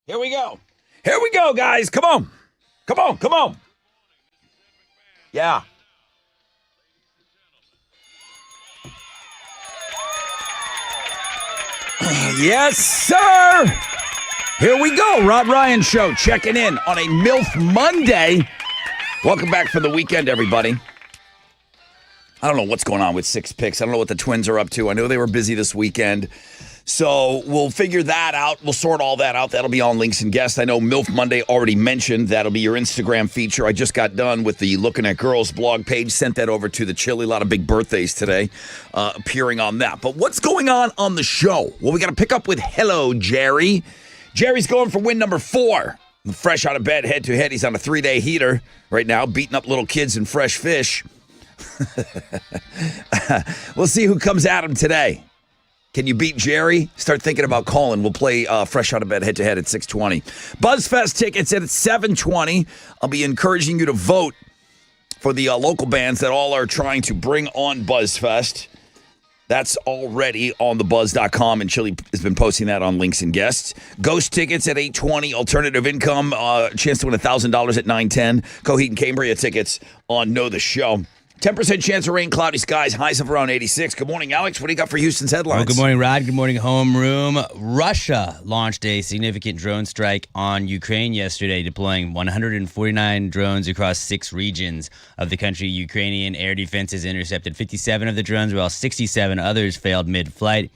Here we go. Here we go, guys. Come on. Come on. Come on. Yeah. Yes, sir. Here we go. Rod Ryan Show checking in on a MILF Monday. Welcome back for the weekend, everybody. I don't know what's going on with Six Picks. I don't know what the Twins are up to. I know they were busy this weekend. So we'll figure that out. We'll sort all that out. That'll be on Links and Guests. I know MILF Monday already mentioned. That'll be your Instagram feature. I just got done with the Looking at Girls blog page. Sent that over to the Chili. A lot of big birthdays today appearing on that. But what's going on the show? Well, we got to pick up with Hello, Jerry. Jerry's going for win number 4. Fresh out of bed, head-to-head. He's on a 3-day heater right now, beating up little kids and fresh fish. We'll see who comes at him today. Can you beat Jerry? Start thinking about calling. We'll play Fresh Out of Bed head-to-head at 6:20. BuzzFest tickets at 7:20. I'll be encouraging you to vote for the local bands that all are trying to bring on BuzzFest. That's already on thebuzz.com, and Chili has been posting that on Links and Guests. Ghost tickets at 8:20. Alternative income, chance to win $1,000 at 9:10. Coheed and Cambria tickets on Know the Show. 10% chance of rain, cloudy skies, highs of around 86. Good morning, Alex. What do you got for Houston's headlines? Well, good morning, Rod. Good morning, homeroom. Russia launched a significant drone strike on Ukraine yesterday, deploying 149 drones across 6 regions of the country. Ukrainian air defenses intercepted 57 of the drones, while 67 others failed mid-flight.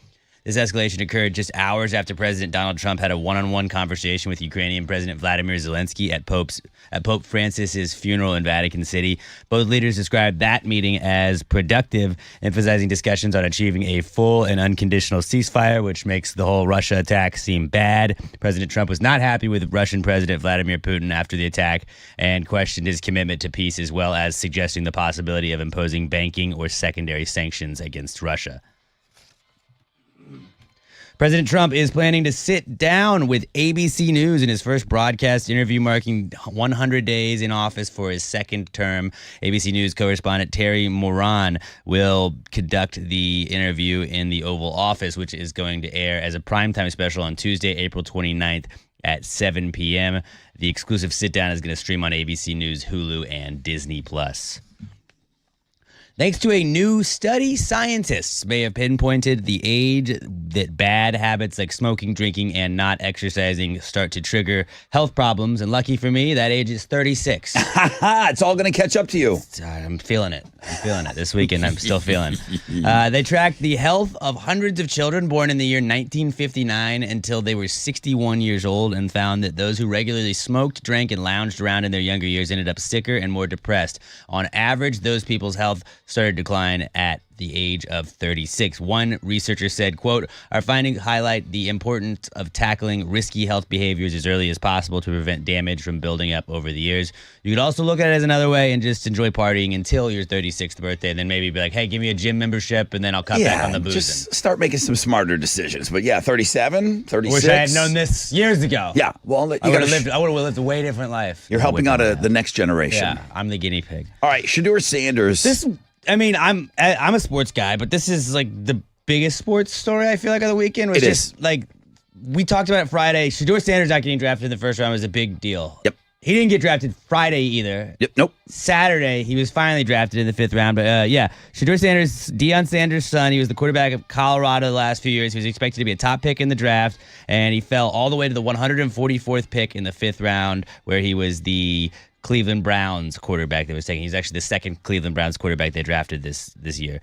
This escalation occurred just hours after President Donald Trump had a one-on-one conversation with Ukrainian President Vladimir Zelensky at Pope Francis's funeral in Vatican City. Both leaders described that meeting as productive, emphasizing discussions on achieving a full and unconditional ceasefire, which makes the whole Russia attack seem bad. President Trump was not happy with Russian President Vladimir Putin after the attack and questioned his commitment to peace, as well as suggesting the possibility of imposing banking or secondary sanctions against Russia. President Trump is planning to sit down with ABC News in his first broadcast interview, marking 100 days in office for his second term. ABC News correspondent Terry Moran will conduct the interview in the Oval Office, which is going to air as a primetime special on Tuesday, April 29th at 7 p.m. The exclusive sit-down is going to stream on ABC News, Hulu, and Disney+. Thanks to a new study, scientists may have pinpointed the age that bad habits like smoking, drinking, and not exercising start to trigger health problems. And lucky for me, that age is 36. It's all going to catch up to you. I'm feeling it. This weekend. I'm still feeling. They tracked the health of hundreds of children born in the year 1959 until they were 61 years old, and found that those who regularly smoked, drank, and lounged around in their younger years ended up sicker and more depressed. On average, those people's health started to decline at the age of 36. One researcher said, quote, "Our findings highlight the importance of tackling risky health behaviors as early as possible to prevent damage from building up over the years. You could also look at it as another way and just enjoy partying until your 36th birthday, and then maybe be like, hey, give me a gym membership, and then I'll cut back on the boozing." Just start making some smarter decisions. But yeah, 37, 36. Wish I had known this years ago. Yeah, well, I would have lived a way different life. You're helping out the next generation. Yeah, I'm the guinea pig. All right, Shedeur Sanders. I'm a sports guy, but this is like the biggest sports story I feel like of the weekend. It is. Like, we talked about it Friday. Shedeur Sanders not getting drafted in the first round was a big deal. Yep. He didn't get drafted Friday either. Yep. Nope. Saturday, he was finally drafted in the 5th round. But Shedeur Sanders, Deion Sanders' son, he was the quarterback of Colorado the last few years. He was expected to be a top pick in the draft, and he fell all the way to the 144th pick in the 5th round, where he was the Cleveland Browns quarterback that was taken. He's actually the second Cleveland Browns quarterback they drafted this year.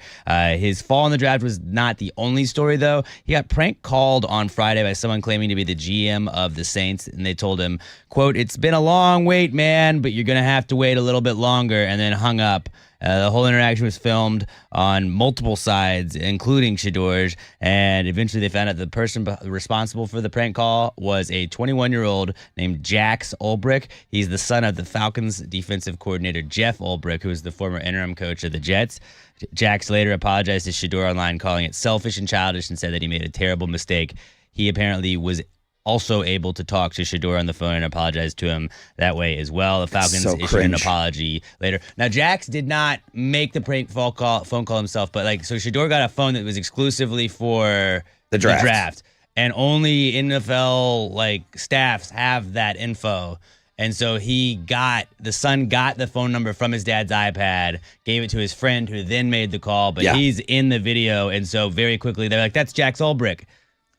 His fall in the draft was not the only story, though. He got prank called on Friday by someone claiming to be the GM of the Saints, and they told him, quote, "It's been a long wait, man, but you're going to have to wait a little bit longer," and then hung up. The whole interaction was filmed on multiple sides, including Shedeur's, and eventually they found out the person responsible for the prank call was a 21-year-old named Jax Ulbrich. He's the son of the Falcons defensive coordinator Jeff Ulbrich, who was the former interim coach of the Jets. Jax later apologized to Shedeur online, calling it selfish and childish, and said that he made a terrible mistake. He apparently was also able to talk to Shedeur on the phone and apologize to him that way as well. The Falcons issued an apology later. Now, Jax did not make the prank phone call himself, but so Shedeur got a phone that was exclusively for the draft. and only NFL like staffs have that info. And so the son got the phone number from his dad's iPad, gave it to his friend who then made the call, but he's in the video. And so very quickly they're like, that's Jack Solbrick.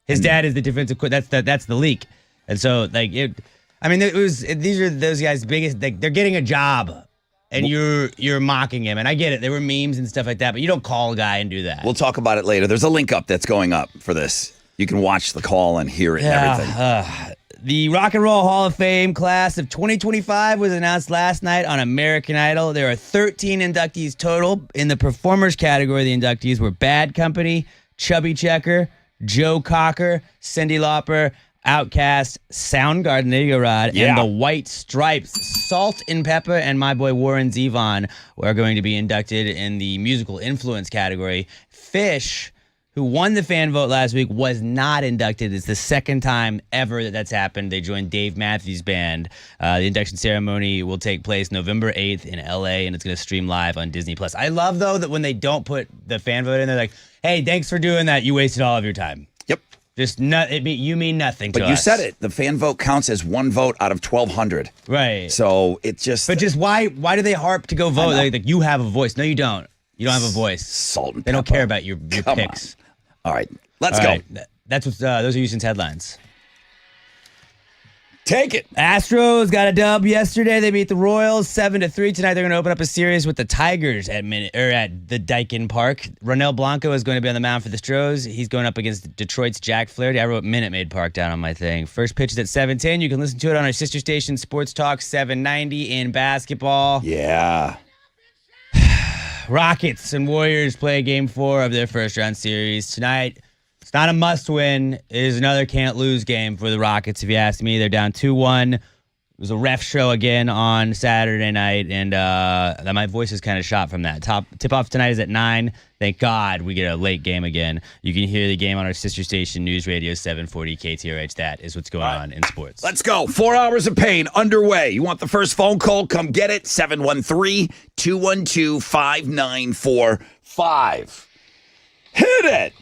His dad is the defensive that's the leak. And so like these are those guys' biggest, like, they're getting a job and you're mocking him. And I get it. There were memes and stuff like that, but you don't call a guy and do that. We'll talk about it later. There's a link up that's going up for this. You can watch the call and hear it and everything. The Rock and Roll Hall of Fame class of 2025 was announced last night on American Idol. There are 13 inductees total. In the performers category, the inductees were Bad Company, Chubby Checker, Joe Cocker, Cyndi Lauper, Outkast, Soundgarden, there you go, Rod, and the White Stripes. Salt and Pepper and my boy Warren Zevon are going to be inducted in the musical influence category. Fish, who won the fan vote last week, was not inducted. It's the second time ever that's happened. They joined Dave Matthews Band. The induction ceremony will take place November 8th in LA, and it's going to stream live on Disney+. I love, though, that when they don't put the fan vote in, they're like, hey, thanks for doing that. You wasted all of your time. Yep. You mean nothing to us. But you said it. The fan vote counts as one vote out of 1,200. Right. So it just... But just why do they harp to go vote? Like, you have a voice. No, you don't. You don't have a voice. Salt and They don't pepper. care about your picks. On. All right, let's go. Right. That's what those are Houston's headlines. Take it. Astros got a dub yesterday. They beat the Royals 7-3. Tonight they're going to open up a series with the Tigers at the Daikin Park. Ronel Blanco is going to be on the mound for the Stros. He's going up against Detroit's Jack Flaherty. I wrote Minute Maid Park down on my thing. First pitch is at 7:10. You can listen to it on our sister station, Sports Talk 790 in basketball. Yeah. Rockets and Warriors play game 4 of their first round series tonight. It's not a must win. It is another can't lose game for the Rockets, if you ask me. They're down 2-1. It was a ref show again on Saturday night, and my voice is kind of shot from that. Tip-off tonight is at 9. Thank God we get a late game again. You can hear the game on our sister station, News Radio 740 KTRH. That is what's going on in sports. Let's go. 4 hours of pain underway. You want the first phone call? Come get it. 713-212-5945. Hit it.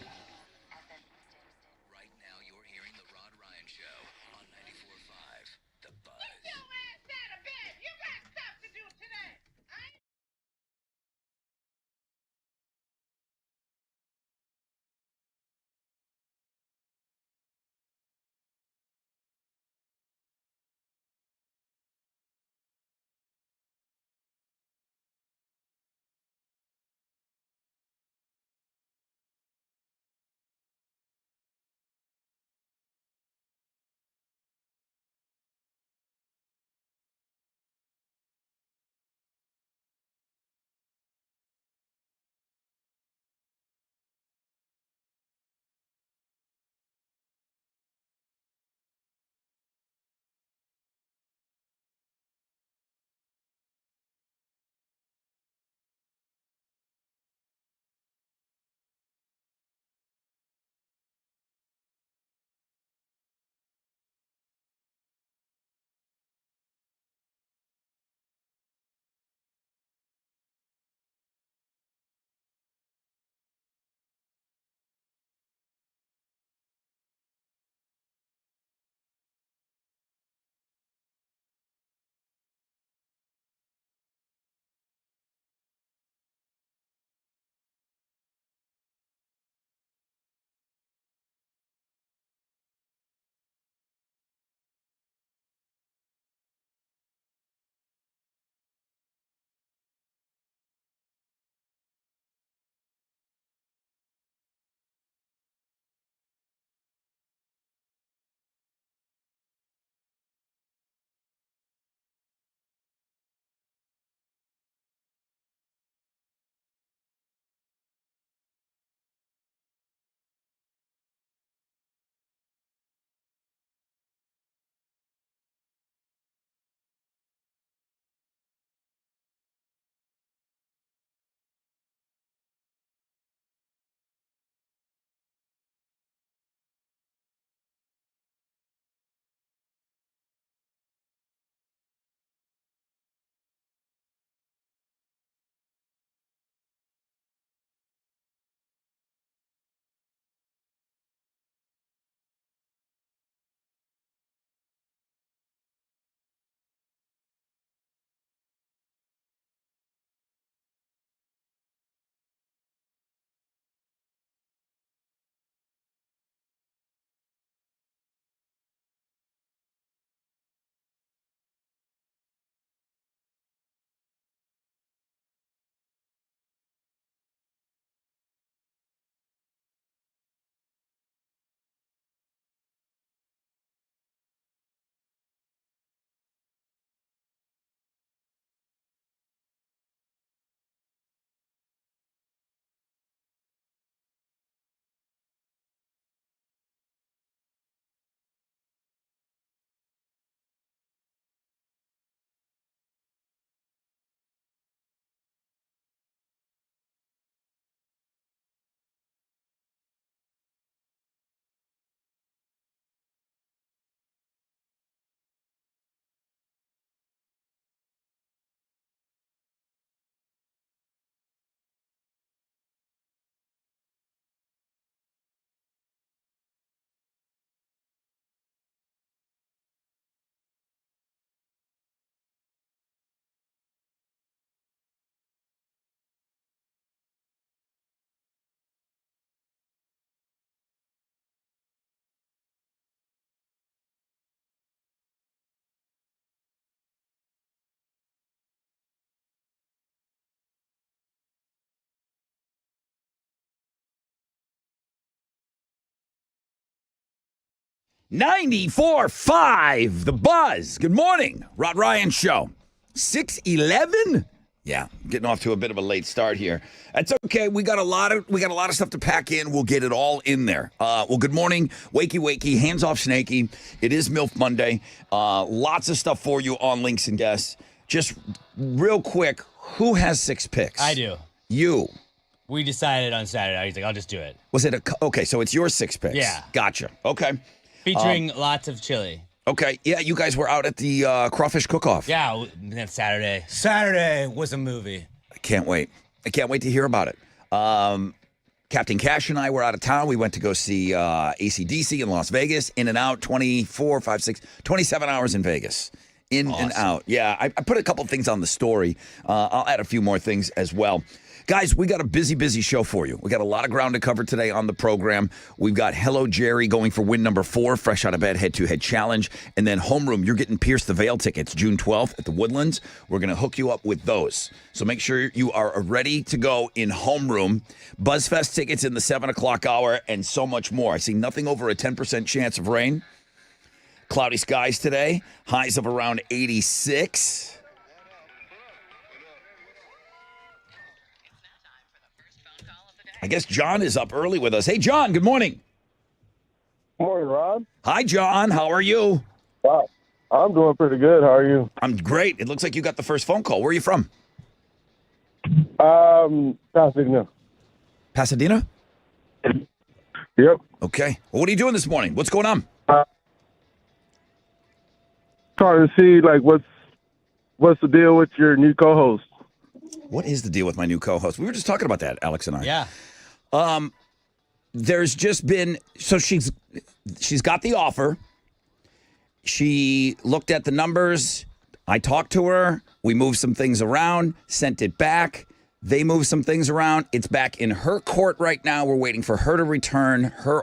94.5, The Buzz. Good morning, Rod Ryan Show. 6:11. Yeah, getting off to a bit of a late start here. That's okay. We got a lot of stuff to pack in. We'll get it all in there. Well, good morning, wakey, hands off Snakey. It is MILF Monday. Lots of stuff for you on links and guests. Just real quick, who has 6 picks? I do. You. We decided on Saturday. He's like, I'll just do it. Was it okay? So it's your 6 picks. Yeah. Gotcha. Okay. Featuring lots of chili. Okay. Yeah, you guys were out at the crawfish cook-off. Yeah, that's Saturday. Saturday was a movie. I can't wait. I can't wait to hear about it. Captain Cash and I were out of town. We went to go see AC/DC in Las Vegas. In and out, 27 hours in Vegas. In and out. Yeah, I put a couple things on the story. I'll add a few more things as well. Guys, we got a busy show for you. We got a lot of ground to cover today on the program. We've got Hello Jerry going for win number 4, fresh out of bed head-to-head challenge. And then Homeroom, you're getting Pierce the Veil tickets June 12th at the Woodlands. We're going to hook you up with those. So make sure you are ready to go in Homeroom. BuzzFest tickets in the 7 o'clock hour and so much more. I see nothing over a 10% chance of rain. Cloudy skies today. Highs of around 86. I guess John is up early with us. Hey, John, good morning. Morning, Rob. Hi, John. How are you? Wow. I'm doing pretty good. How are you? I'm great. It looks like you got the first phone call. Where are you from? Pasadena. Pasadena? Yep. Okay. Well, what are you doing this morning? What's going on? Trying to see, like, what's the deal with your new co-host? What is the deal with my new co-host? We were just talking about that, Alex and I. Yeah. There's just been, so she's got the offer. She looked at the numbers. I talked to her. We moved some things around, sent it back. They moved some things around. It's back in her court right now. We're waiting for her to return her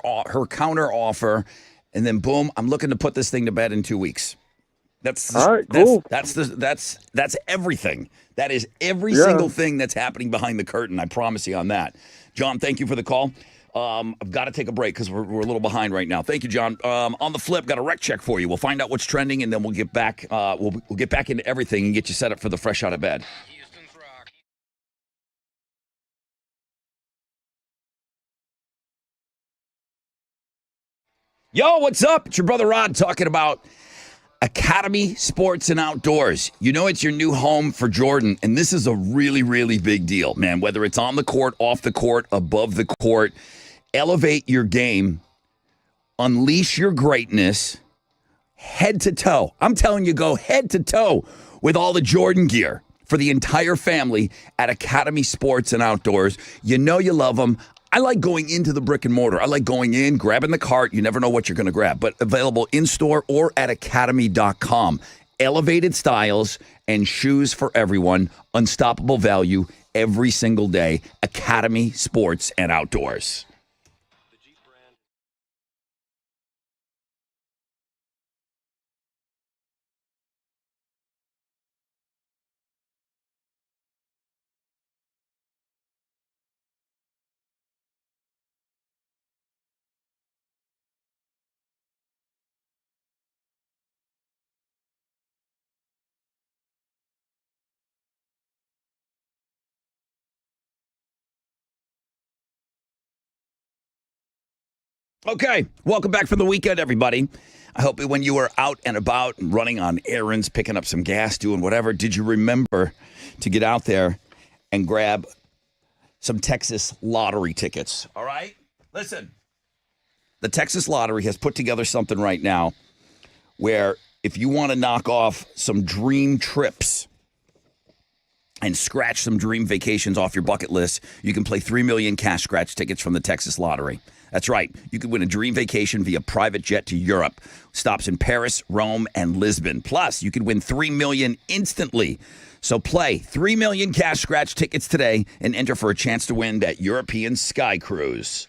counter offer. And then boom, I'm looking to put this thing to bed in 2 weeks. That's all right, cool. That's everything. That is every single thing that's happening behind the curtain. I promise you on that. John, thank you for the call. I've got to take a break because we're a little behind right now. Thank you, John. On the flip, got a rec check for you. We'll find out what's trending, and then we'll get back. We'll get back into everything and get you set up for the fresh out of bed. Yo, what's up? It's your brother Rod talking about Academy Sports and Outdoors. You know it's your new home for Jordan, and this is a really, really big deal, man. Whether it's on the court, off the court, above the court, elevate your game, unleash your greatness, head to toe. I'm telling you, go head to toe with all the Jordan gear for the entire family at Academy Sports and Outdoors. You know you love them. I like going into the brick and mortar. I like going in, grabbing the cart. You never know what you're going to grab, but available in-store or at academy.com. Elevated styles and shoes for everyone. Unstoppable value every single day. Academy Sports and Outdoors. Okay, welcome back from the weekend, everybody. I hope when you were out and about and running on errands, picking up some gas, doing whatever, did you remember to get out there and grab some Texas lottery tickets? All right? Listen, the Texas Lottery has put together something right now where if you want to knock off some dream trips and scratch some dream vacations off your bucket list, you can play 3 million cash scratch tickets from the Texas Lottery. That's right. You could win a dream vacation via private jet to Europe. Stops in Paris, Rome, and Lisbon. Plus, you could win 3 million instantly. So play 3 million cash scratch tickets today and enter for a chance to win that European Sky Cruise.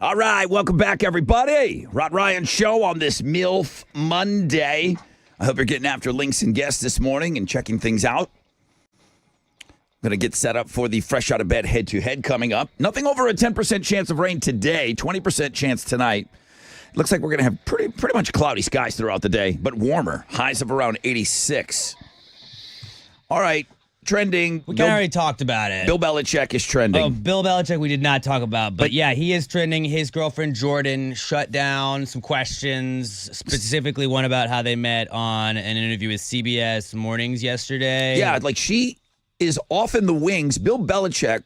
All right, welcome back, everybody. Rod Ryan Show on this MILF Monday. I hope you're getting after links and guests this morning and checking things out. Going to get set up for the fresh out of bed head-to-head coming up. Nothing over a 10% chance of rain today, 20% chance tonight. Looks like we're going to have pretty much cloudy skies throughout the day, but warmer. Highs of around 86. All right, trending. We kind of already talked about it. Bill Belichick is trending. Oh, Bill Belichick we did not talk about. But yeah, he is trending. His girlfriend Jordan shut down some questions, specifically one about how they met on an interview with CBS Mornings yesterday. Yeah, like she is off in the wings. Bill Belichick,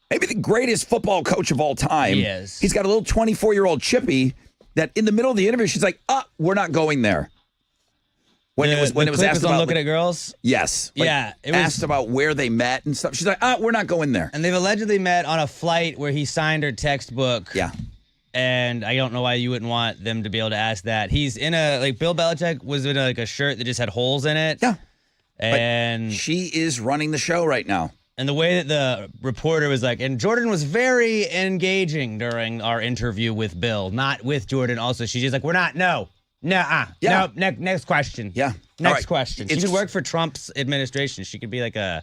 maybe the greatest football coach of all time. He is. He's got a little 24-year-old chippy that in the middle of the interview, she's like, we're not going there. When it was asked about looking at girls? Yes. It was asked about where they met and stuff. She's like, we're not going there. And they've allegedly met on a flight where he signed her textbook. Yeah. And I don't know why you wouldn't want them to be able to ask that. He's in Bill Belichick was in a shirt that just had holes in it. Yeah. And but she is running the show right now. And the way that the reporter was like, and Jordan was very engaging during our interview with Bill, not with Jordan. Also, she's just like, we're not, no. Yeah. No, next question. Yeah. Next question. She could work for Trump's administration. She could be like the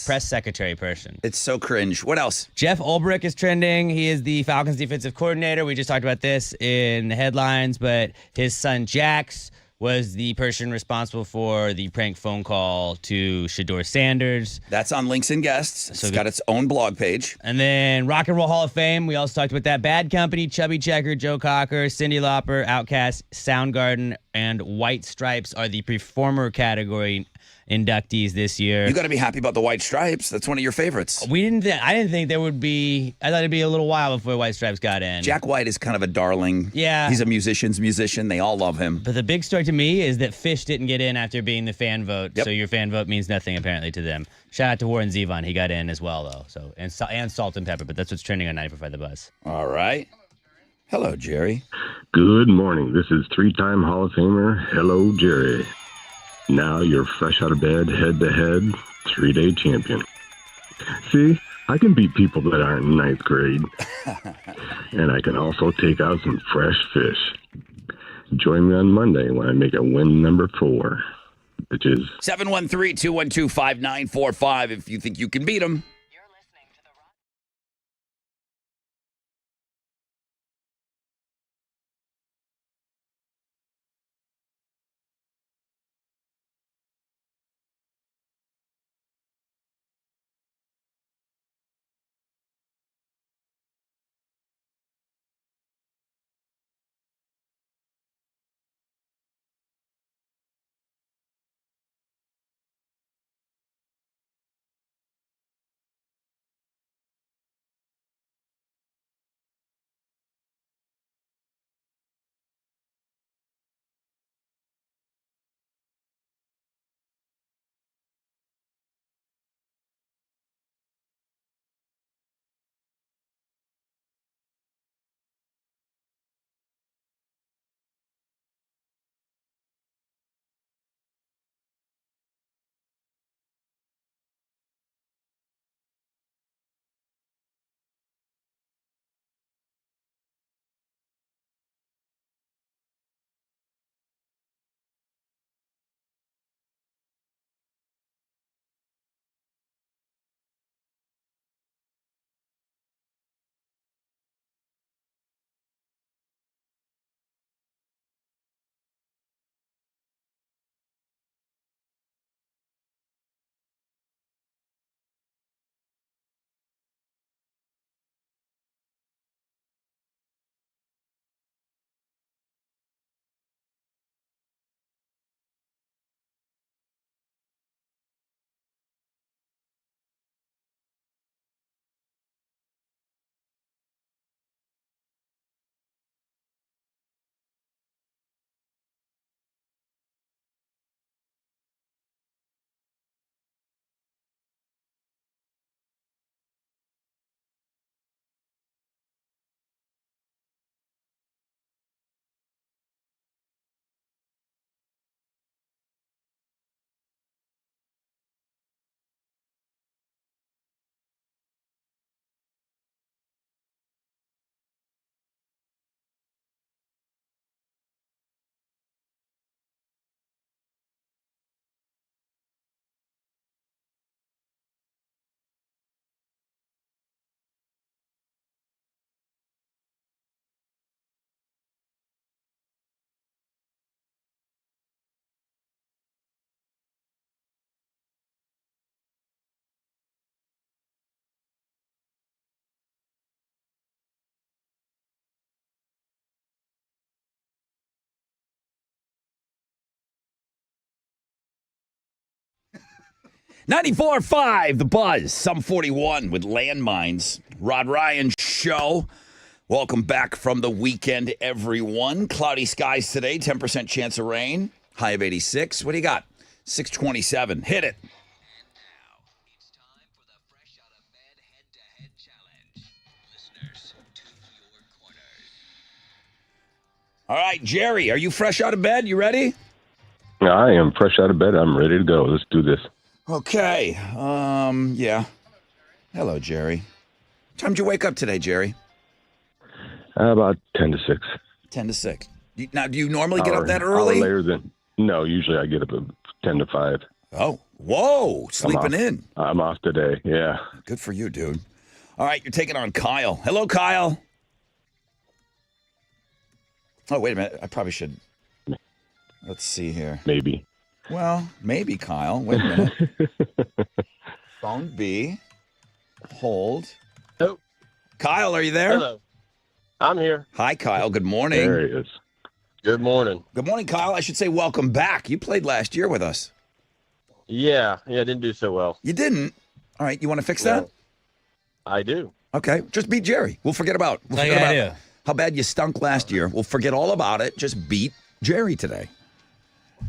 press secretary person. It's so cringe. What else? Jeff Ulbrich is trending. He is the Falcons defensive coordinator. We just talked about this in the headlines, but his son Jax was the person responsible for the prank phone call to Shedeur Sanders. That's on Links and Guests. It's got its own blog page. And then Rock and Roll Hall of Fame. We also talked about that. Bad Company, Chubby Checker, Joe Cocker, Cyndi Lauper, Outkast, Soundgarden, and White Stripes are the performer category inductees this year. You got to be happy about the White Stripes. That's one of your favorites. I didn't think there would be. I thought it'd be a little while before White Stripes got in. Jack White is kind of a darling. Yeah. He's a musician's musician. They all love him. But the big story to me is that Fish didn't get in after being the fan vote. Yep. So your fan vote means nothing apparently to them. Shout out to Warren Zevon. He got in as well though. So and Salt and Pepper. But that's what's trending on 95.5 The Buzz. All right. Hello, Jerry. Good morning. This is three-time Hall of Famer. Hello, Jerry. Now you're fresh out of bed, head-to-head, 3-day champion. See, I can beat people that aren't in ninth grade. And I can also take out some fresh fish. Join me on Monday when I make it win number 4, which is 713-212-5945 if you think you can beat them. 94.5, The Buzz, some 41 with landmines. Rod Ryan Show. Welcome back from the weekend, everyone. Cloudy skies today, 10% chance of rain, high of 86. What do you got? 627. Hit it. And now, it's time for the Fresh Out of Bed Head-to-Head Challenge. Listeners, to your corners. All right, Jerry, are you fresh out of bed? You ready? I am fresh out of bed. I'm ready to go. Let's do this. Okay. Yeah. Hello, Jerry. What time did you wake up today, Jerry? About 10 to 6. 10 to 6. Now, do you normally get up that Hour early? later than... No, usually I get up at 10 to 5. Oh, whoa. Sleeping in. I'm off today, yeah. Good for you, dude. All right, you're taking on Kyle. Hello, Kyle. Oh, wait a minute. I probably should. Let's see here. Maybe. Well, maybe, Kyle. Wait a minute. Phone B. Hold. Oh. Kyle, are you there? Hello. I'm here. Hi, Kyle. Good morning. There he is. Good morning. Good morning, Kyle. I should say welcome back. You played last year with us. Yeah, didn't do so well. You didn't? All right, you want to fix that? I do. Okay, just beat Jerry. We'll forget about how bad you stunk last year. We'll forget all about it. Just beat Jerry today.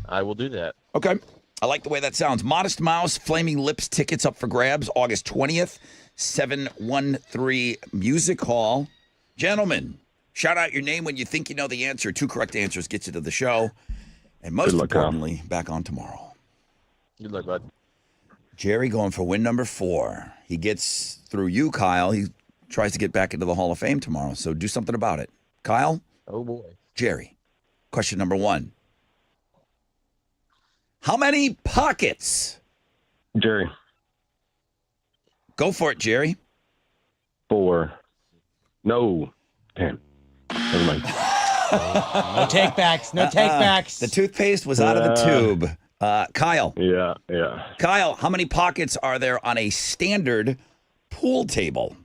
I will do that. Okay. I like the way that sounds. Modest Mouse, Flaming Lips tickets up for grabs August 20th, 713 Music Hall. Gentlemen, shout out your name when you think you know the answer. 2 correct answers gets you to the show. And most importantly, back on tomorrow. Good luck, bud. Jerry going for win number 4. He gets through you, Kyle. He tries to get back into the Hall of Fame tomorrow. So do something about it. Kyle? Oh, boy. Jerry. Question number 1. How many pockets? Jerry. Go for it, Jerry. 4. No. Damn. Never mind. No takebacks. No takebacks. The toothpaste was out of the tube. Kyle. Yeah. Kyle, how many pockets are there on a standard pool table?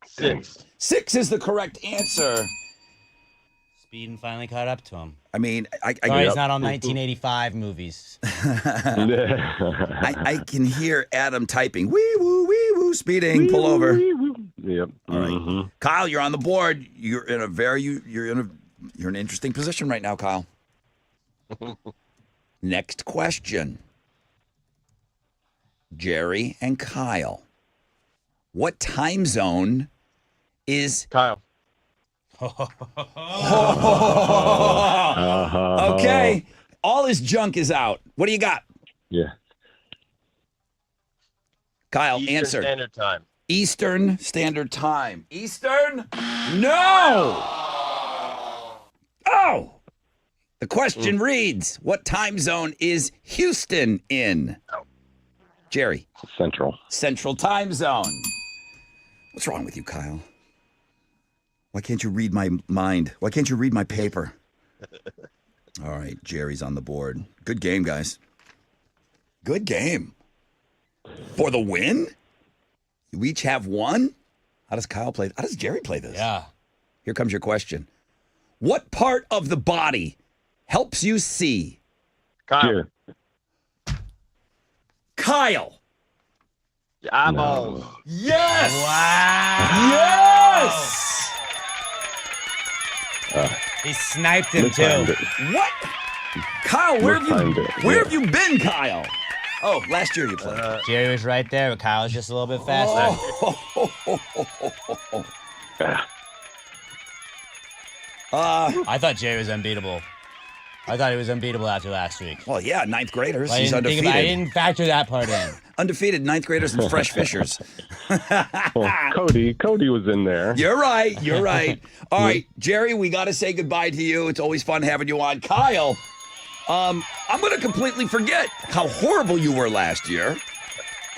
6. 6 is the correct answer. Speeding finally caught up to him. I mean, Sorry, he's not on 1985 movies. I can hear Adam typing. Wee woo, speeding. Pull over. Yep. All right. Kyle, you're on the board. You're in an interesting position right now, Kyle. Next question. Jerry and Kyle. What time zone is Kyle. Okay. All his junk is out. What do you got? Yeah. Kyle, Eastern answer. Standard Time. Eastern Standard Time. Eastern? No! Oh! The question reads, what time zone is Houston in? Jerry. Central. Central Time Zone. What's wrong with you, Kyle? Why can't you read my mind? Why can't you read my paper? All right, Jerry's on the board. Good game, guys. Good game. For the win? We each have one? How does Kyle play? How does Jerry play this? Yeah. Here comes your question. What part of the body helps you see? Kyle. Jerry. Kyle. Your eyeballs. Yes! Wow. Yes! He sniped him, Mistimed too. it. What? Kyle, where Mistimed it, where yeah. have you been, Kyle? Oh, last year you played. Jerry was right there, but Kyle was just a little bit faster. Yeah. I thought Jerry was unbeatable. I thought he was unbeatable after last week. Well, yeah, ninth graders. I He's didn't, undefeated. I didn't factor that part in. Undefeated ninth graders and fresh fishers. Well, Cody was in there. You're right. You're right. All right, Jerry, we got to say goodbye to you. It's always fun having you on. Kyle, I'm going to completely forget how horrible you were last year.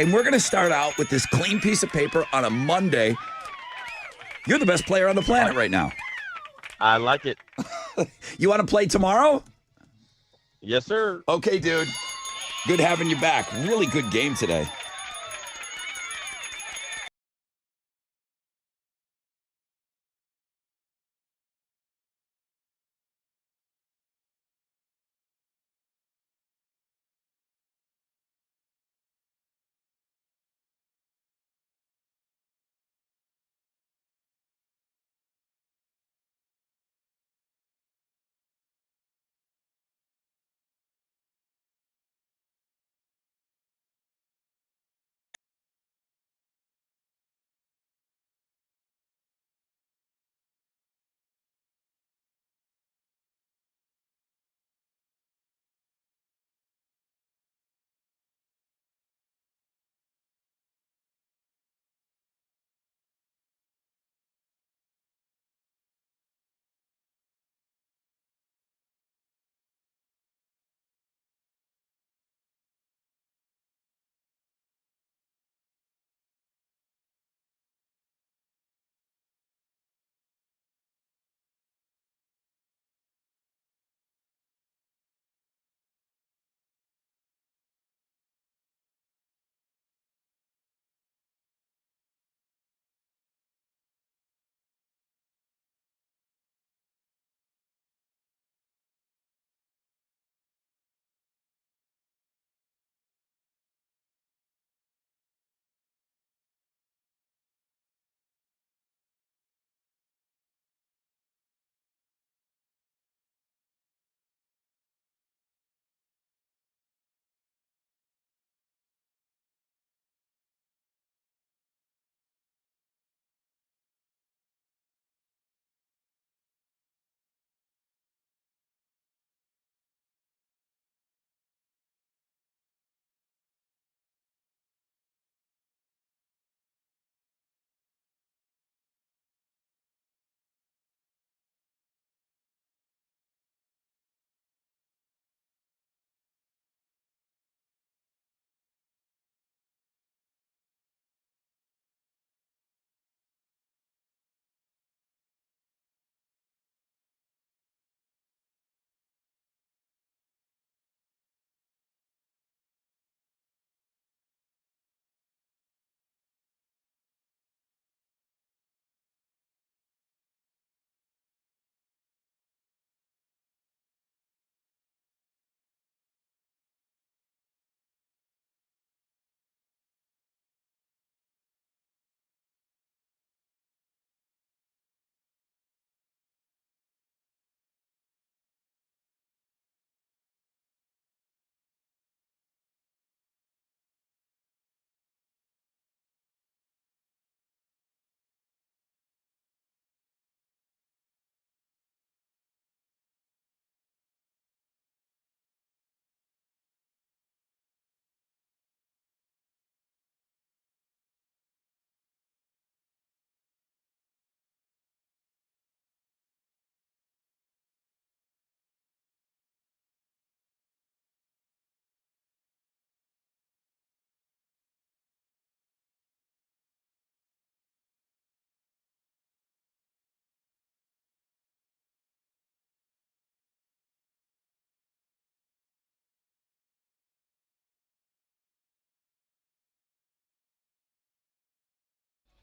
And we're going to start out with this clean piece of paper on a Monday. You're the best player on the planet right now. I like it. You want to play tomorrow? Yes, sir. Okay, dude. Good having you back. Really good game today.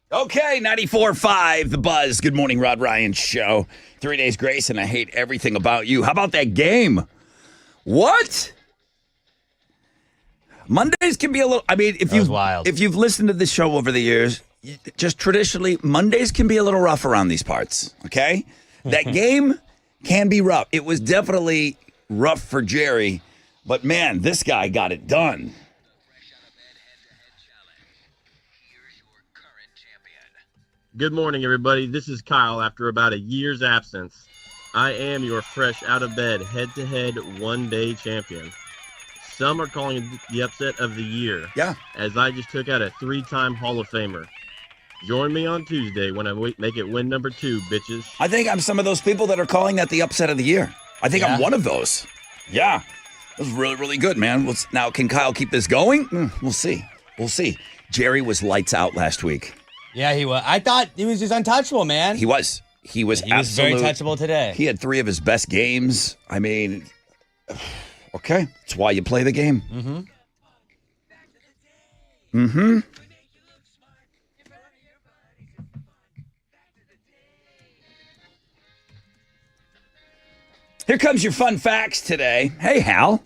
Okay, 94.5, The Buzz. Good morning, Rod Ryan Show. 3 days grace, and I hate everything about you. How about that game? What? Mondays can be a little. I mean, if you've listened to this show over the years, just traditionally, Mondays can be a little rough around these parts. Okay, that game can be rough. It was definitely rough for Jerry, but man, this guy got it done. Good morning, everybody. This is Kyle after about a year's absence. I am your fresh out of bed head-to-head one-day champion. Some are calling it the upset of the year. Yeah. As I just took out a 3-time Hall of Famer. Join me on Tuesday when I make it win number 2, bitches. I think I'm some of those people that are calling that the upset of the year. I think I'm one of those. Yeah. That was really, really good, man. Now, can Kyle keep this going? We'll see. We'll see. Jerry was lights out last week. Yeah, he was. I thought he was just untouchable, man. He was. He was very touchable today. He had 3 of his best games. I mean, okay. That's why you play the game. Mm-hmm. Here comes your fun facts today. Hey, Hal.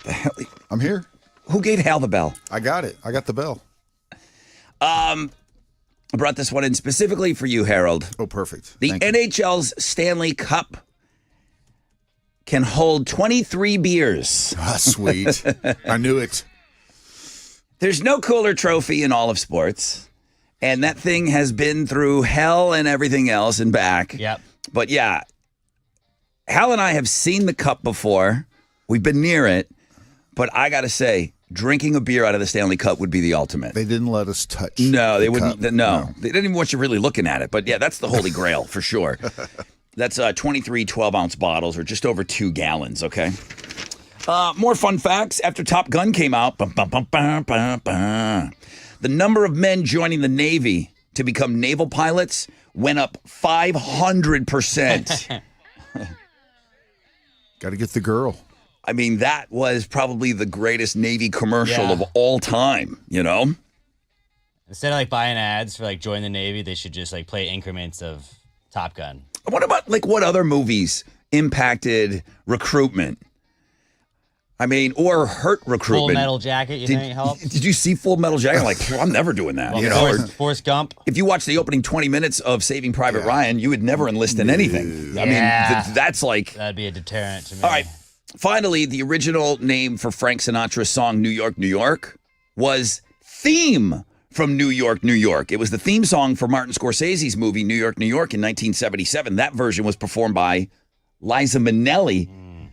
The hell? I'm here. Who gave Hal the bell? I got it. I got the bell. I brought this one in specifically for you, Harold. Oh, perfect. The Thank you. NHL's Stanley Cup can hold 23 beers. Ah, sweet. I knew it. There's no cooler trophy in all of sports. And that thing has been through hell and everything else and back. Yep. But yeah, Hal and I have seen the cup before. We've been near it. But I got to say, drinking a beer out of the Stanley Cup would be the ultimate. They didn't let us touch. No, they the wouldn't. cup. No, they didn't even want you really looking at it. But yeah, that's the holy grail for sure. That's 23 12-ounce bottles or just over 2 gallons, okay? More fun facts. After Top Gun came out, the number of men joining the Navy to become naval pilots went up 500%. Got to get the girl. I mean, that was probably the greatest Navy commercial of all time, you know? Instead of like buying ads for like join the Navy, they should just like play increments of Top Gun. What about like what other movies impacted recruitment? I mean, or hurt recruitment. Full Metal Jacket, you think helped? Did you see Full Metal Jacket? Like, I'm never doing that. Well, You know, or Forrest Gump. if you watch the opening 20 minutes of Saving Private Ryan, you would never enlist in anything. I mean, that's like. That'd be a deterrent to me. All right. Finally, the original name for Frank Sinatra's song New York, New York was Theme from New York, New York. It was the theme song for Martin Scorsese's movie New York, New York in 1977. That version was performed by Liza Minnelli.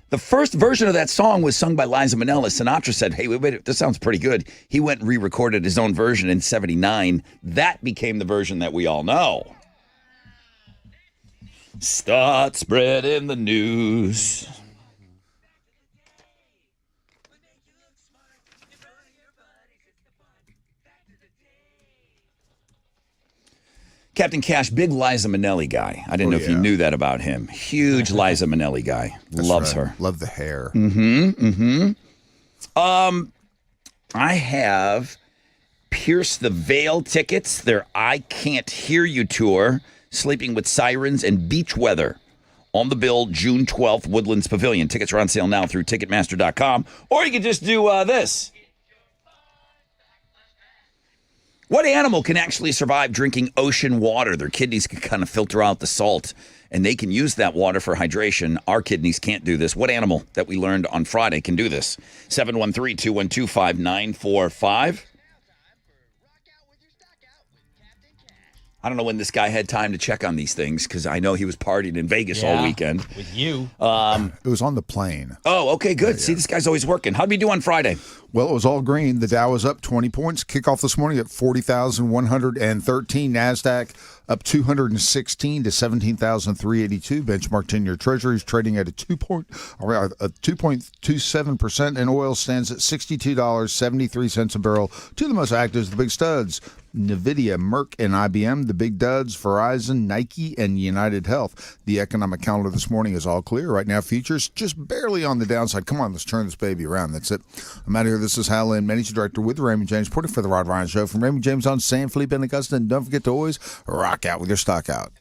The first version of that song was sung by Liza Minnelli. Sinatra said, hey, wait, this sounds pretty good. He went and re-recorded his own version in 79. That became the version that we all know. Start spreading the news. Captain Cash, big Liza Minnelli guy. I didn't know if you knew that about him. Huge Liza Minnelli guy. Loves her. Love the hair. I have Pierce the Veil tickets. Their I Can't Hear You tour, Sleeping with Sirens and Beach Weather. On the bill, June 12th, Woodlands Pavilion. Tickets are on sale now through Ticketmaster.com. Or you can just do this. What animal can actually survive drinking ocean water? Their kidneys can kind of filter out the salt, and they can use that water for hydration. Our kidneys can't do this. What animal that we learned on Friday can do this? 713-212-5945. I don't know when this guy had time to check on these things because I know he was partying in Vegas all weekend. With you. It was on the plane. Oh, okay, good. See, this guy's always working. How'd we do on Friday? Well, it was all green. The Dow was up 20 points. Kickoff this morning at 40,113. NASDAQ up 216 to 17,382. Benchmark 10-year Treasuries trading at a 2.27%, and oil stands at $62.73 a barrel. Two of the most active, the big studs: NVIDIA, Merck, and IBM. The big duds: Verizon, Nike, and United Health. The economic calendar this morning is all clear. Right now, futures just barely on the downside. Come on, let's turn this baby around. That's it. I'm out of here. This is Hal Lynn, Managing Director with Raymond James, reporting for the Rod Ryan Show from Raymond James on San Felipe and Augusta. And don't forget to always rock out with your stock out.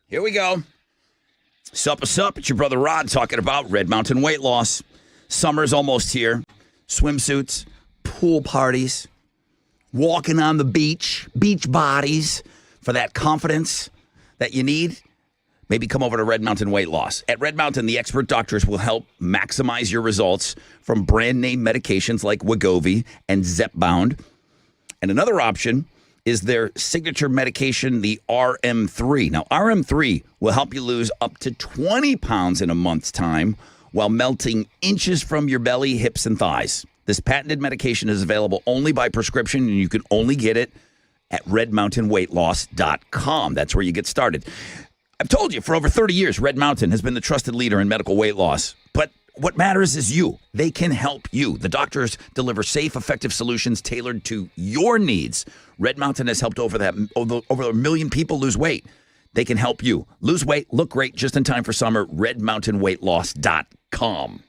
Here we go. Sup, it's your brother Rod talking about Red Mountain weight loss. Summer's almost here. Swimsuits, pool parties, walking on the beach bodies for that confidence that you need. Maybe come over to Red Mountain Weight Loss. At Red Mountain, the expert doctors will help maximize your results from brand name medications like Wegovy and Zepbound. And another option is their signature medication, the RM3. Now, RM3 will help you lose up to 20 pounds in a month's time while melting inches from your belly, hips, and thighs. This patented medication is available only by prescription, and you can only get it at redmountainweightloss.com. That's where you get started. I've told you, for over 30 years, Red Mountain has been the trusted leader in medical weight loss. But what matters is you. They can help you. The doctors deliver safe, effective solutions tailored to your needs. Red Mountain has helped over 1 million people lose weight. They can help you lose weight, look great just in time for summer. redmountainweightloss.com.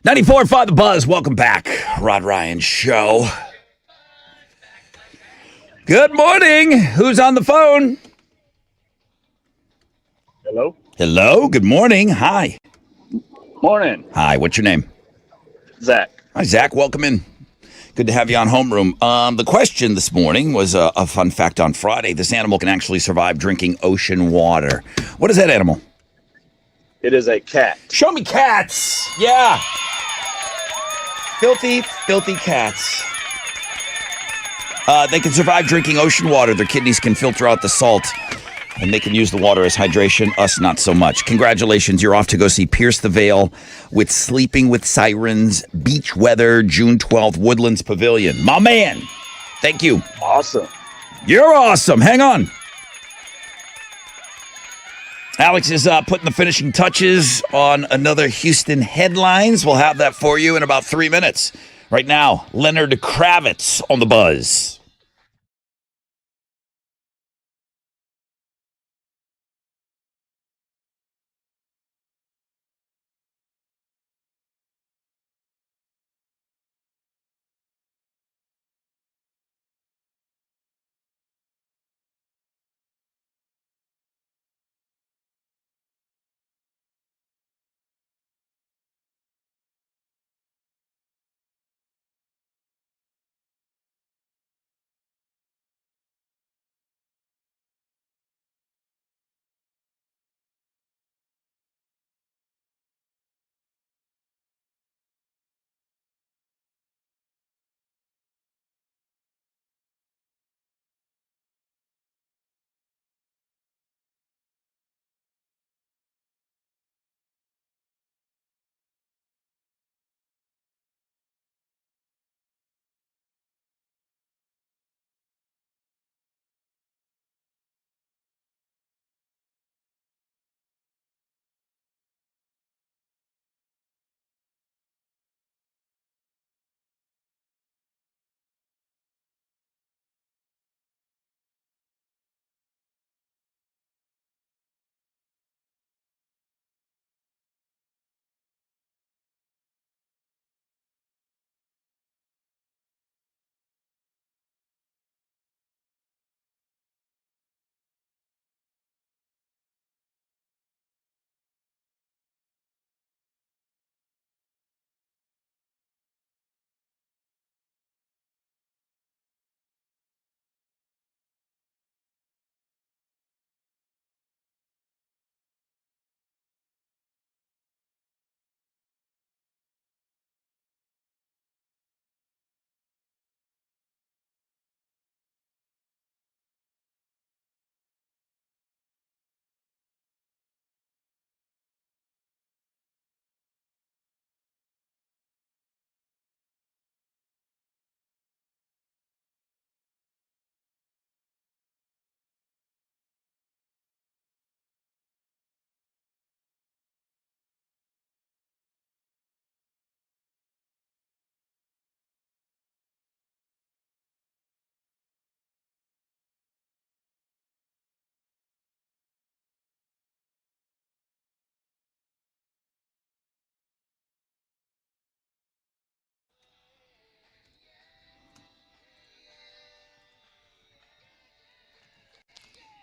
94.5 The Buzz. Welcome back. Rod Ryan Show. Good morning. Who's on the phone? Hello? Hello. Good morning. Hi. Morning. Hi. What's your name? Zach. Hi, Zach. Welcome in. Good to have you on Homeroom. The question this morning was a fun fact on Friday. This animal can actually survive drinking ocean water. What is that animal? It is a cat. Show me cats. Yeah. Filthy, filthy cats. They can survive drinking ocean water. Their kidneys can filter out the salt, and they can use the water as hydration. Us, not so much. Congratulations. You're off to go see Pierce the Veil with Sleeping with Sirens, Beach Weather, June 12th, Woodlands Pavilion. My man. Thank you. Awesome. You're awesome. Hang on. Alex is putting the finishing touches on another Houston headlines. We'll have that for you in about 3 minutes. Right now, Leonard Kravitz on the Buzz.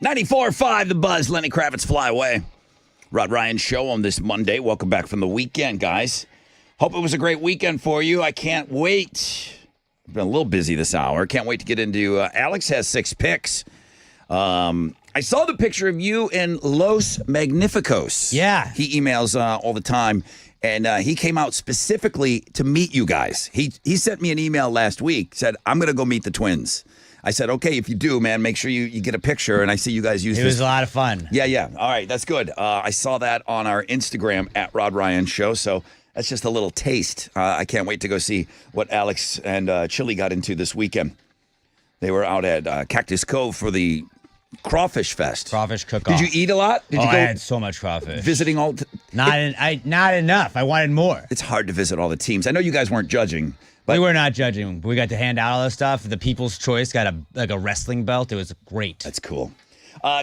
.94.5 The Buzz. Lenny Kravitz, Fly Away. Rod Ryan Show on this Monday. Welcome back from the weekend, guys. Hope it was a great weekend for you. I can't wait. I've been a little busy this hour. Can't wait to get into Alex has 6 picks. I saw the picture of you in Los Magnificos. Yeah. He emails all the time, and he came out specifically to meet you guys. He sent me an email last week, said, I'm going to go meet the twins. I said, okay, if you do, man, make sure you get a picture. And I see you guys use this. It was a lot of fun. Yeah. All right, that's good. I saw that on our Instagram at Rod Ryan Show. So that's just a little taste. I can't wait to go see what Alex and Chili got into this weekend. They were out at Cactus Cove for the Crawfish Fest. Crawfish cook-off. Did you eat a lot? Did you go I had so much crawfish. visiting all? Not enough. I wanted more. It's hard to visit all the teams. I know you guys weren't judging. But we were not judging. We got to hand out all this stuff. The People's Choice got a wrestling belt. It was great. That's cool.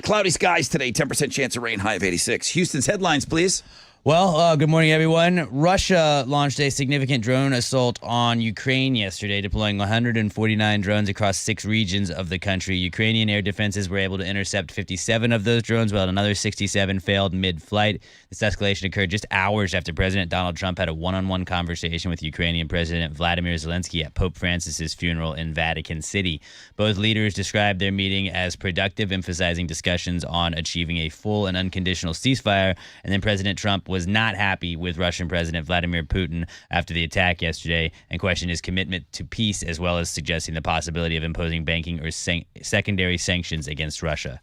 Cloudy skies today, 10% chance of rain, high of 86. Houston's headlines, please. Well, good morning, everyone. Russia launched a significant drone assault on Ukraine yesterday, deploying 149 drones across 6 regions of the country. Ukrainian air defenses were able to intercept 57 of those drones, while another 67 failed mid-flight. This escalation occurred just hours after President Donald Trump had a one-on-one conversation with Ukrainian President Vladimir Zelensky at Pope Francis's funeral in Vatican City. Both leaders described their meeting as productive, emphasizing discussions on achieving a full and unconditional ceasefire. And then President Trump was not happy with Russian President Vladimir Putin after the attack yesterday and questioned his commitment to peace, as well as suggesting the possibility of imposing banking or secondary sanctions against Russia.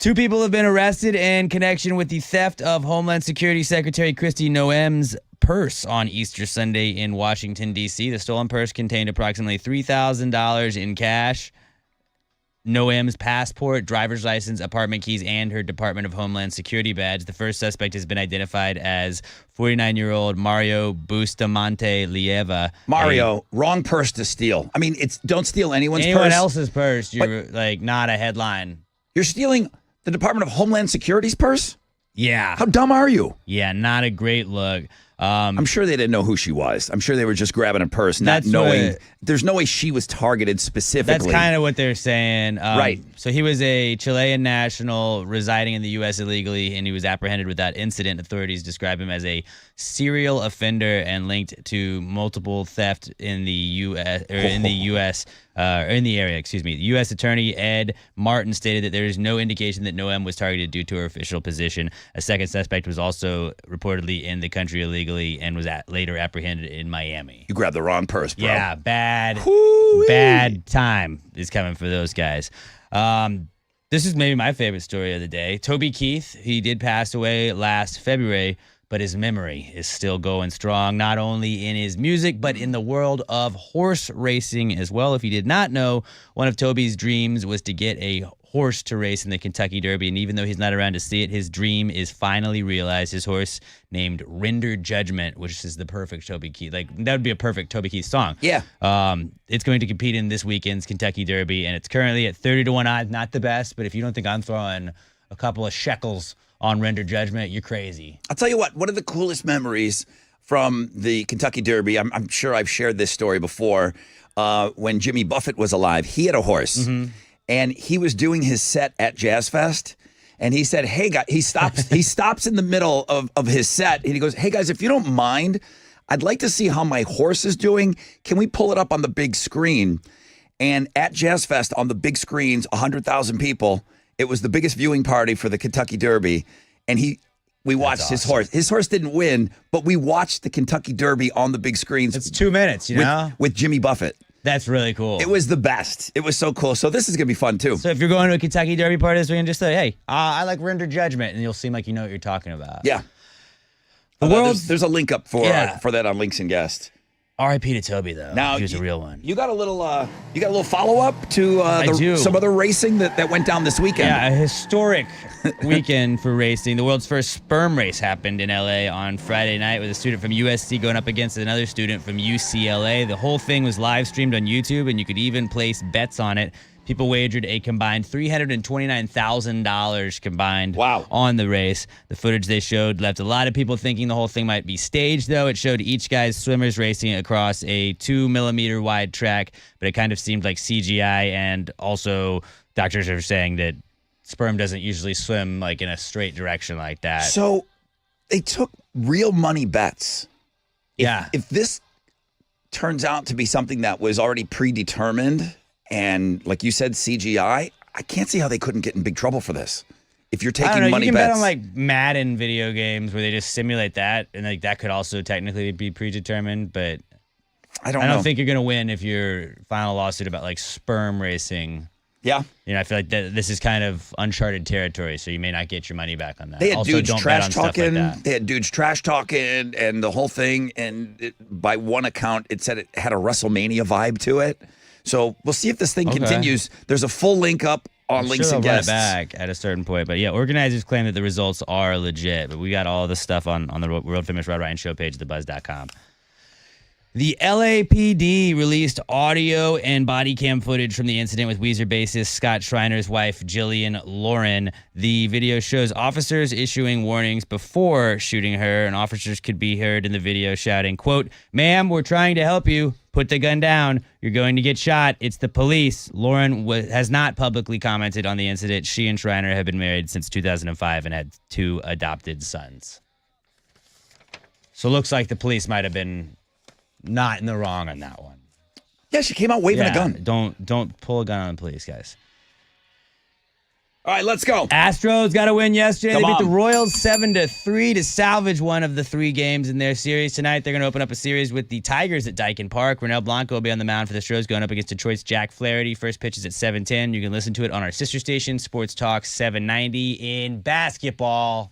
2 people have been arrested in connection with the theft of Homeland Security Secretary Kristi Noem's purse on Easter Sunday in Washington, D.C. The stolen purse contained approximately $3,000 in cash, Noem's passport, driver's license, apartment keys, and her Department of Homeland Security badge. The first suspect has been identified as 49-year-old Mario Bustamante Lieva. Mario, wrong purse to steal. I mean, don't steal anyone's purse. Anyone else's purse, you're not a headline. You're stealing the Department of Homeland Security's purse? Yeah. How dumb are you? Yeah, not a great look. I'm sure they didn't know who she was. I'm sure they were just grabbing a purse, not knowing. There's no way she was targeted specifically. That's kind of what they're saying. Right. So he was a Chilean national residing in the U.S. illegally, and he was apprehended with that incident. Authorities describe him as a serial offender and linked to multiple theft in the U.S. or in the U.S. In the area. Excuse me. The U.S. Attorney Ed Martin stated that there is no indication that Noem was targeted due to her official position. A second suspect was also reportedly in the country illegally and was later apprehended in Miami. You grabbed the wrong purse, bro. Yeah, bad time is coming for those guys. This is maybe my favorite story of the day. Toby Keith, he did pass away last February, but his memory is still going strong, not only in his music, but in the world of horse racing as well. If you did not know, one of Toby's dreams was to get a horse to race in the Kentucky Derby, and even though he's not around to see it, his dream is finally realized. His horse named Render Judgment, which is the perfect Toby Keith. Like, that would be a perfect Toby Keith song. Yeah. It's going to compete in this weekend's Kentucky Derby, and it's currently at 30-1 odds. Not the best, but if you don't think I'm throwing a couple of shekels on Render Judgment, you're crazy. I'll tell you what, one of the coolest memories from the Kentucky Derby, I'm sure I've shared this story before, when Jimmy Buffett was alive, he had a horse. Mm-hmm. And he was doing his set at Jazz Fest, and he said, "Hey guys," he stops in the middle of his set, and he goes, "Hey guys, if you don't mind, I'd like to see how my horse is doing. Can we pull it up on the big screen?" And at Jazz Fest, on the big screens, 100,000 people. It was the biggest viewing party for the Kentucky Derby, and we watched his horse. His horse didn't win, but we watched the Kentucky Derby on the big screens. It's 2 minutes, with Jimmy Buffett. That's really cool. It was the best. It was so cool. So this is going to be fun, too. So if you're going to a Kentucky Derby party this weekend, just say, hey, I like Render Judgment, and you'll seem like you know what you're talking about. Yeah. There's a link up for that on Links and Guest. R.I.P. to Toby, though. Now, he was a real one. You got a little follow-up to some other racing that went down this weekend. Yeah, a historic weekend for racing. The world's first sperm race happened in L.A. on Friday night with a student from USC going up against another student from UCLA. The whole thing was live-streamed on YouTube, and you could even place bets on it. People wagered a combined $329,000 combined on the race. The footage they showed left a lot of people thinking the whole thing might be staged, though. It showed each guy's swimmers racing across a 2-millimeter wide track, but it kind of seemed like CGI, and also doctors are saying that sperm doesn't usually swim like in a straight direction like that. So they took real money bets. If this turns out to be something that was already predetermined, and like you said, CGI, I can't see how they couldn't get in big trouble for this. If you're taking money bets. You can bet on like Madden video games where they just simulate that, and like that could also technically be predetermined, but I don't think you're going to win if you're filing a lawsuit about like sperm racing. Yeah. I feel like this is kind of uncharted territory, so you may not get your money back on that. They had also, dudes don't trash bet on talking. Stuff like that. They had dudes trash talking and the whole thing, and by one account, it said it had a WrestleMania vibe to it. So we'll see if this thing continues. There's a full link up on Links and Guests. Back at a certain point. But yeah, organizers claim that the results are legit. But we got all this stuff on the world famous Rod Ryan show page, thebuzz.com. The LAPD released audio and body cam footage from the incident with Weezer bassist Scott Schreiner's wife, Jillian Lauren. The video shows officers issuing warnings before shooting her, and officers could be heard in the video shouting, quote, "Ma'am, we're trying to help you. Put the gun down. You're going to get shot. It's the police." Lauren has not publicly commented on the incident. She and Schreiner have been married since 2005 and had 2 adopted sons. So it looks like the police might have been not in the wrong on that one. Yeah, she came out waving a gun. Don't pull a gun on the police, guys. All right, let's go. Astros got a win yesterday. Come They beat on. the Royals 7-3 to salvage one of the 3 games in their series. Tonight, they're going to open up a series with the Tigers at Dyken Park. Ronel Blanco will be on the mound for the Astros going up against Detroit's Jack Flaherty. First pitch is at 7:10. You can listen to it on our sister station, Sports Talk 790. In basketball,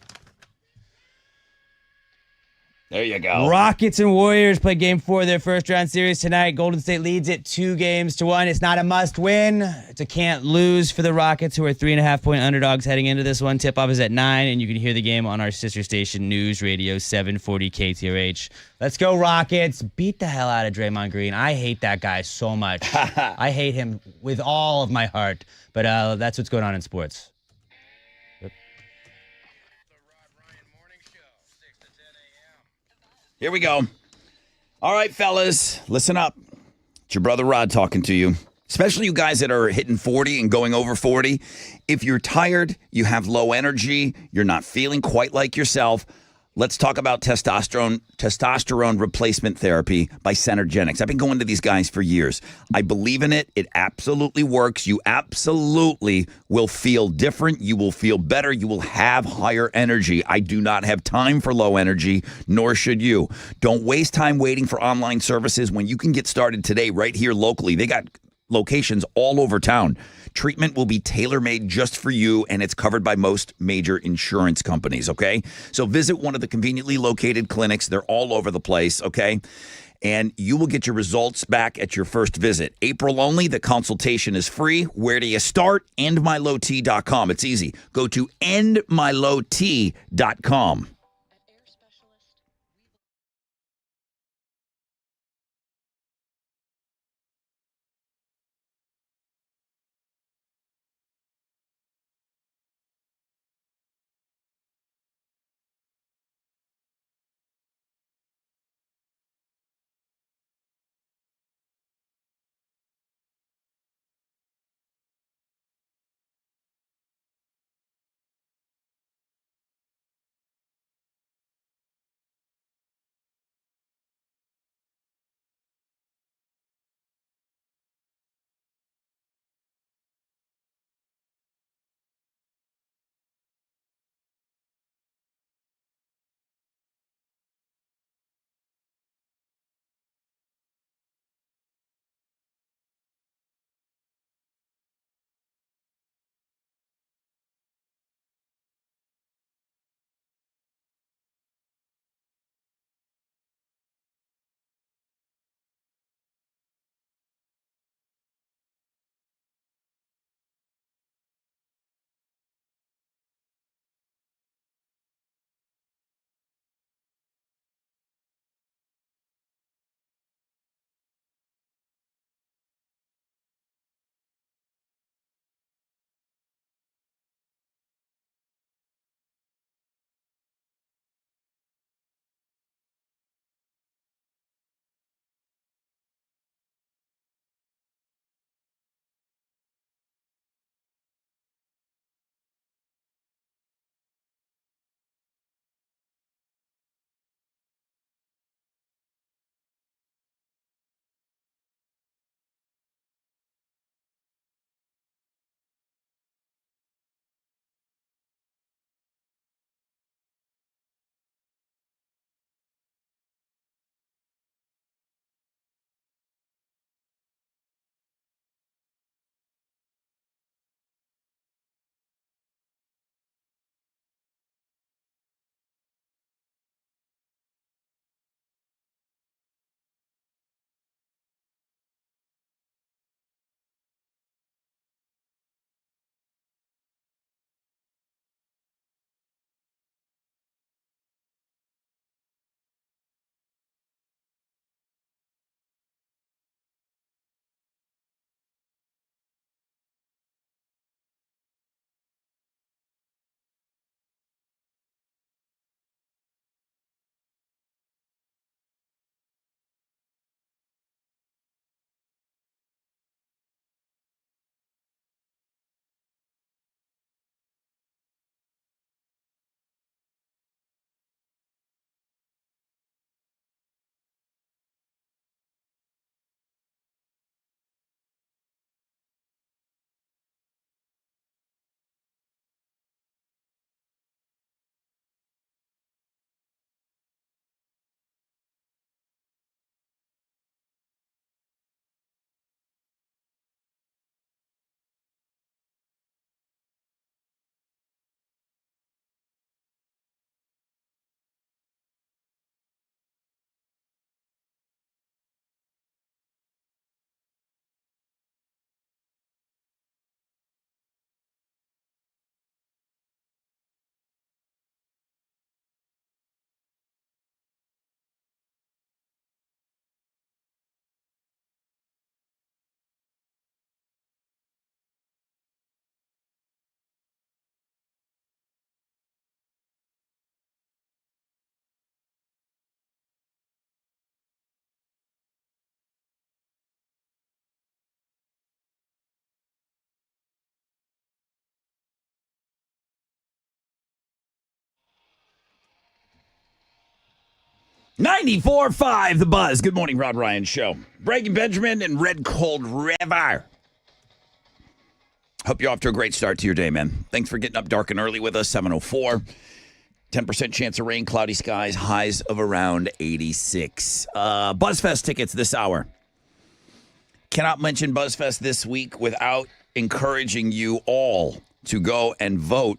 There you go. Rockets and Warriors play game 4 of their first round series tonight. Golden State leads it 2-1. It's not a must win. It's a can't lose for the Rockets, who are 3.5-point underdogs heading into this one. Tip off is at 9, and you can hear the game on our sister station, News Radio 740 KTRH. Let's go, Rockets. Beat the hell out of Draymond Green. I hate that guy so much. I hate him with all of my heart. But that's what's going on in sports. Here we go. All right, fellas, listen up. It's your brother Rod talking to you, especially you guys that are hitting 40 and going over 40. If you're tired, you have low energy, you're not feeling quite like yourself, let's talk about testosterone replacement therapy by Centergenics. I've been going to these guys for years. I believe in it. It absolutely works. You absolutely will feel different. You will feel better. You will have higher energy. I do not have time for low energy, nor should you. Don't waste time waiting for online services when you can get started today right here locally. They got locations all over town. Treatment will be tailor-made just for you, and it's covered by most major insurance companies, okay? So visit one of the conveniently located clinics. They're all over the place, okay? And you will get your results back at your first visit. April only. The consultation is free. Where do you start? EndMyLowT.com. It's easy. Go to EndMyLowT.com. 94.5 The Buzz. Good morning, Rod Ryan Show. Breaking Benjamin and Red Cold River. Hope you're off to a great start to your day, man. Thanks for getting up dark and early with us. 7:04. 10% chance of rain, cloudy skies, highs of around 86. BuzzFest tickets this hour. Cannot mention BuzzFest this week without encouraging you all to go and vote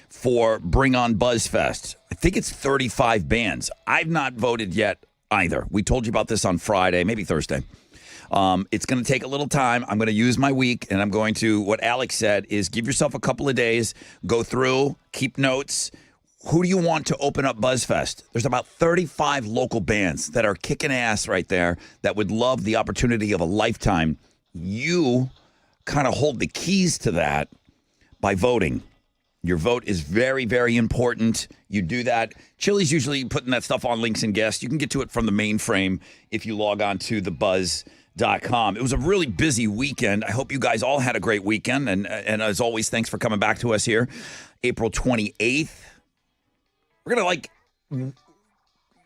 for Bring On BuzzFest. I think it's 35 bands. I've not voted yet either. We told you about this on Friday, maybe Thursday. It's going to take a little time. I'm going to use my week, and I'm going to, what Alex said, is give yourself a couple of days, go through, keep notes. Who do you want to open up BuzzFest? There's about 35 local bands that are kicking ass right there that would love the opportunity of a lifetime. You kind of hold the keys to that by voting. Your vote is very, very important. You do that. Chili's usually putting that stuff on Links and Guests. You can get to it from the mainframe if you log on to thebuzz.com. It was a really busy weekend. I hope you guys all had a great weekend. And as always, thanks for coming back to us here. April 28th.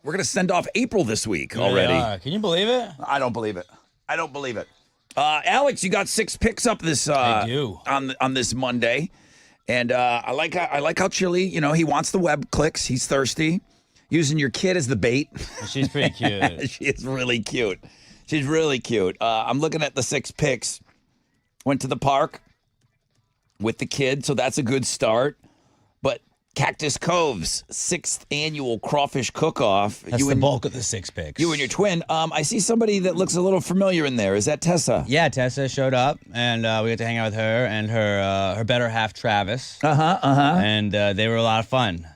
We're gonna send off April this week already. Can you believe it? I don't believe it. Alex, you got 6 picks up this I do. on this Monday. And I like how Chili, he wants the web clicks. He's thirsty. Using your kid as the bait. She's pretty cute. She is really cute. She's really cute. I'm looking at the 6 picks. Went to the park with the kid, so that's a good start. But Cactus Cove's 6th annual crawfish cook-off. That's the bulk of the 6 picks. You and your twin. I see somebody that looks a little familiar in there. Is that Tessa? Yeah, Tessa showed up, and we got to hang out with her and her better half, Travis. And they were a lot of fun.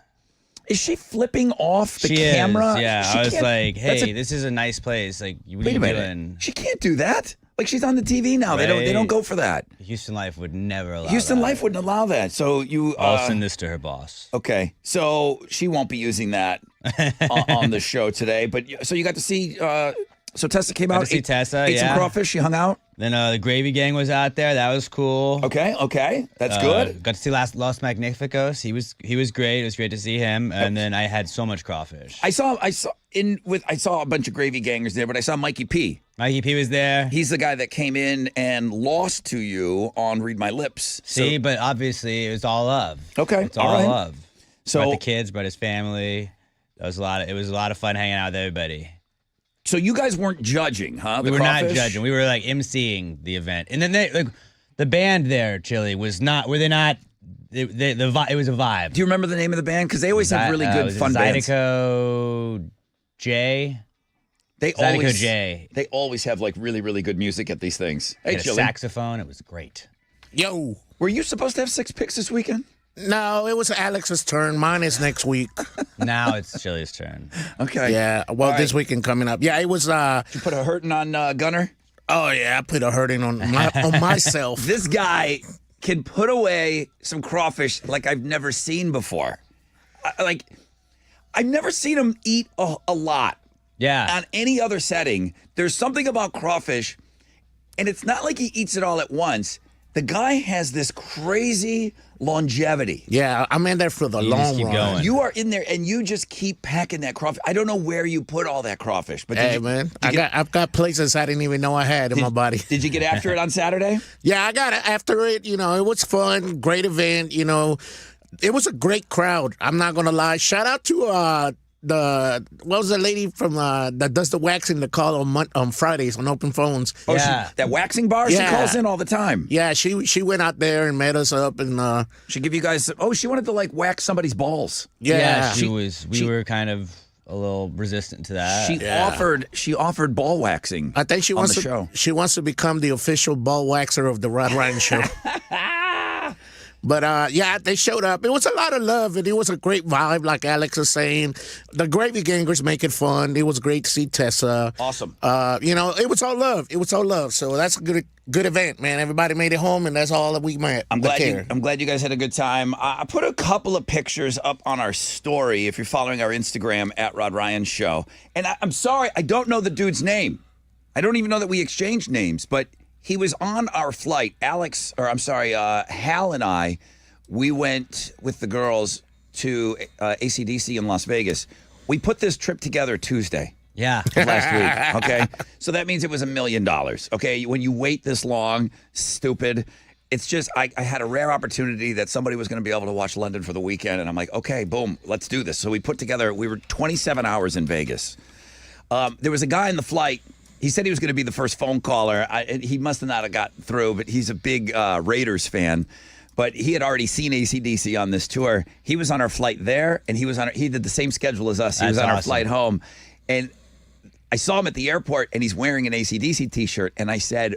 Is she flipping off the She camera? is, yeah. She I was can't- like, that's hey, this is a nice place. Like, what are Wait you a minute. doing? She can't do that. Like, she's on the TV now. They don't Right. go for that. Houston Life would never allow Houston that. Life wouldn't allow that. So you I'll send this to her boss. okay. So she won't be using that on the show today. But so you got to see. So Tessa came Got out. to see Tessa, ate some yeah. crawfish. She hung out. Then the Gravy Gang was out there. That was cool. Okay. That's good. Got to see Los Magnificos. He was great. It was great to see him. And then I had so much crawfish. I saw a bunch of gravy gangers there, but I saw Mikey P. Mikey P was there. He's the guy that came in and lost to you on Read My Lips. See, but obviously it was all love. Okay, It's all all right. love. So- brought the kids, brought his family. It was a lot of fun hanging out with everybody. So you guys weren't judging, huh? We the were not crawfish? judging. We were like emceeing the event. And then the band there, Chili, was not. Were they not? It was a vibe. Do you remember the name of the band? Because they always have really good was it fun bands. Zydeco J. Zydeco J. They always have like really, really good music at these things. Hey, Had a Chili. saxophone. It was great. Yo. Were you supposed to have 6 picks this weekend? No, it was Alex's turn. Mine is next week. Now it's Chili's turn. Okay. Yeah, well, All this right. weekend coming up. Yeah, it was. You put a hurting on Gunner? Oh yeah, I put a hurting on myself. This guy can put away some crawfish like I've never seen before. I've never seen him eat a lot. Yeah. On any other setting, there's something about crawfish, and it's not like he eats it all at once. The guy has this crazy longevity. Yeah, I'm in there for the You just long keep run. going. You are in there, and you just keep packing that crawfish. I don't know where you put all that crawfish, but Hey man, I've got places I didn't even know I had in my body. Did you get after it on Saturday? Yeah, I got after it. You know, it was fun, great event. You know, it was a great crowd. I'm not gonna lie. Shout out to what was the lady from that does the waxing the call on Fridays on open phones. Oh, Yeah. that waxing bar? Yeah. She calls in all the time. Yeah, she went out there and met us up and She give you guys. Oh, she wanted to like wax somebody's balls. yeah, she was. We were kind of a little resistant to that. She offered ball waxing. I think she on wants the to. show. She wants to become the official ball waxer of the Rod Ryan Show. But yeah, they showed up. It was a lot of love, and it was a great vibe, like Alex was saying. The Gravy Gangers make it fun. It was great to see Tessa. Awesome. You know, it was all love. It was all love. So that's a good event, man. Everybody made it home, and that's all that we met. I'm glad you guys had a good time. I put a couple of pictures up on our story if you're following our Instagram at Rod Ryan Show. And I'm sorry, I don't know the dude's name. I don't even know that we exchanged names, but he was on our flight. Hal and I, we went with the girls to AC/DC in Las Vegas. We put this trip together Tuesday Yeah. last week. Okay, so that means it was $1 million. Okay, when you wait this long, stupid. It's just I had a rare opportunity that somebody was going to be able to watch London for the weekend, and I'm like, okay, boom, let's do this. So we put together. We were 27 hours in Vegas. There was a guy in the flight. He said he was going to be the first phone caller. He must have not have got through, but he's a big Raiders fan. But he had already seen AC/DC on this tour. He was on our flight there, and he did the same schedule as us. He was on our flight home, and I saw him at the airport, and he's wearing an AC/DC T-shirt. And I said,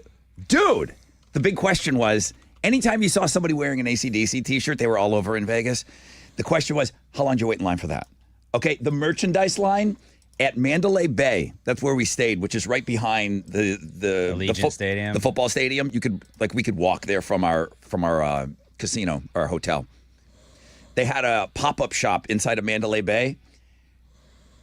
dude, the big question was, anytime you saw somebody wearing an AC/DC T-shirt, they were all over in Vegas. The question was, how long did you wait in line for that? Okay, the merchandise line at Mandalay Bay, that's where we stayed, which is right behind the Allegiant Stadium. the football stadium. We could walk there from our casino, our hotel. They had a pop-up shop inside of Mandalay Bay.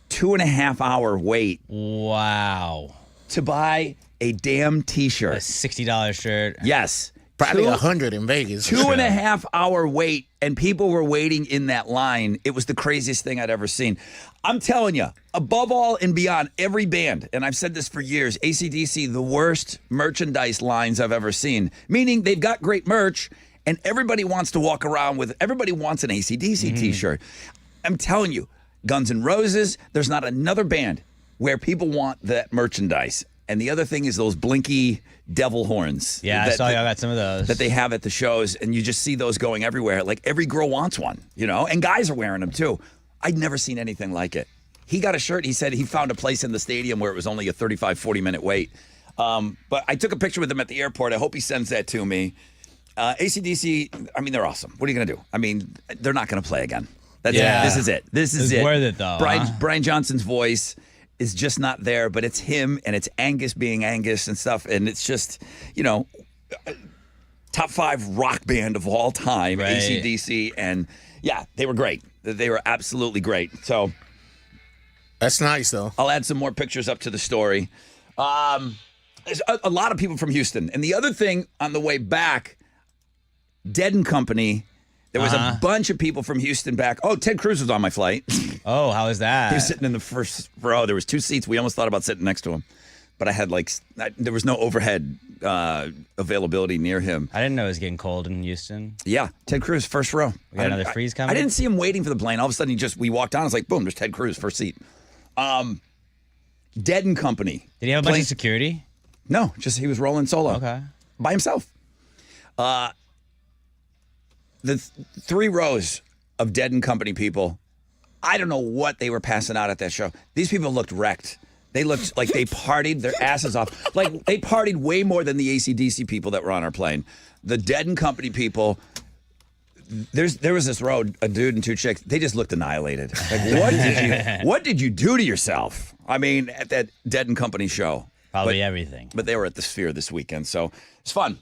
2.5 hour wait. Wow. To buy a damn A T-shirt. $60 shirt. Yes. Probably 100 in Vegas. 2.5 hour wait, and people were waiting in that line. It was the craziest thing I'd ever seen. I'm telling you, above all and beyond, every band, and I've said this for years, AC/DC, the worst merchandise lines I've ever seen. Meaning they've got great merch, and everybody wants to walk around with, everybody wants an AC/DC T-shirt. I'm telling you, Guns N' Roses, there's not another band where people want that merchandise. And the other thing is those blinky devil horns. Yeah, I saw y'all got some of those. That they have at the shows, and you just see those going everywhere. Like every girl wants one, and guys are wearing them too. I'd never seen anything like it. He got a shirt. He said he found a place in the stadium where it was only a 35, 40-minute wait. But I took a picture with him at the airport. I hope he sends that to me. AC/DC, I mean, they're awesome. What are you going to do? I mean, they're not going to play again. This is it. This is it. It's worth it, though. Brian Johnson's voice is just not there, but it's him and it's Angus being Angus and stuff. And it's just, top 5 rock band of all time, Right. AC/DC. And yeah, they were great. They were absolutely great. So That's nice, though. I'll add some more pictures up to the story. There's a lot of people from Houston. And the other thing on the way back, Dead and Company, there was a bunch of people from Houston back. Oh, Ted Cruz was on my flight. Oh, how is that? He was sitting in the first row. There was 2 seats. We almost thought about sitting next to him. But I had there was no overhead availability near him. I didn't know it was getting cold in Houston. Yeah, Ted Cruz, first row. We got another freeze coming? I didn't see him waiting for the plane. All of a sudden, we walked on. I was like, boom, there's Ted Cruz, first seat. Dead and Company. Did he have a bunch of security? No, just he was rolling solo. Okay. By himself. The 3 rows of Dead and Company people, I don't know what they were passing out at that show. These people looked wrecked. They looked like they partied their asses off. Like they partied way more than the AC/DC people that were on our plane. The Dead and Company people, there was this row, a dude and 2 chicks. They just looked annihilated. Like, what did you do to yourself? I mean, at that Dead and Company show. Probably everything. But they were at the Sphere this weekend, so it's fun.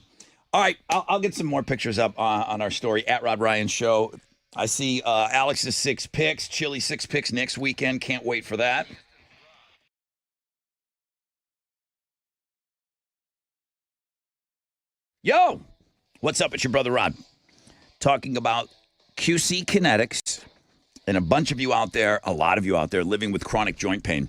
All right, I'll get some more pictures up on our story at Rod Ryan Show. I see Alex's 6 picks, Chili 6 picks next weekend. Can't wait for that. Yo, what's up? It's your brother Rod. Talking about QC Kinetics and a bunch of you out there, a lot of you out there living with chronic joint pain.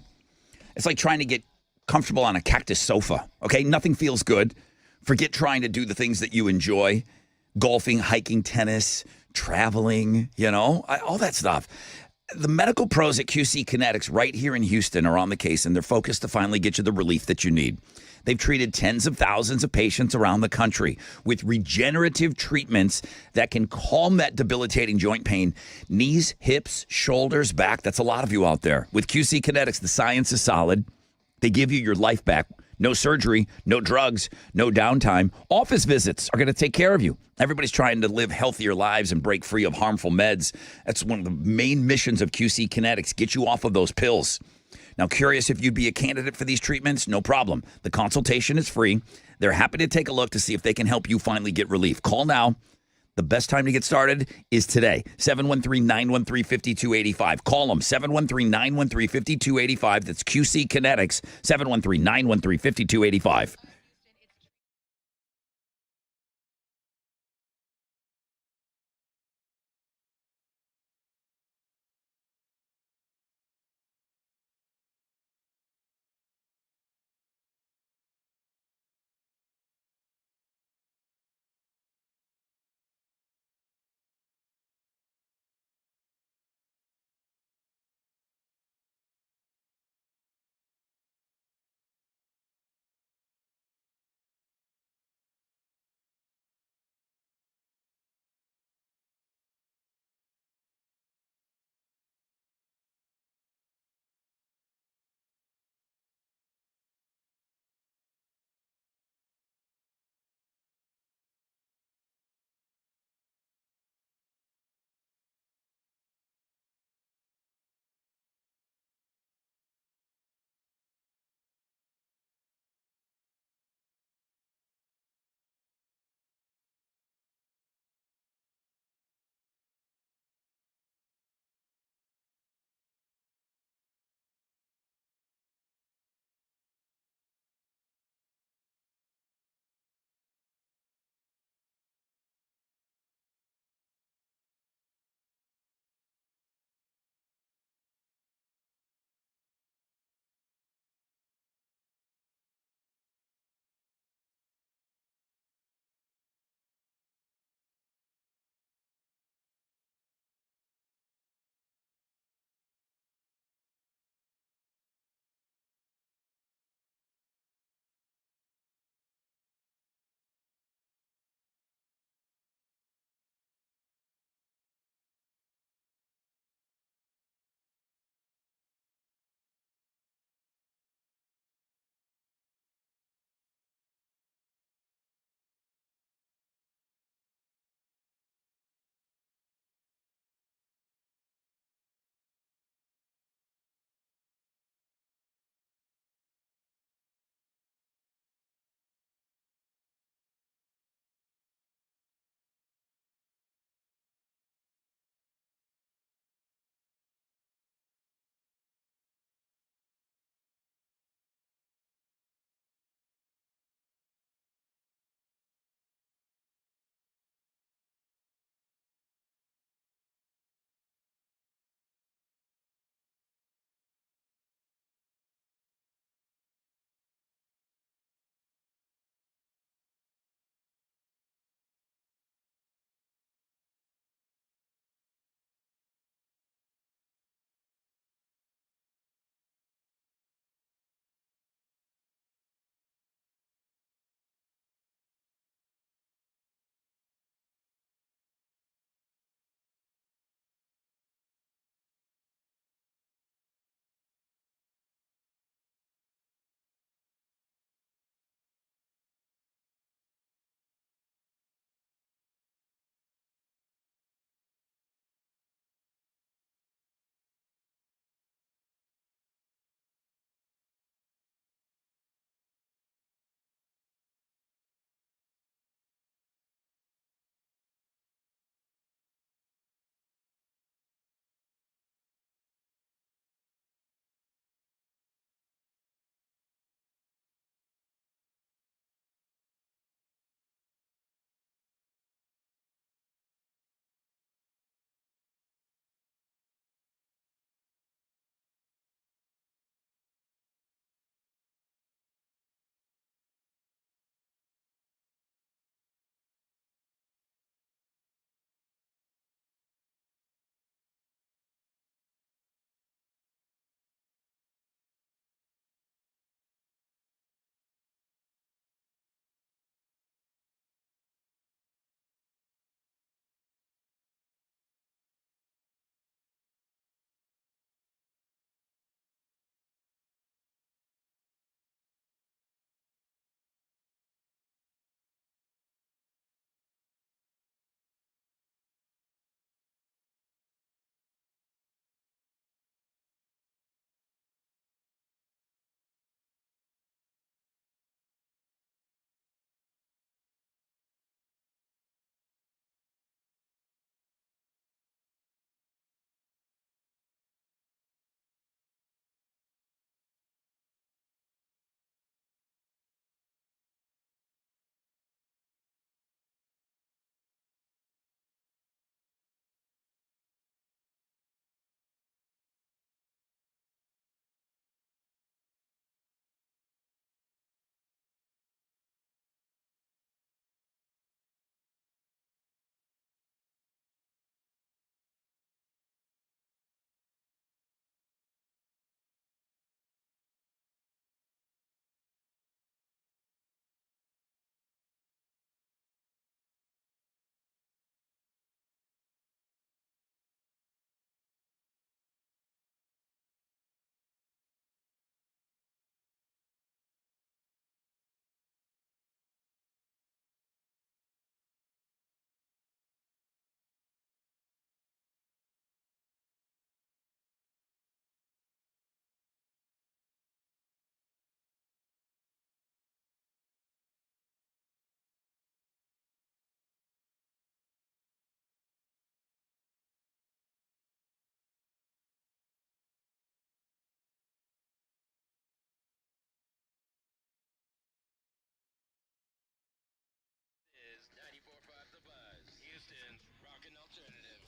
It's like trying to get comfortable on a cactus sofa, okay? Nothing feels good. Forget trying to do the things that you enjoy. Golfing, hiking, tennis, traveling, all that stuff. The medical pros at QC Kinetics right here in Houston are on the case, and they're focused to finally get you the relief that you need. They've treated tens of thousands of patients around the country with regenerative treatments that can calm that debilitating joint pain. Knees, hips, shoulders, back. That's a lot of you out there. With QC Kinetics, the science is solid. They give you your life back. No surgery, no drugs, no downtime. Office visits are going to take care of you. Everybody's trying to live healthier lives and break free of harmful meds. That's one of the main missions of QC Kinetics, get you off of those pills. Now, curious if you'd be a candidate for these treatments? No problem. The consultation is free. They're happy to take a look to see if they can help you finally get relief. Call now. The best time to get started is today. 713-913-5285. Call them. 713-913-5285. That's QC Kinetics. 713-913-5285.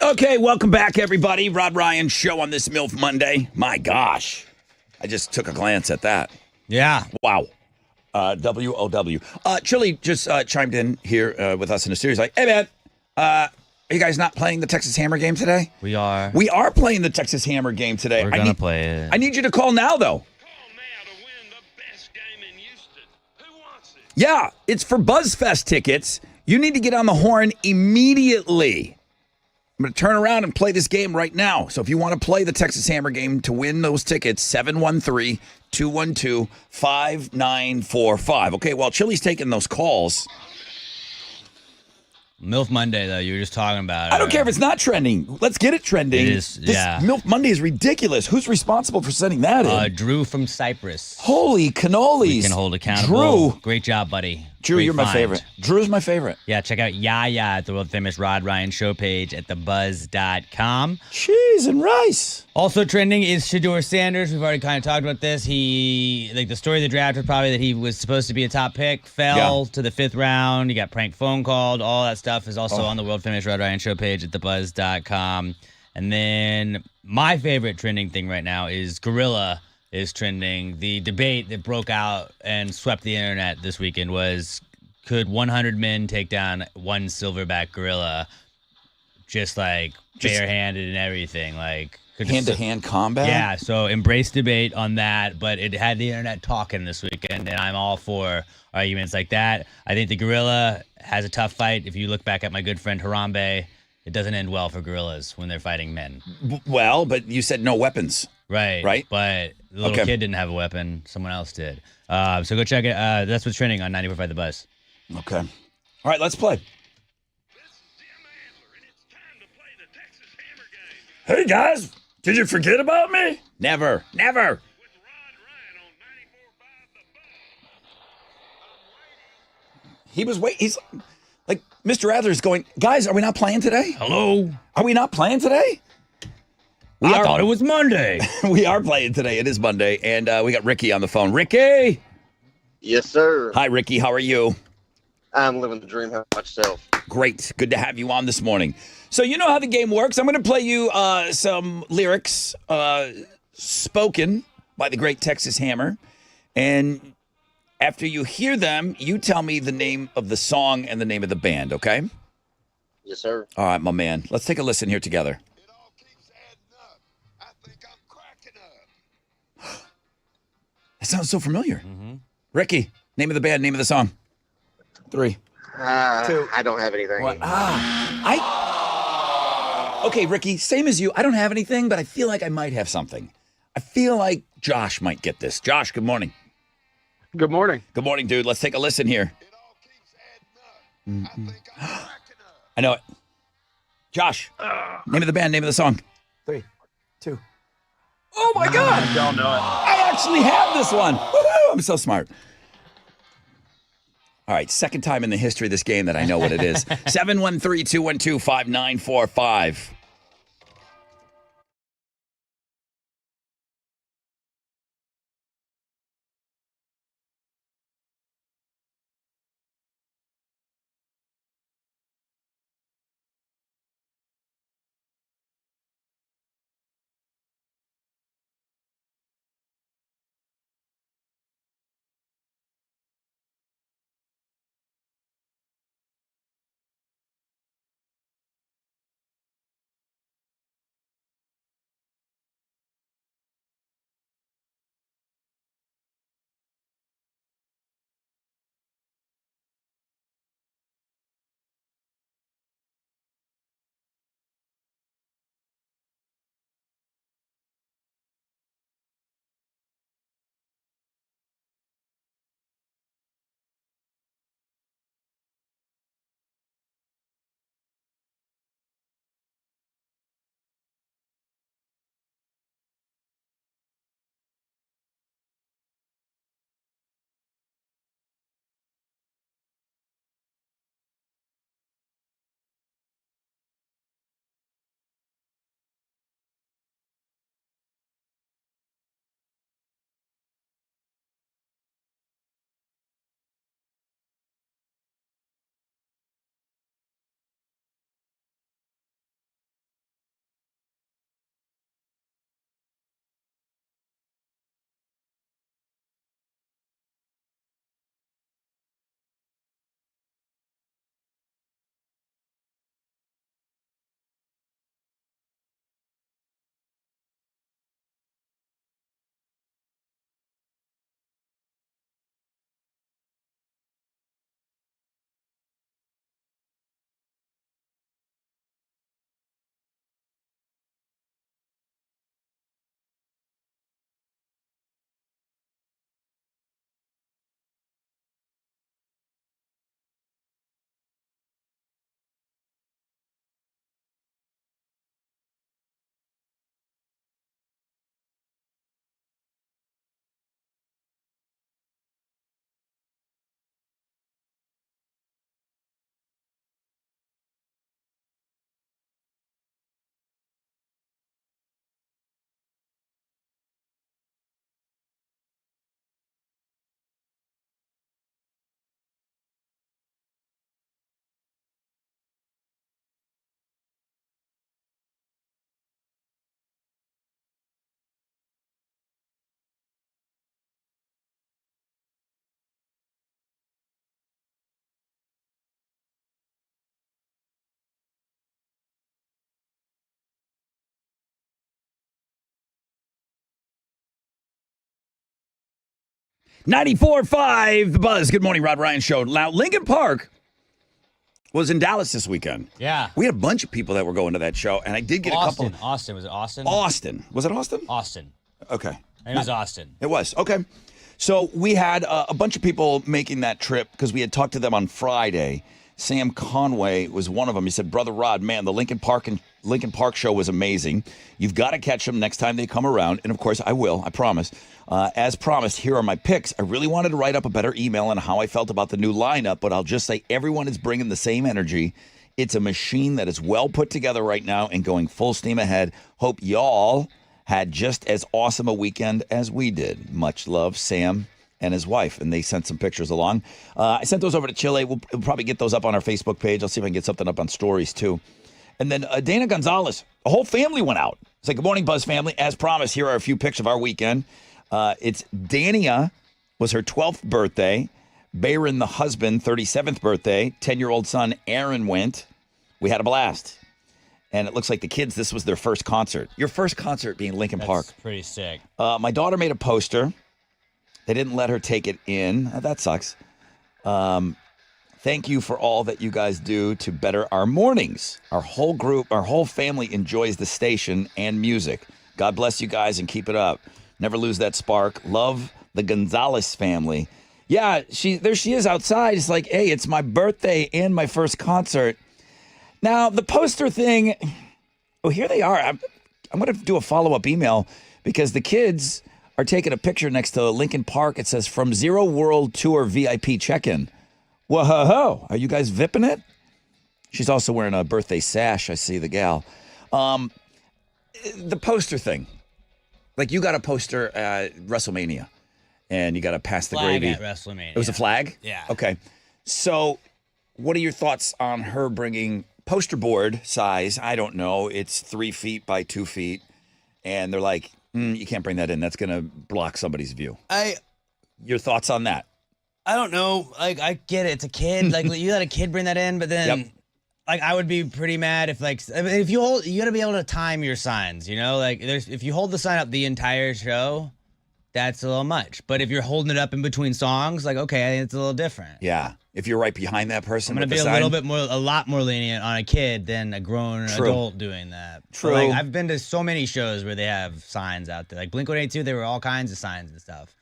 Okay, welcome back, everybody. Rod Ryan Show on this MILF Monday. My gosh. I just took a glance at that. Yeah. Wow. WOW. Chili just chimed in here with us in a series like, hey, man, are you guys not playing the Texas Hammer game today? We are. We are playing the Texas Hammer game today. We're going to play it. I need you to call now, though. Yeah, it's for BuzzFest tickets. You need to get on the horn immediately. I'm going to turn around and play this game right now. So if you want to play the Texas Hammer game to win those tickets, 713-212-5945. Okay, while Chili's taking those calls. MILF Monday, though, you were just talking about it. I don't care if it's not trending. Let's get it trending. It is, yeah. MILF Monday is ridiculous. Who's responsible for sending that in? Drew from Cyprus. Holy cannolis. We can hold accountable. Drew. Great job, buddy. Drew, Great you're my find. favorite. Drew's my favorite. Yeah, check out Yaya at the world famous Rod Ryan Show page at thebuzz.com. Cheese and rice. Also trending is Shedeur Sanders. We've already kind of talked about this. The story of the draft was probably that he was supposed to be a top pick, fell to the 5th round. He got prank phone called. All that stuff is also on the world famous Rod Ryan Show page at thebuzz.com. And then my favorite trending thing right now is Gorilla is trending. The debate that broke out and swept the internet this weekend was, could 100 men take down one silverback gorilla just barehanded and everything? Hand-to-hand combat? Yeah, so embrace debate on that, but it had the internet talking this weekend, and I'm all for arguments like that. I think the gorilla has a tough fight. If you look back at my good friend Harambe, it doesn't end well for gorillas when they're fighting men. Well, but you said no weapons. Right. But the little kid didn't have a weapon. Someone else did. So go check it. That's what's trending on 94.5 The Buzz. Okay. All right, let's play. Hey, guys. Did you forget about me? Never. He was waiting. He's like, Mr. Adler's going, guys, are we not playing today? Hello? Are we not playing today? I thought it was Monday. We are playing today. It is Monday. And we got Ricky on the phone. Ricky? Yes, sir. Hi, Ricky. How are you? I'm living the dream. How about yourself? Great. Good to have you on this morning. So you know how the game works. I'm going to play you some lyrics spoken by the great Texas Hammer. And after you hear them, you tell me the name of the song and the name of the band, okay? Yes, sir. All right, my man. Let's take a listen here together. It all keeps adding up. I think I'm cracking up. That sounds so familiar. Mm-hmm. Ricky, name of the band, name of the song. 3, 2. I don't have anything. Okay, Ricky, same as you. I don't have anything, but I feel like I might have something. I feel like Josh might get this. Josh, good morning. Good morning. Good morning, dude. Let's take a listen here. It all keeps adding up. I think I'm cracking up. I know it. Josh, name of the band, name of the song. 3, 2. Oh, my God. I don't know it. I actually have this one. Woohoo! I'm so smart. All right, second time in the history of this game that I know what it is. 713-212-5945. 94.5 The Buzz. Good morning, Rod Ryan Show. Now, Lincoln Park was in Dallas this weekend. Yeah. We had a bunch of people that were going to that show, and I did get a couple. Austin. Was it Austin? Austin. Was it Austin? Austin. Okay. It was Austin. It was. Okay. So we had a bunch of people making that trip because we had talked to them on Friday. Sam Conway was one of them. He said, Brother Rod, man, the Lincoln Park show was amazing. You've got to catch them next time they come around. And, of course, I will. I promise. As promised, here are my picks. I really wanted to write up a better email on how I felt about the new lineup, but I'll just say everyone is bringing the same energy. It's a machine that is well put together right now and going full steam ahead. Hope y'all had just as awesome a weekend as we did. Much love, Sam and his wife, and they sent some pictures along. I sent those over to Chile. We'll probably get those up on our Facebook page. I'll see if I can get something up on stories, too. And then Dana Gonzalez, the whole family went out. It's like, good morning, Buzz family. As promised, here are a few pics of our weekend. It's Dania was her 12th birthday. Bayron, the husband, 37th birthday. 10-year-old son, Aaron, went. We had a blast. And it looks like the kids, this was their first concert. Your first concert being Lincoln Park. That's pretty sick. My daughter made a poster. They didn't let her take it in. That sucks. Thank you for all that you guys do to better our mornings. Our whole group, our whole family enjoys the station and music. God bless you guys and keep it up. Never lose that spark. Love the Gonzalez family. Yeah, there she is outside. It's like, hey, it's my birthday and my first concert. Now, the poster thing, oh, here they are. I'm going to do a follow-up email because the kids are taking a picture next to Lincoln Park. It says, from Zero World Tour VIP check-in. Whoa, are you guys vipping it? She's also wearing a birthday sash. I see the gal. The poster thing. Like, you got a poster at WrestleMania, and you got to pass the Flag gravy. at WrestleMania. It was a flag? Yeah. Okay. So, what are your thoughts on her bringing poster board size? I don't know. It's 3 feet by 2 feet. And they're like, you can't bring that in. That's going to block somebody's view. Your thoughts on that? I don't know. Like, I get it. It's a kid. Like, you let a kid bring that in, but then... Yep. Like, I would be pretty mad if, like, I mean, if you got to be able to time your signs, you know? Like, if you hold the sign up the entire show, that's a little much. But if you're holding it up in between songs, like, okay, it's a little different. Yeah. If you're right behind that person, I'm going to be a lot more lenient on a kid than a grown adult doing that. True. But, like, I've been to so many shows where they have signs out there. Like, Blink-182, there were all kinds of signs and stuff.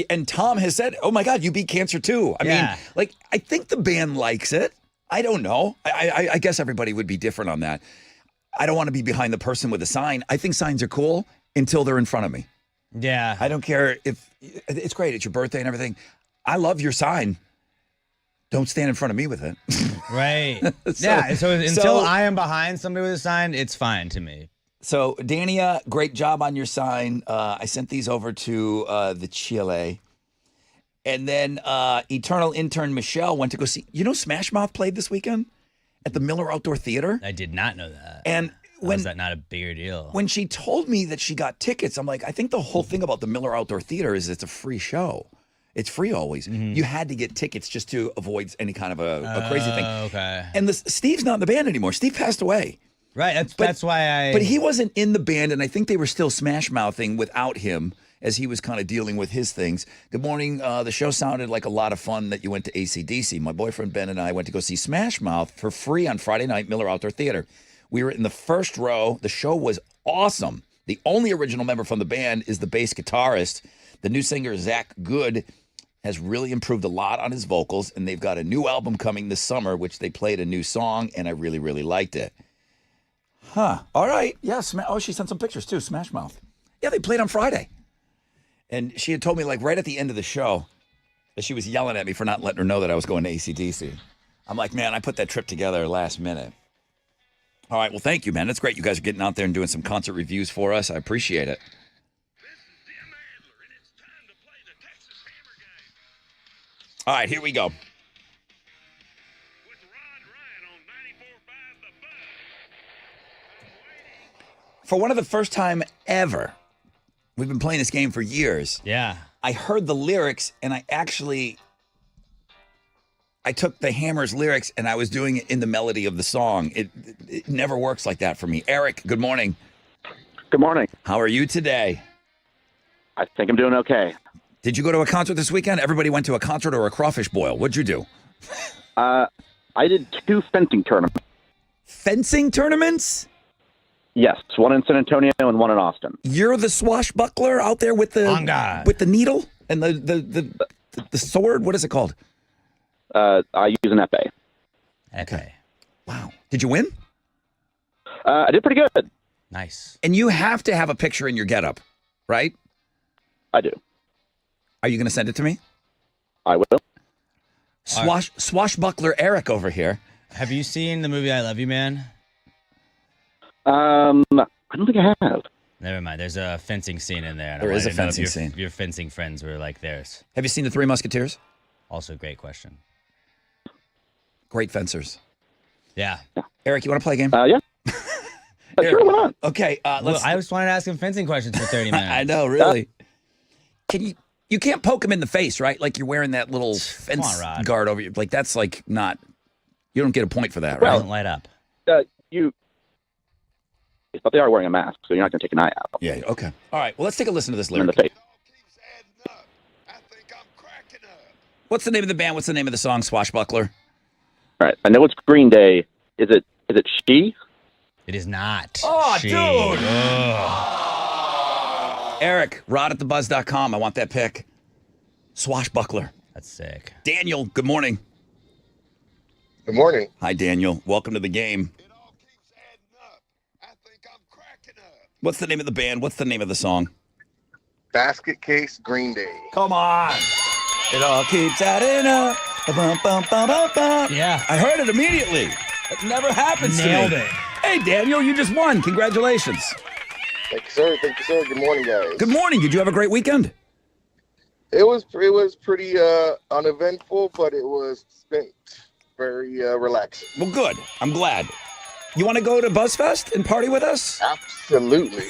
And Tom has said, oh, my God, you beat cancer, too. I mean, like, I think the band likes it. I don't know. I guess everybody would be different on that. I don't want to be behind the person with a sign. I think signs are cool until they're in front of me. Yeah. I don't care if it's great. It's your birthday and everything. I love your sign. Don't stand in front of me with it. Right. So until I am behind somebody with a sign, it's fine to me. So, Dania, great job on your sign. I sent these over to the Chile. And then Eternal Intern Michelle went to go see, Smash Mouth played this weekend at the Miller Outdoor Theater. I did not know that. And was that not a bigger deal? When she told me that she got tickets, I'm like, I think the whole thing about the Miller Outdoor Theater is it's a free show. It's free always. Mm-hmm. You had to get tickets just to avoid any kind of a crazy thing. Okay. And Steve's not in the band anymore. Steve passed away. Right. That's why But he wasn't in the band, and I think they were still Smash Mouthing without him, as he was kind of dealing with his things. Good morning. The show sounded like a lot of fun that you went to AC/DC. My boyfriend Ben and I went to go see Smash Mouth for free on Friday night, Miller Outdoor Theater. We were in the first row. The show was awesome. The only original member from the band is the bass guitarist. The new singer, Zach Good, has really improved a lot on his vocals, and they've got a new album coming this summer, which they played a new song, and I really, really liked it. Huh. All right. Yeah. She sent some pictures, too. Smash Mouth. Yeah, they played on Friday. And she had told me, like, right at the end of the show, that she was yelling at me for not letting her know that I was going to AC/DC. I'm like, man, I put that trip together last minute. All right, well, thank you, man. That's great. You guys are getting out there and doing some concert reviews for us. I appreciate it. All right, here we go. For one of the first time ever, we've been playing this game for years. Yeah. I heard the lyrics, and I took the Hammers lyrics, and I was doing it in the melody of the song. It never works like that for me. Eric, good morning. Good morning. How are you today? I think I'm doing okay. Did you go to a concert this weekend? Everybody went to a concert or a crawfish boil. What'd you do? I did 2 fencing tournaments. Fencing tournaments? Yes, one in San Antonio and one in Austin. You're the swashbuckler out there with the needle and the sword. What is it called? I use an epee. Okay. Wow. Did you win? I did pretty good. Nice. And you have to have a picture in your getup, right? I do. Are you going to send it to me? I will. Swashbuckler Eric over here. Have you seen the movie I Love You, Man? I don't think I have. Never mind. There's a fencing scene in there. And There I is a wanted to know if fencing scene. Your fencing friends were like theirs. Have you seen The Three Musketeers? Also, great question. Great fencers. Yeah. Eric, you want to play a game? Yeah. Sure, why not? Okay. Well, I just wanted to ask him fencing questions for 30 minutes. I know, really. Can you can't poke him in the face, right? Like you're wearing that little fence Rod. guard over you. Like that's like not. You don't get a point for that, It right? doesn't light up. But they are wearing a mask, so you're not going to take an eye out. Yeah. Okay. All right. Well, let's take a listen to this In lyric. the face. I think I'm cracking up. What's the name of the band? What's the name of the song? Swashbuckler. All right. I know it's Green Day. Is it She? It is not. Oh, She. dude. Ugh. Eric, rod@thebuzz.com. I want that pick. Swashbuckler. That's sick. Daniel, good morning. Good morning. Hi, Daniel. Welcome to the game. It all keeps adding up. I think I'm cracking up. What's the name of the band? What's the name of the song? Basket Case Green Day. Come on. It all keeps adding up. Yeah. I heard it immediately. It never happens Nailed to me. it. Hey, Daniel, you just won. Congratulations. Thank you, sir. Thank you, sir. Good morning, guys. Good morning. Did you have a great weekend? It was pretty uneventful, but it was spent very relaxing. Well, good. I'm glad. You want to go to BuzzFest and party with us? Absolutely.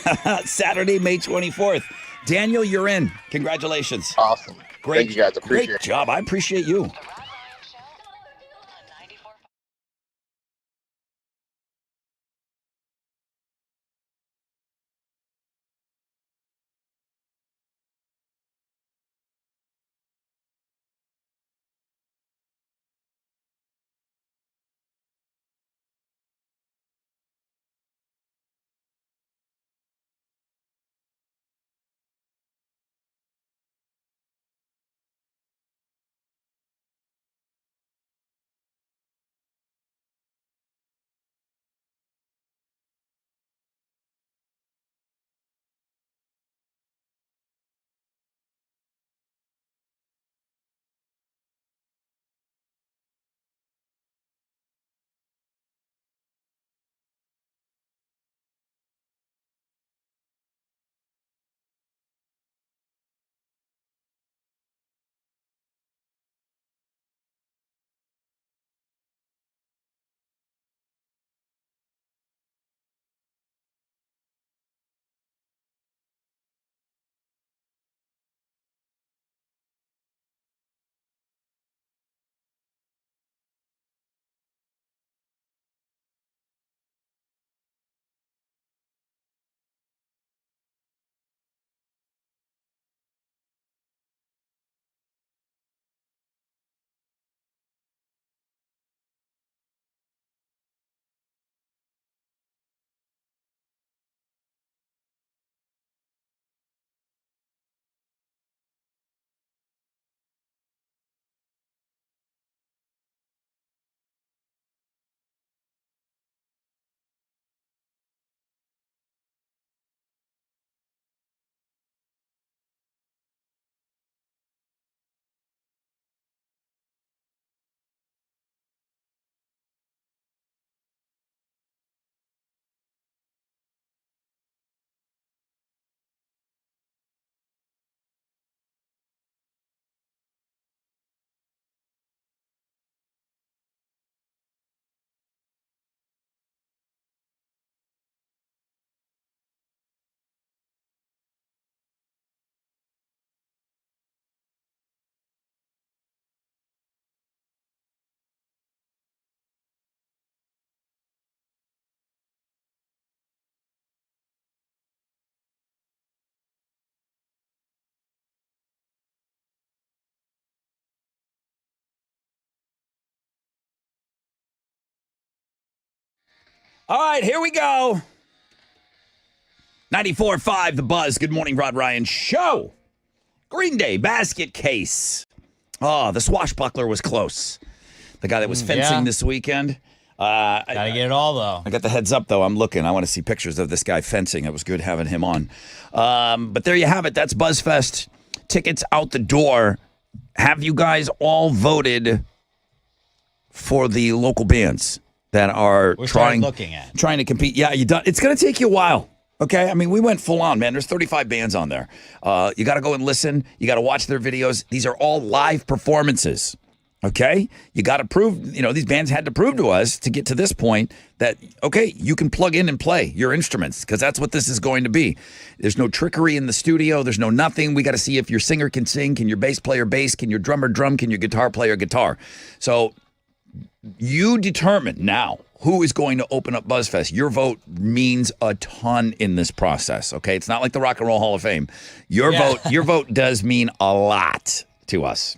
Saturday, May 24th. Daniel, you're in. Congratulations. Awesome. Great. Thank you, guys. Appreciate Great it. job. I appreciate you. All right, here we go. 94.5 The Buzz. Good morning, Rod Ryan Show. Green Day basket case. Oh, the swashbuckler was close. The guy that was fencing this weekend. Gotta get it all, though. I got the heads up, though. I'm looking. I want to see pictures of this guy fencing. It was good having him on. But there you have it. That's BuzzFest. Tickets out the door. Have you guys all voted for the local bands that are trying to compete? Yeah, you done. It's going to take you a while. Okay, I mean, we went full on, man. There's 35 bands on there. You got to go and listen. You got to watch their videos. These are all live performances. Okay, you got to prove. These bands had to prove to us to get to this point that you can plug in and play your instruments because that's what this is going to be. There's no trickery in the studio. There's no nothing. We got to see if your singer can sing, can your bass player bass, can your drummer drum, can your guitar player guitar. So you determine now who is going to open up BuzzFest. Your vote means a ton in this process, okay? It's not like the Rock and Roll Hall of Fame. Your vote does mean a lot to us.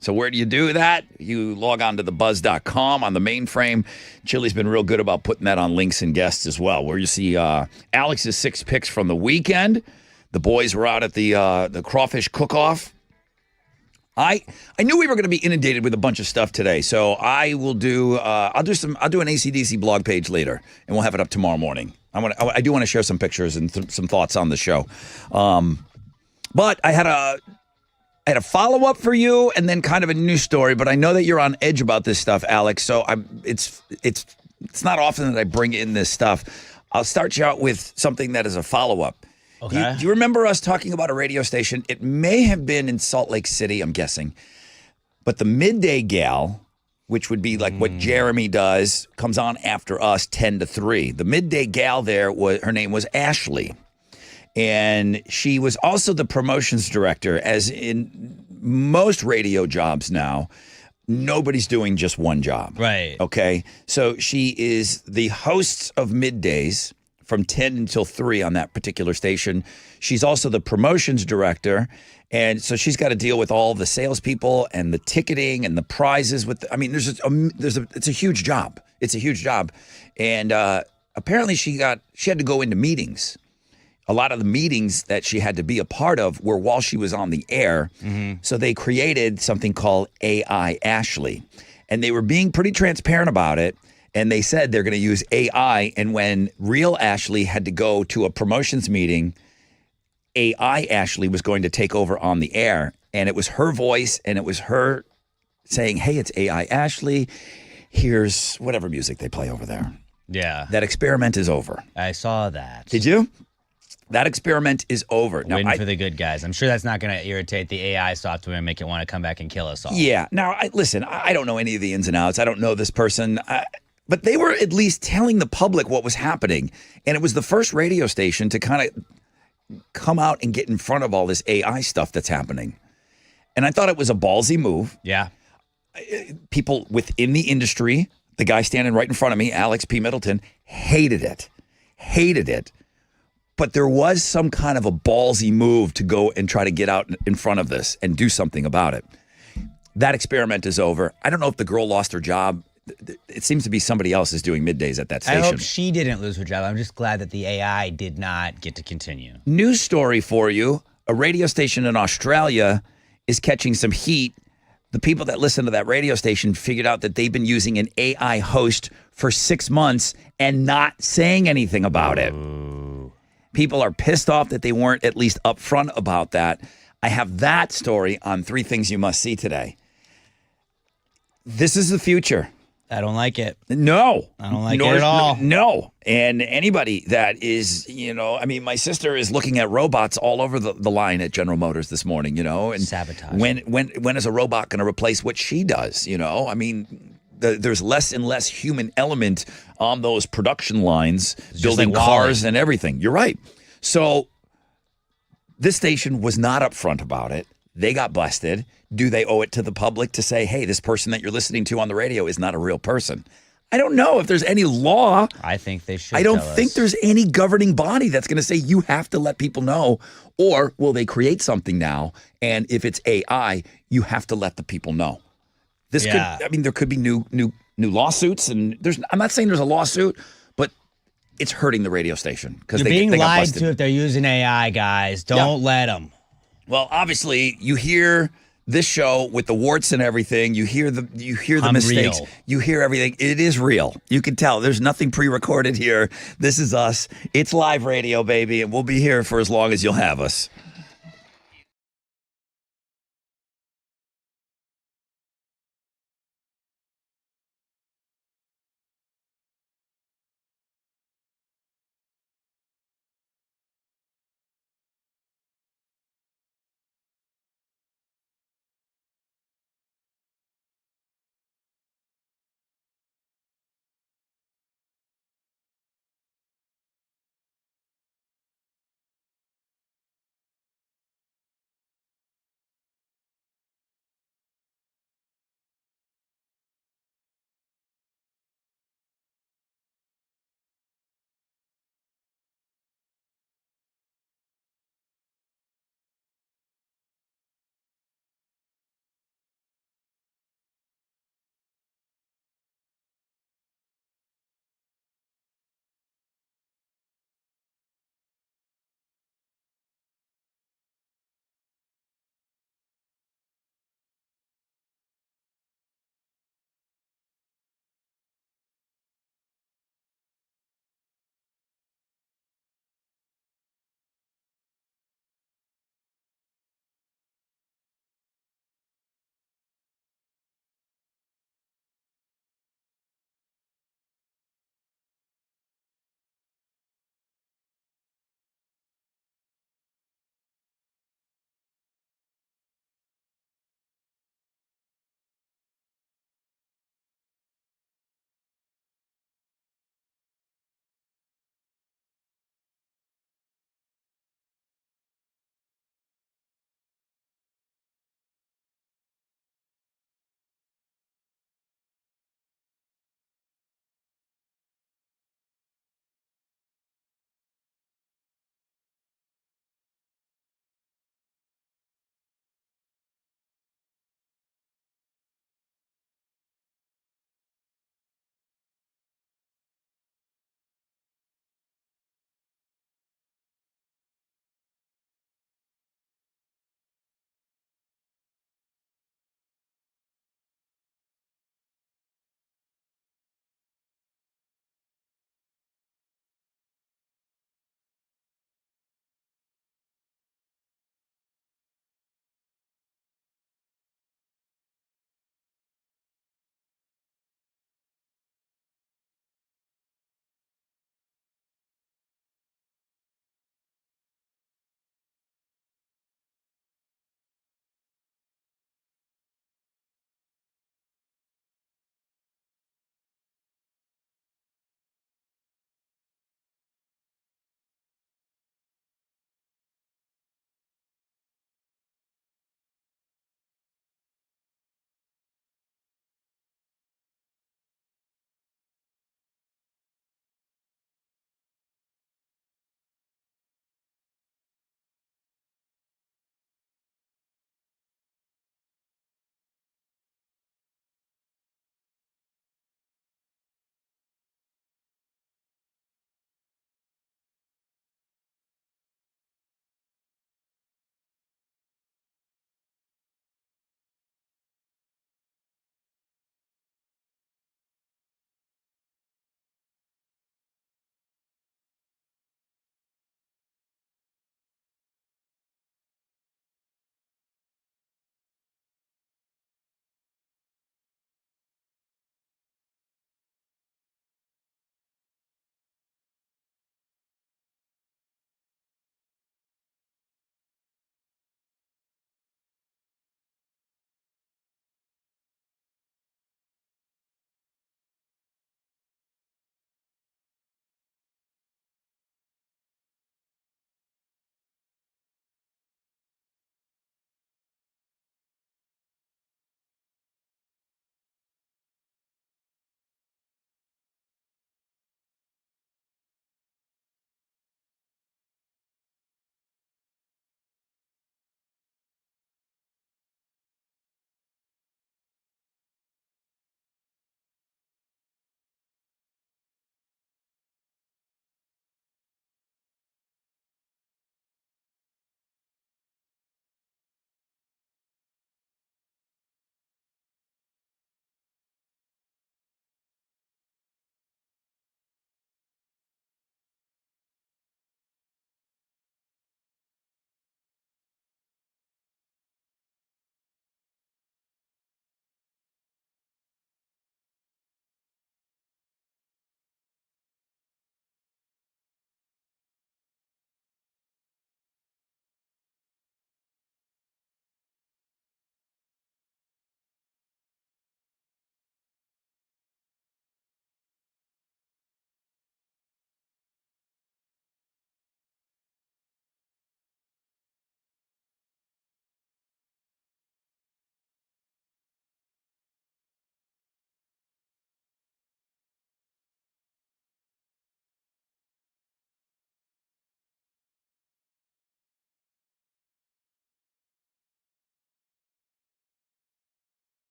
So where do you do that? You log on to thebuzz.com on the mainframe. Chili's been real good about putting that on links and guests as well, where you see Alex's 6 picks from the weekend. The boys were out at the crawfish cook-off. I knew we were going to be inundated with a bunch of stuff today, so I will do. I'll do an AC/DC blog page later, and we'll have it up tomorrow morning. I do want to share some pictures and some thoughts on the show. But I had a follow up for you, and then kind of a news story. But I know that you're on edge about this stuff, Alex. So it's not often that I bring in this stuff. I'll start you out with something that is a follow up. Okay. Do you remember us talking about a radio station? It may have been in Salt Lake City, I'm guessing. But the midday gal, which would be like what Jeremy does, comes on after us 10 to 3. The midday gal there, her name was Ashley. And she was also the promotions director, as in most radio jobs now. Nobody's doing just one job. Right. Okay. So she is the host of middays from 10 until 3 on that particular station. She's also the promotions director. And so she's got to deal with all the salespeople and the ticketing and the prizes. It's a huge job. It's a huge job. And apparently she had to go into meetings. A lot of the meetings that she had to be a part of were while she was on the air. Mm-hmm. So they created something called AI Ashley. And they were being pretty transparent about it. And they said they're going to use AI. And when real Ashley had to go to a promotions meeting, AI Ashley was going to take over on the air. And it was her voice, and it was her saying, hey, it's AI Ashley. Here's whatever music they play over there. Yeah. That experiment is over. I saw that. Did you? That experiment is over. Now, waiting for the good guys. I'm sure that's not going to irritate the AI software and make it want to come back and kill us all. Yeah. Now, listen, I don't know any of the ins and outs. I don't know this person. But they were at least telling the public what was happening. And it was the first radio station to kind of come out and get in front of all this AI stuff that's happening. And I thought it was a ballsy move. Yeah. People within the industry, the guy standing right in front of me, Alex P. Middleton, hated it. But there was some kind of a ballsy move to go and try to get out in front of this and do something about it. That experiment is over. I don't know if the girl lost her job. It seems to be somebody else is doing middays at that station. I hope she didn't lose her job. I'm just glad that the AI did not get to continue. News story for you. A radio station in Australia is catching some heat. The people that listen to that radio station figured out that they've been using an AI host for 6 months and not saying anything about it. People are pissed off that they weren't at least upfront about that. I have that story on 3 Things You Must See today. This is the future. I don't like it. No. I don't like it at all. No. And anybody that is, my sister is looking at robots all over the line at General Motors this morning, and sabotage. When is a robot going to replace what she does, there's less and less human element on those production lines, building cars and everything. You're right. So this station was not upfront about it. They got busted. Do they owe it to the public to say, hey, this person that you're listening to on the radio is not a real person? I don't know if there's any law. I think they should. I don't think there's any governing body that's going to say you have to let people know. Or will they create something now? And if it's AI, you have to let the people know. There could be new lawsuits. And I'm not saying there's a lawsuit, but it's hurting the radio station because You're they being got lied busted. to if they're using AI, guys. Don't let them. Well, obviously, you hear this show with the warts and everything. You hear the I'm mistakes. real. You hear everything. It is real. You can tell. There's nothing pre-recorded here. This is us. It's live radio, baby, and we'll be here for as long as you'll have us.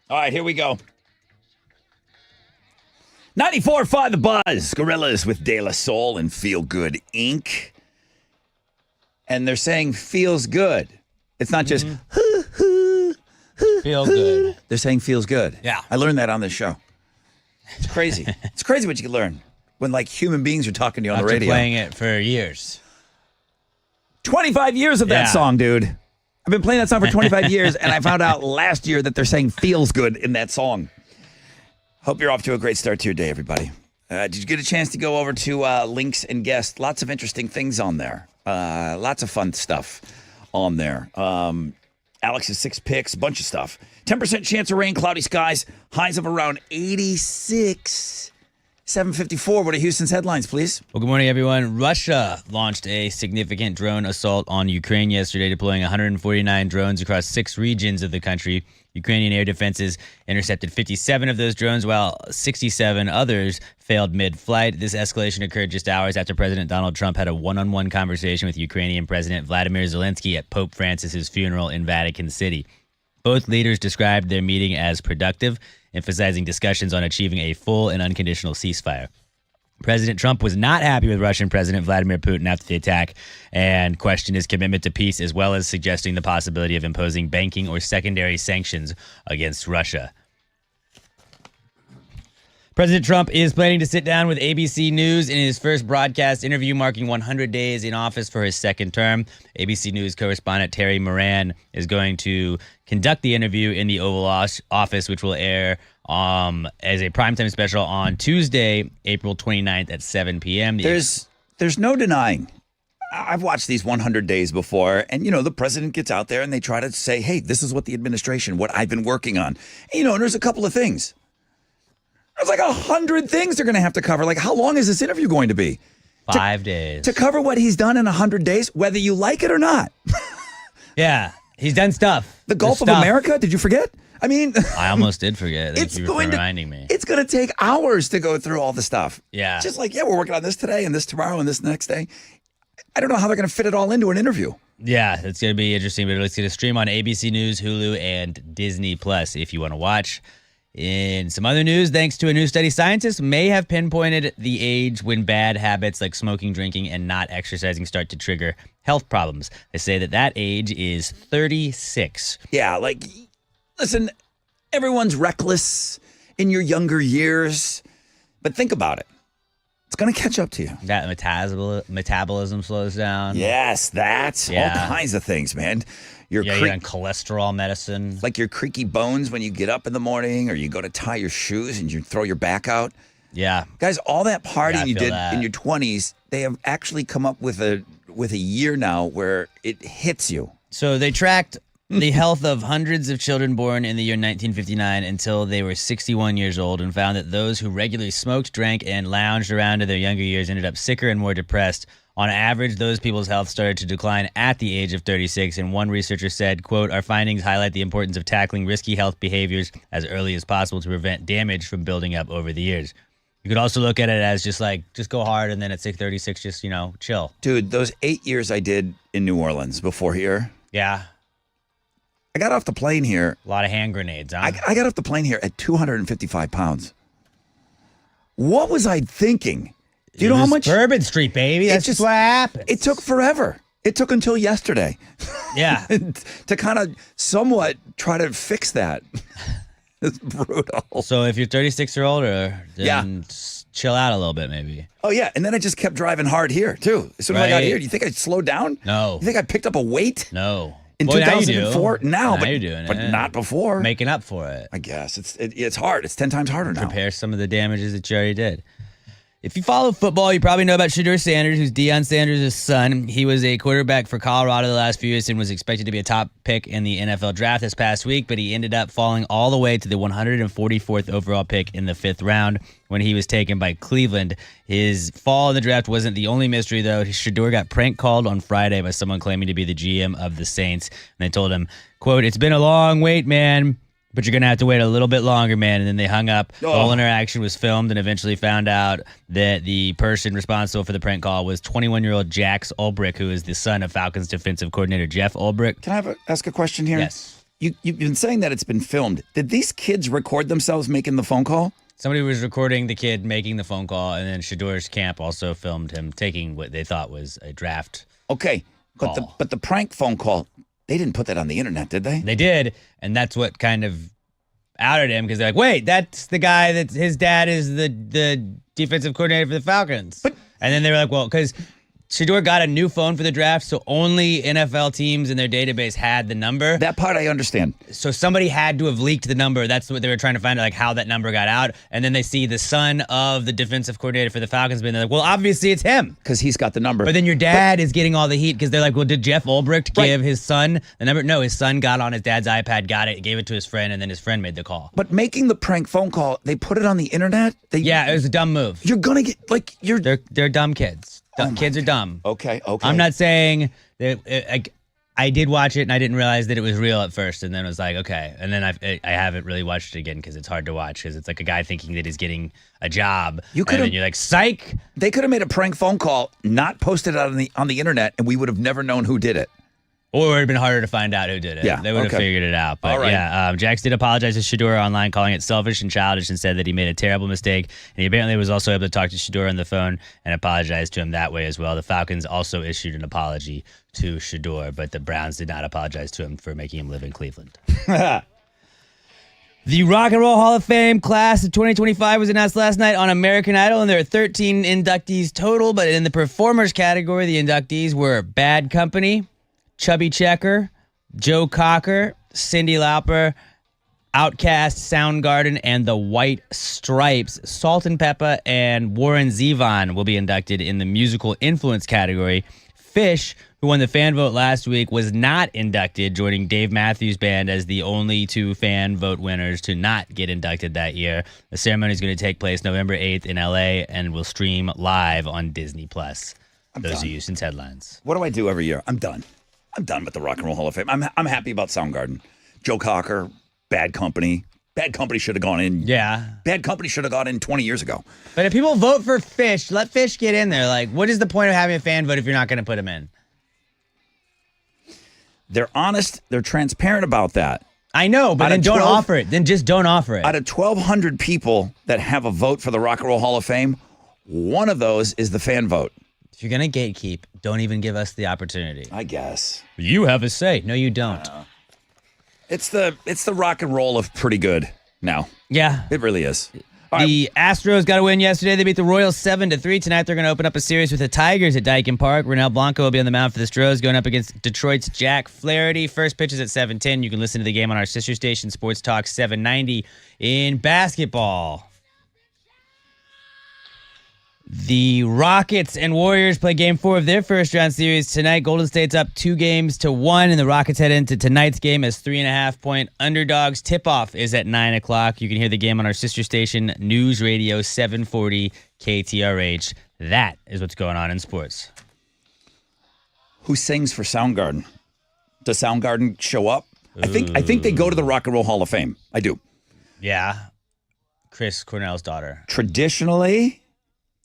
All right, here we go. 94.5 The Buzz. Gorillas with De La Soul and Feel Good Inc. And they're saying feels good. It's not just Feel good. They're saying feels good. Yeah. I learned that on this show. It's crazy. It's crazy what you can learn when like human beings are talking to you on the After radio. playing it for years. 25 years of that Yeah. song, dude. I've been playing that song for 25 years, and I found out last year that they're saying feels good in that song. Hope you're off to a great start to your day, everybody. Did you get a chance to go over to Links and Guests? Lots of interesting things on there. Lots of fun stuff on there. Alex's 6 picks, a bunch of stuff. 10% chance of rain, cloudy skies, highs of around 86. 7:54. What are Houston's headlines, please? Well, good morning, everyone. Russia launched a significant drone assault on Ukraine yesterday, deploying 149 drones across 6 regions of the country. Ukrainian air defenses intercepted 57 of those drones, while 67 others failed mid-flight. This escalation occurred just hours after President Donald Trump had a one-on-one conversation with Ukrainian President Vladimir Zelensky at Pope Francis's funeral in Vatican City. Both leaders described their meeting as productive, emphasizing discussions on achieving a full and unconditional ceasefire. President Trump was not happy with Russian President Vladimir Putin after the attack and questioned his commitment to peace, as well as suggesting the possibility of imposing banking or secondary sanctions against Russia. President Trump is planning to sit down with ABC News in his first broadcast interview, marking 100 days in office for his second term. ABC News correspondent Terry Moran is going to conduct the interview in the Oval Office, which will air as a primetime special on Tuesday, April 29th at 7 p.m. There's no denying. I've watched these 100 days before, and, the president gets out there and they try to say, hey, this is what the administration, what I've been working on. And, and there's a couple of things. There's like 100 things they're going to have to cover. Like, how long is this interview going to be? 5 days. To cover what he's done in 100 days, whether you like it or not. Yeah, he's done stuff. The Gulf of America, did you forget? I mean, I almost did forget. Thank you for reminding me. It's going to take hours to go through all the stuff. Yeah. Just like, we're working on this today and this tomorrow and this next day. I don't know how they're going to fit it all into an interview. Yeah, it's going to be interesting, but it's going to stream on ABC News, Hulu, and Disney Plus if you want to watch. In some other news, thanks to a new study, scientists may have pinpointed the age when bad habits like smoking, drinking, and not exercising start to trigger health problems. They say that age is 36. Yeah, listen, everyone's reckless in your younger years, but think about it. It's going to catch up to you. That metabolism slows down. Yes, that's all kinds of things, man. You're on cholesterol medicine. Like your creaky bones when you get up in the morning or you go to tie your shoes and you throw your back out. Yeah. Guys, all that partying you did that. in your 20s, they have actually come up with a year now where it hits you. So they tracked the health of hundreds of children born in the year 1959 until they were 61 years old and found that those who regularly smoked, drank, and lounged around in their younger years ended up sicker and more depressed. On average, those people's health started to decline at the age of 36, and one researcher said, quote, our findings highlight the importance of tackling risky health behaviors as early as possible to prevent damage from building up over the years. You could also look at it as just go hard, and then at 36, just, chill. Dude, those 8 years I did in New Orleans before here. Yeah. I got off the plane here. A lot of hand grenades, huh? I got off the plane here at 255 pounds. What was I thinking? Do you know how much? Bourbon Street, baby. That's just what happened. It took forever. It took until yesterday. Yeah. to kind of somewhat try to fix that. It's brutal. So if you're 36 or older, then chill out a little bit, maybe. Oh, yeah. And then I just kept driving hard here, too. As soon as I got here, do you think I slowed down? No. You think I picked up a weight? No. In 2004? Now, you're doing it. But not before. Making up for it. I guess. It's hard. It's 10 times harder now. Repair some of the damages that you already did. If you follow football, you probably know about Shedeur Sanders, who's Deion Sanders' son. He was a quarterback for Colorado the last few years and was expected to be a top pick in the NFL draft this past week, but he ended up falling all the way to the 144th overall pick in the 5th round when he was taken by Cleveland. His fall in the draft wasn't the only mystery, though. Shedeur got prank called on Friday by someone claiming to be the GM of the Saints, and they told him, quote, it's been a long wait, man, but you're going to have to wait a little bit longer, man. And then they hung up. The whole interaction was filmed and eventually found out that the person responsible for the prank call was 21-year-old Jax Ulbrich, who is the son of Falcons defensive coordinator Jeff Ulbrich. Can I ask a question here? Yes. You've been saying that it's been filmed. Did these kids record themselves making the phone call? Somebody was recording the kid making the phone call, and then Shador's camp also filmed him taking what they thought was a draft. Okay, but the prank phone call, they didn't put that on the internet, did they? They did, and that's what kind of outed him because they're like, wait, that's the guy that his dad is the defensive coordinator for the Falcons. And then they were like, well, because Shador got a new phone for the draft, so only NFL teams in their database had the number. That part I understand. So somebody had to have leaked the number. That's what they were trying to find out, like how that number got out. And then they see the son of the defensive coordinator for the Falcons, and they're like, well, obviously it's him. Because he's got the number. But then your dad is getting all the heat because they're like, well, did Jeff Ulbricht give his son the number? No, his son got on his dad's iPad, got it, gave it to his friend, and then his friend made the call. But making the prank phone call, they put it on the internet? Yeah, it was a dumb move. You're going to get, They're dumb kids. Kids are dumb. Okay. I'm not saying that I did watch it and I didn't realize that it was real at first, and then it was like, okay. And then I haven't really watched it again because it's hard to watch because it's like a guy thinking that he's getting a job. And then you're like, psych. They could have made a prank phone call, not posted it on the internet, and we would have never known who did it. Or it would have been harder to find out who did it. Yeah, they would have figured it out. But all right. yeah, Jax did apologize to Shador online, calling it selfish and childish, and said that he made a terrible mistake. And he apparently was also able to talk to Shador on the phone and apologize to him that way as well. The Falcons also issued an apology to Shador, but the Browns did not apologize to him for making him live in Cleveland. The Rock and Roll Hall of Fame class of 2025 was announced last night on American Idol, and there are 13 inductees total. But in the performers category, the inductees were Bad Company, Chubby Checker, Joe Cocker, Cyndi Lauper, Outkast, Soundgarden, and the White Stripes. Salt and Pepper and Warren Zevon will be inducted in the musical influence category. Fish, who won the fan vote last week, was not inducted, joining Dave Matthews Band as the only two fan vote winners to not get inducted that year. The ceremony is going to take place November 8th in LA and will stream live on Disney+. Those are Houston's headlines. What do I do every year? I'm done. I'm done with the Rock and Roll Hall of Fame. I'm happy about Soundgarden. Joe Cocker, Bad Company. Bad Company should have gone in. Yeah. Bad Company should have gone in 20 years ago. But if people vote for Fish, let Fish get in there. Like, what is the point of having a fan vote if you're not going to put him in? They're honest. They're transparent about that. I know, but then don't offer it. Then just don't offer it. Out of 1,200 people that have a vote for the Rock and Roll Hall of Fame, one of those is the fan vote. If you're going to gatekeep, don't even give us the opportunity. I guess. You have a say. No, you don't. It's the rock and roll of pretty good now. Yeah. It really is. The Astros got a win yesterday. They beat the Royals 7-3. Tonight they're going to open up a series with the Tigers at Daikin Park. Ronel Blanco will be on the mound for the Stros, going up against Detroit's Jack Flaherty. First pitch is at 7:10. You can listen to the game on our sister station, Sports Talk 790. In basketball, the Rockets and Warriors play Game 4 of their first-round series tonight. Golden State's up 2-1, and the Rockets head into tonight's game as 3.5-point underdogs. Tip-off is at 9 o'clock. You can hear the game on our sister station, News Radio 740 KTRH. That is what's going on in sports. Who sings for Soundgarden? Does Soundgarden show up? I think they go to the Rock and Roll Hall of Fame. I do. Yeah. Chris Cornell's daughter. Traditionally,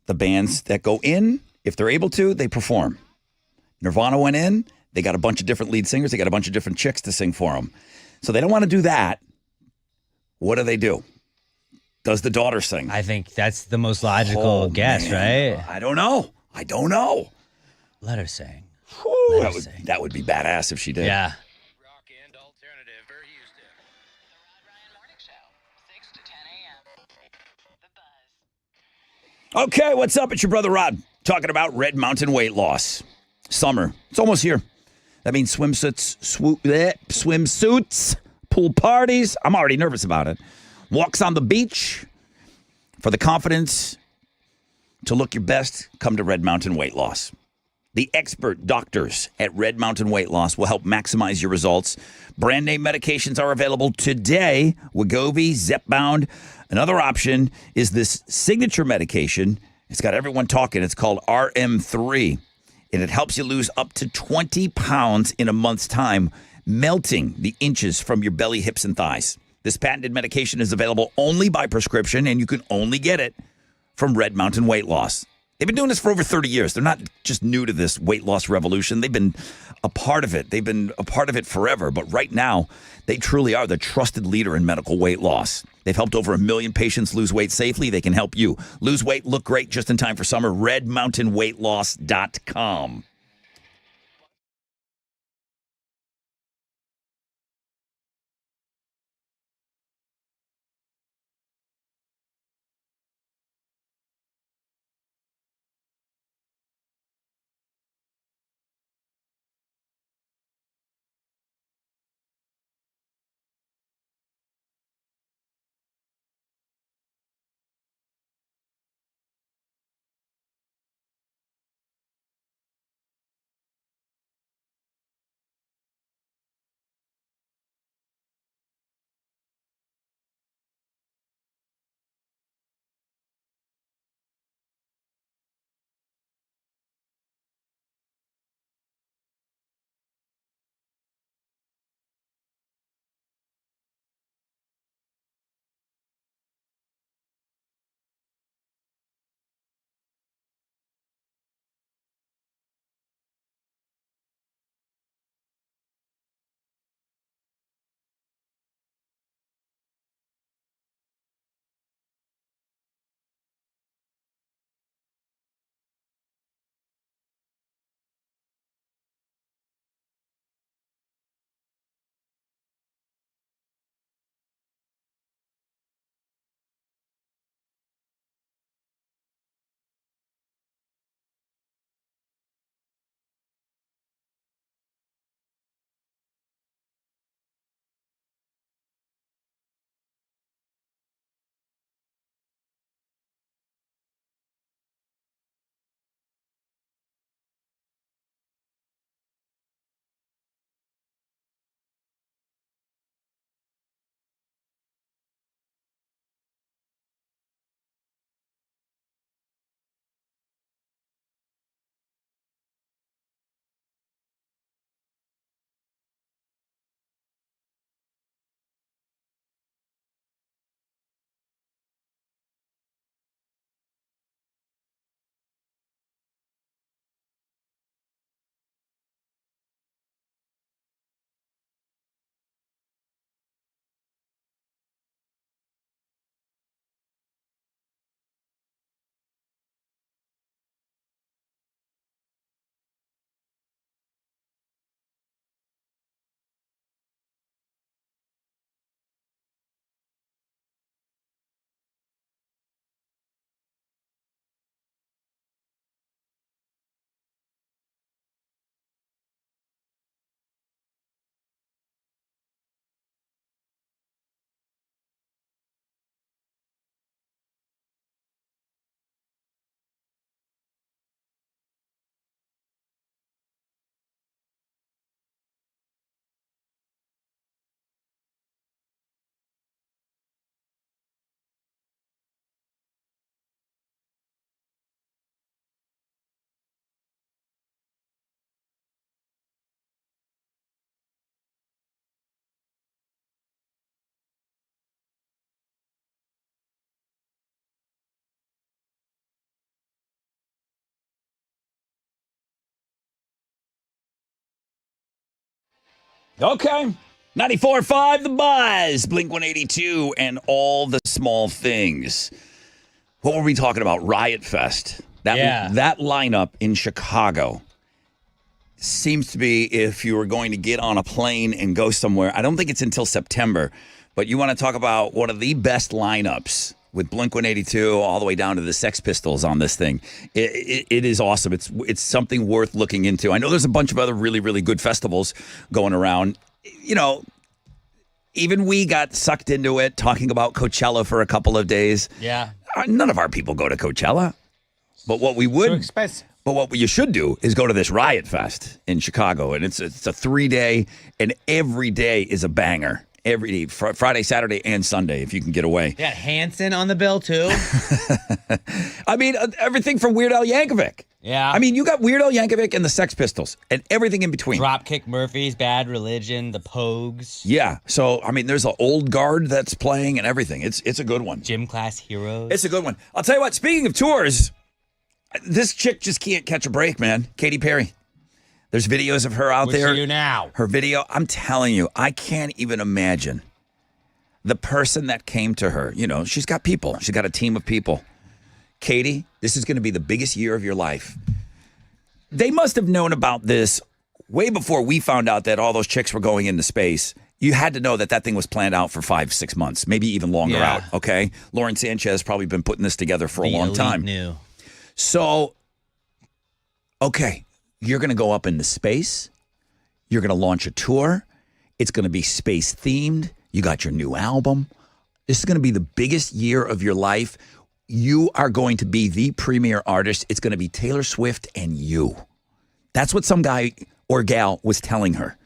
the bands that go in, if they're able to, they perform. Nirvana went in. They got a bunch of different lead singers. They got a bunch of different chicks to sing for them. So they don't want to do that. What do? Does the daughter sing? I think that's the most logical guess, man. right? I don't know. Let her sing. That would be badass if she did. Yeah. Rock and alternative for Houston. The Rod Ryan Morning Show, 6 to 10 a.m. The Buzz. Okay, what's up? It's your brother Rod talking about Red Mountain weight loss. Summer. It's almost here. That means swimsuits, pool parties. I'm already nervous about it. Walks on the beach. For the confidence to look your best, come to Red Mountain Weight Loss. The expert doctors at Red Mountain Weight Loss will help maximize your results. Brand name medications are available today. Wegovy, Zepbound. Another option is this signature medication. It's got everyone talking. It's called RM3. And it helps you lose up to 20 pounds in a month's time, melting the inches from your belly, hips, and thighs. This patented medication is available only by prescription, and you can only get it from Red Mountain Weight Loss. They've been doing this for over 30 years. They're not just new to this weight loss revolution. They've been a part of it. They've been a part of it forever. But right now, they truly are the trusted leader in medical weight loss. They've helped over 1 million patients lose weight safely. They can help you lose weight, look great just in time for summer. RedMountainWeightLoss.com. Okay. 94.5 The Buzz, Blink 182, and all the small things. What were we talking about? Riot Fest. That lineup in Chicago seems to be, if you were going to get on a plane and go somewhere, I don't think it's until September, but you want to talk about one of the best lineups with Blink 182 all the way down to the Sex Pistols on this thing. It is awesome. It's something worth looking into. I know there's a bunch of other really, really good festivals going around. You know, even we got sucked into it, talking about Coachella for a couple of days. Yeah. None of our people go to Coachella. But what we would... So expensive. But what you should do is go to this Riot Fest in Chicago. And it's a 3-day, and every day is a banger. Every day, Friday, Saturday, and Sunday, if you can get away. Yeah, Hanson on the bill, too. I mean, everything from Weird Al Yankovic. Yeah. I mean, you got Weird Al Yankovic and the Sex Pistols and everything in between. Dropkick Murphys, Bad Religion, the Pogues. Yeah. So, I mean, there's an old guard that's playing and everything. It's a good one. Gym Class Heroes. It's a good one. I'll tell you what, speaking of tours, This chick just can't catch a break, man. Katy Perry. There's videos of her out What's there. she do now? Her video, I'm telling you, I can't even imagine the person that came to her. You know, she's got people. She's got a team of people. Katie, this is going to be the biggest year of your life. They must have known about this way before we found out that all those chicks were going into space. You had to know that that thing was planned out for 5-6 months, maybe even longer out, okay? Lauren Sanchez probably been putting this together for a long time. Knew. So, okay, you're going to go up into space. You're going to launch a tour. It's going to be space themed. You got your new album. This is going to be the biggest year of your life. You are going to be the premier artist. It's going to be Taylor Swift and you. That's what some guy or gal was telling her.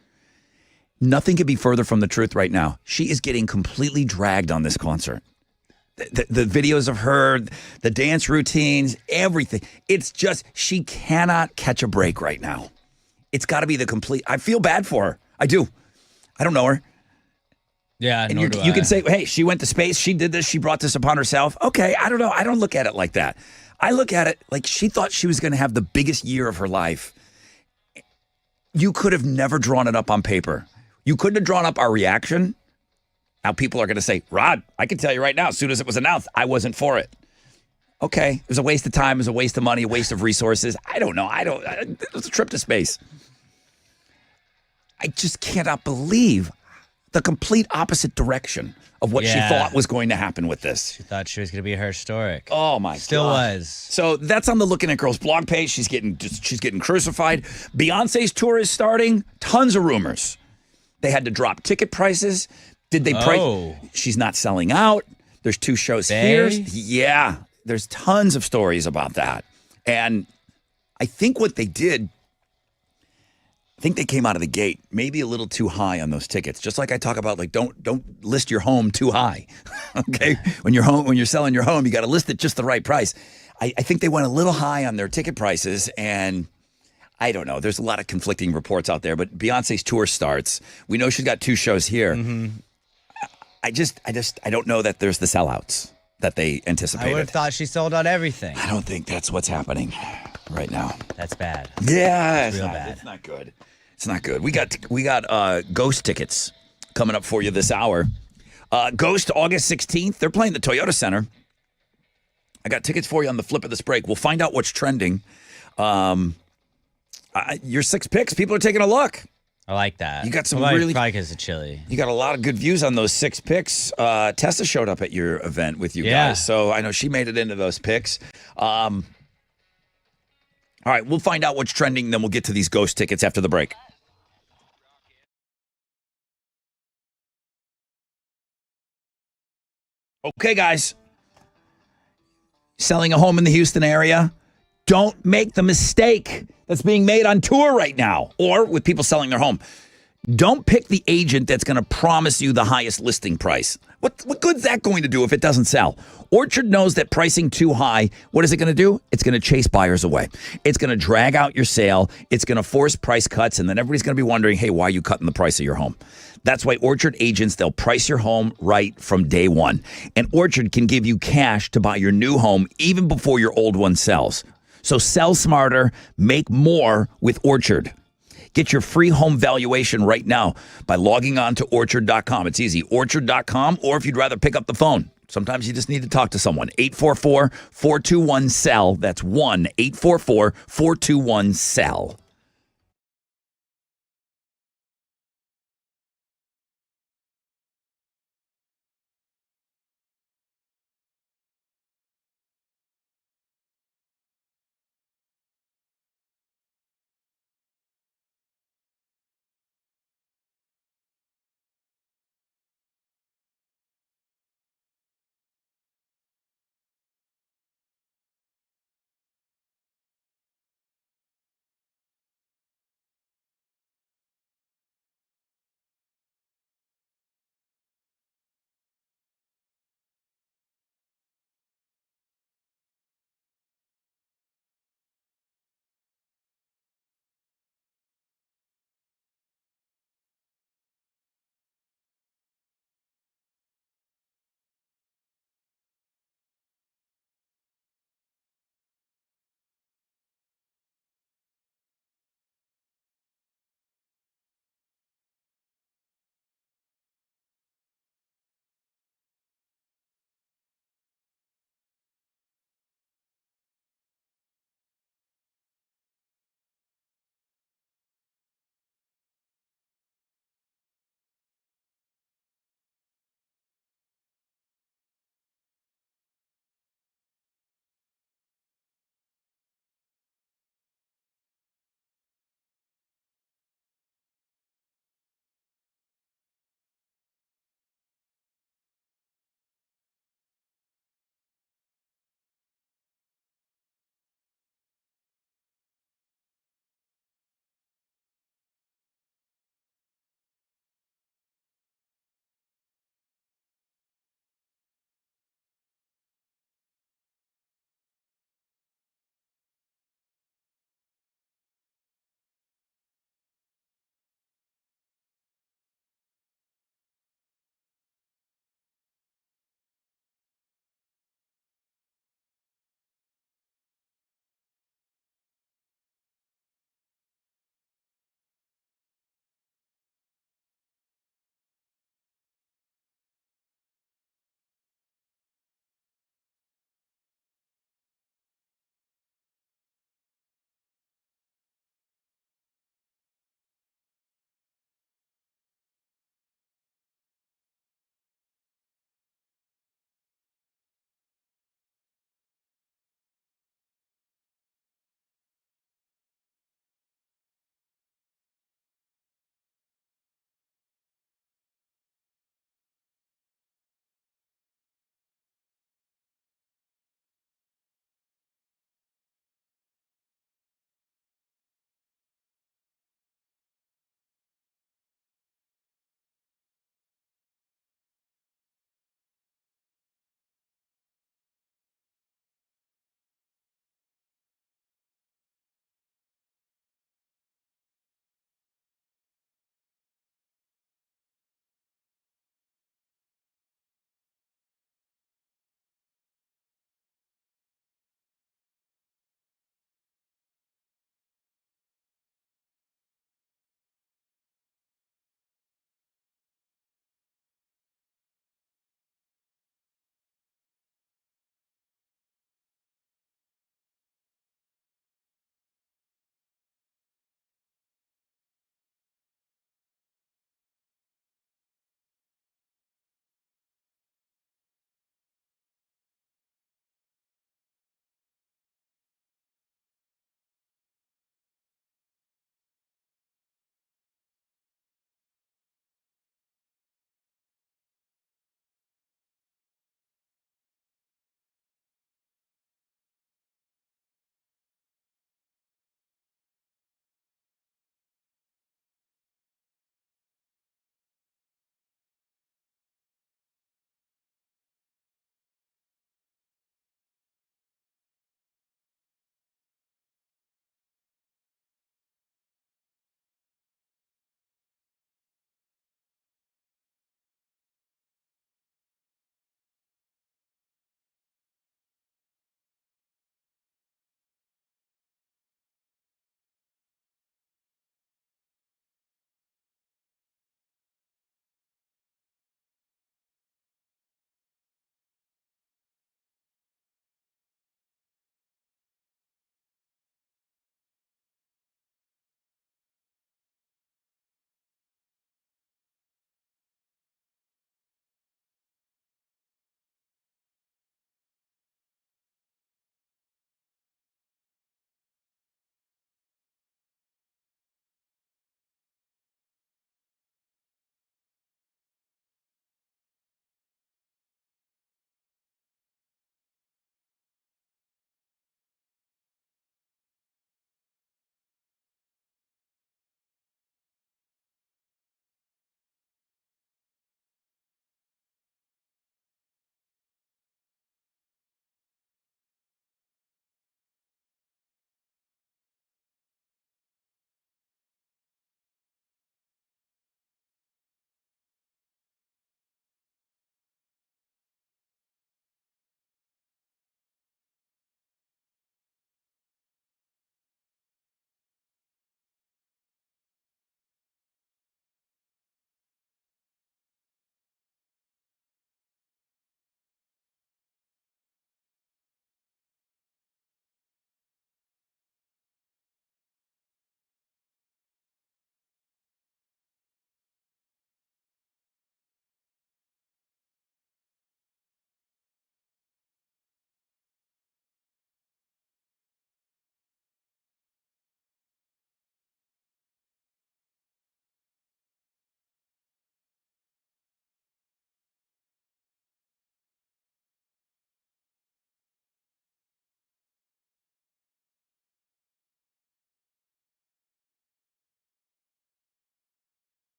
Nothing could be further from the truth right now. She is getting completely dragged on this concert. The videos of her, the dance routines, everything. It's just, she cannot catch a break right now. It's got to be the complete, I feel bad for her. I do. I don't know her. Yeah, and you can say, hey, she went to space. She did this. She brought this upon herself. Okay, I don't know. I don't look at it like that. I look at it like she thought she was going to have the biggest year of her life. You could have never drawn it up on paper. You couldn't have drawn up our reaction. Now people are going to say, Rod, I can tell you right now, as soon as it was announced, I wasn't for it. Okay, it was a waste of time. It was a waste of money, a waste of resources. I don't know. It was a trip to space. I just cannot believe the complete opposite direction of what she thought was going to happen with this. She thought she was going to be historic. Oh my Still God. was. So that's on the Looking at Girls blog page. She's getting crucified. Beyonce's tour is starting. Tons of rumors. They had to drop ticket prices. Did they price? She's not selling out. There's 2 shows here. Yeah. There's tons of stories about that. And I think what they did, I think they came out of the gate maybe a little too high on those tickets. Just like I talk about, like don't list your home too high. Okay, when you're selling your home, you got to list it just the right price. I think they went a little high on their ticket prices, and I don't know. There's a lot of conflicting reports out there. But Beyonce's tour starts. We know she's got 2 shows here. Mm-hmm. I don't know that there's the sellouts that they anticipated. I would have thought she sold out everything. I don't think that's what's happening right now. That's bad. Yeah, it's real bad. It's not good. It's not good. We got Ghost tickets coming up for you this hour. Ghost August 16th. They're playing the Toyota Center. I got tickets for you on the flip of this break. We'll find out what's trending. Your 6 picks. People are taking a look. I like that. You got some probably really because of chili. You got a lot of good views on those 6 picks. Tessa showed up at your event with you guys, so I know she made it into those picks. All right, we'll find out what's trending, then we'll get to these Ghost tickets after the break. Okay, guys. Selling a home in the Houston area. Don't make the mistake that's being made on tour right now or with people selling their home. Don't pick the agent that's going to promise you the highest listing price. What good's that going to do if it doesn't sell? Orchard knows that pricing too high, what is it going to do? It's going to chase buyers away. It's going to drag out your sale. It's going to force price cuts, and then everybody's going to be wondering, hey, why are you cutting the price of your home? That's why Orchard agents, they'll price your home right from day one. And Orchard can give you cash to buy your new home even before your old one sells. So sell smarter, make more with Orchard. Get your free home valuation right now by logging on to Orchard.com. It's easy, Orchard.com, or if you'd rather pick up the phone. Sometimes you just need to talk to someone. 844-421-SELL. That's 1-844-421-SELL.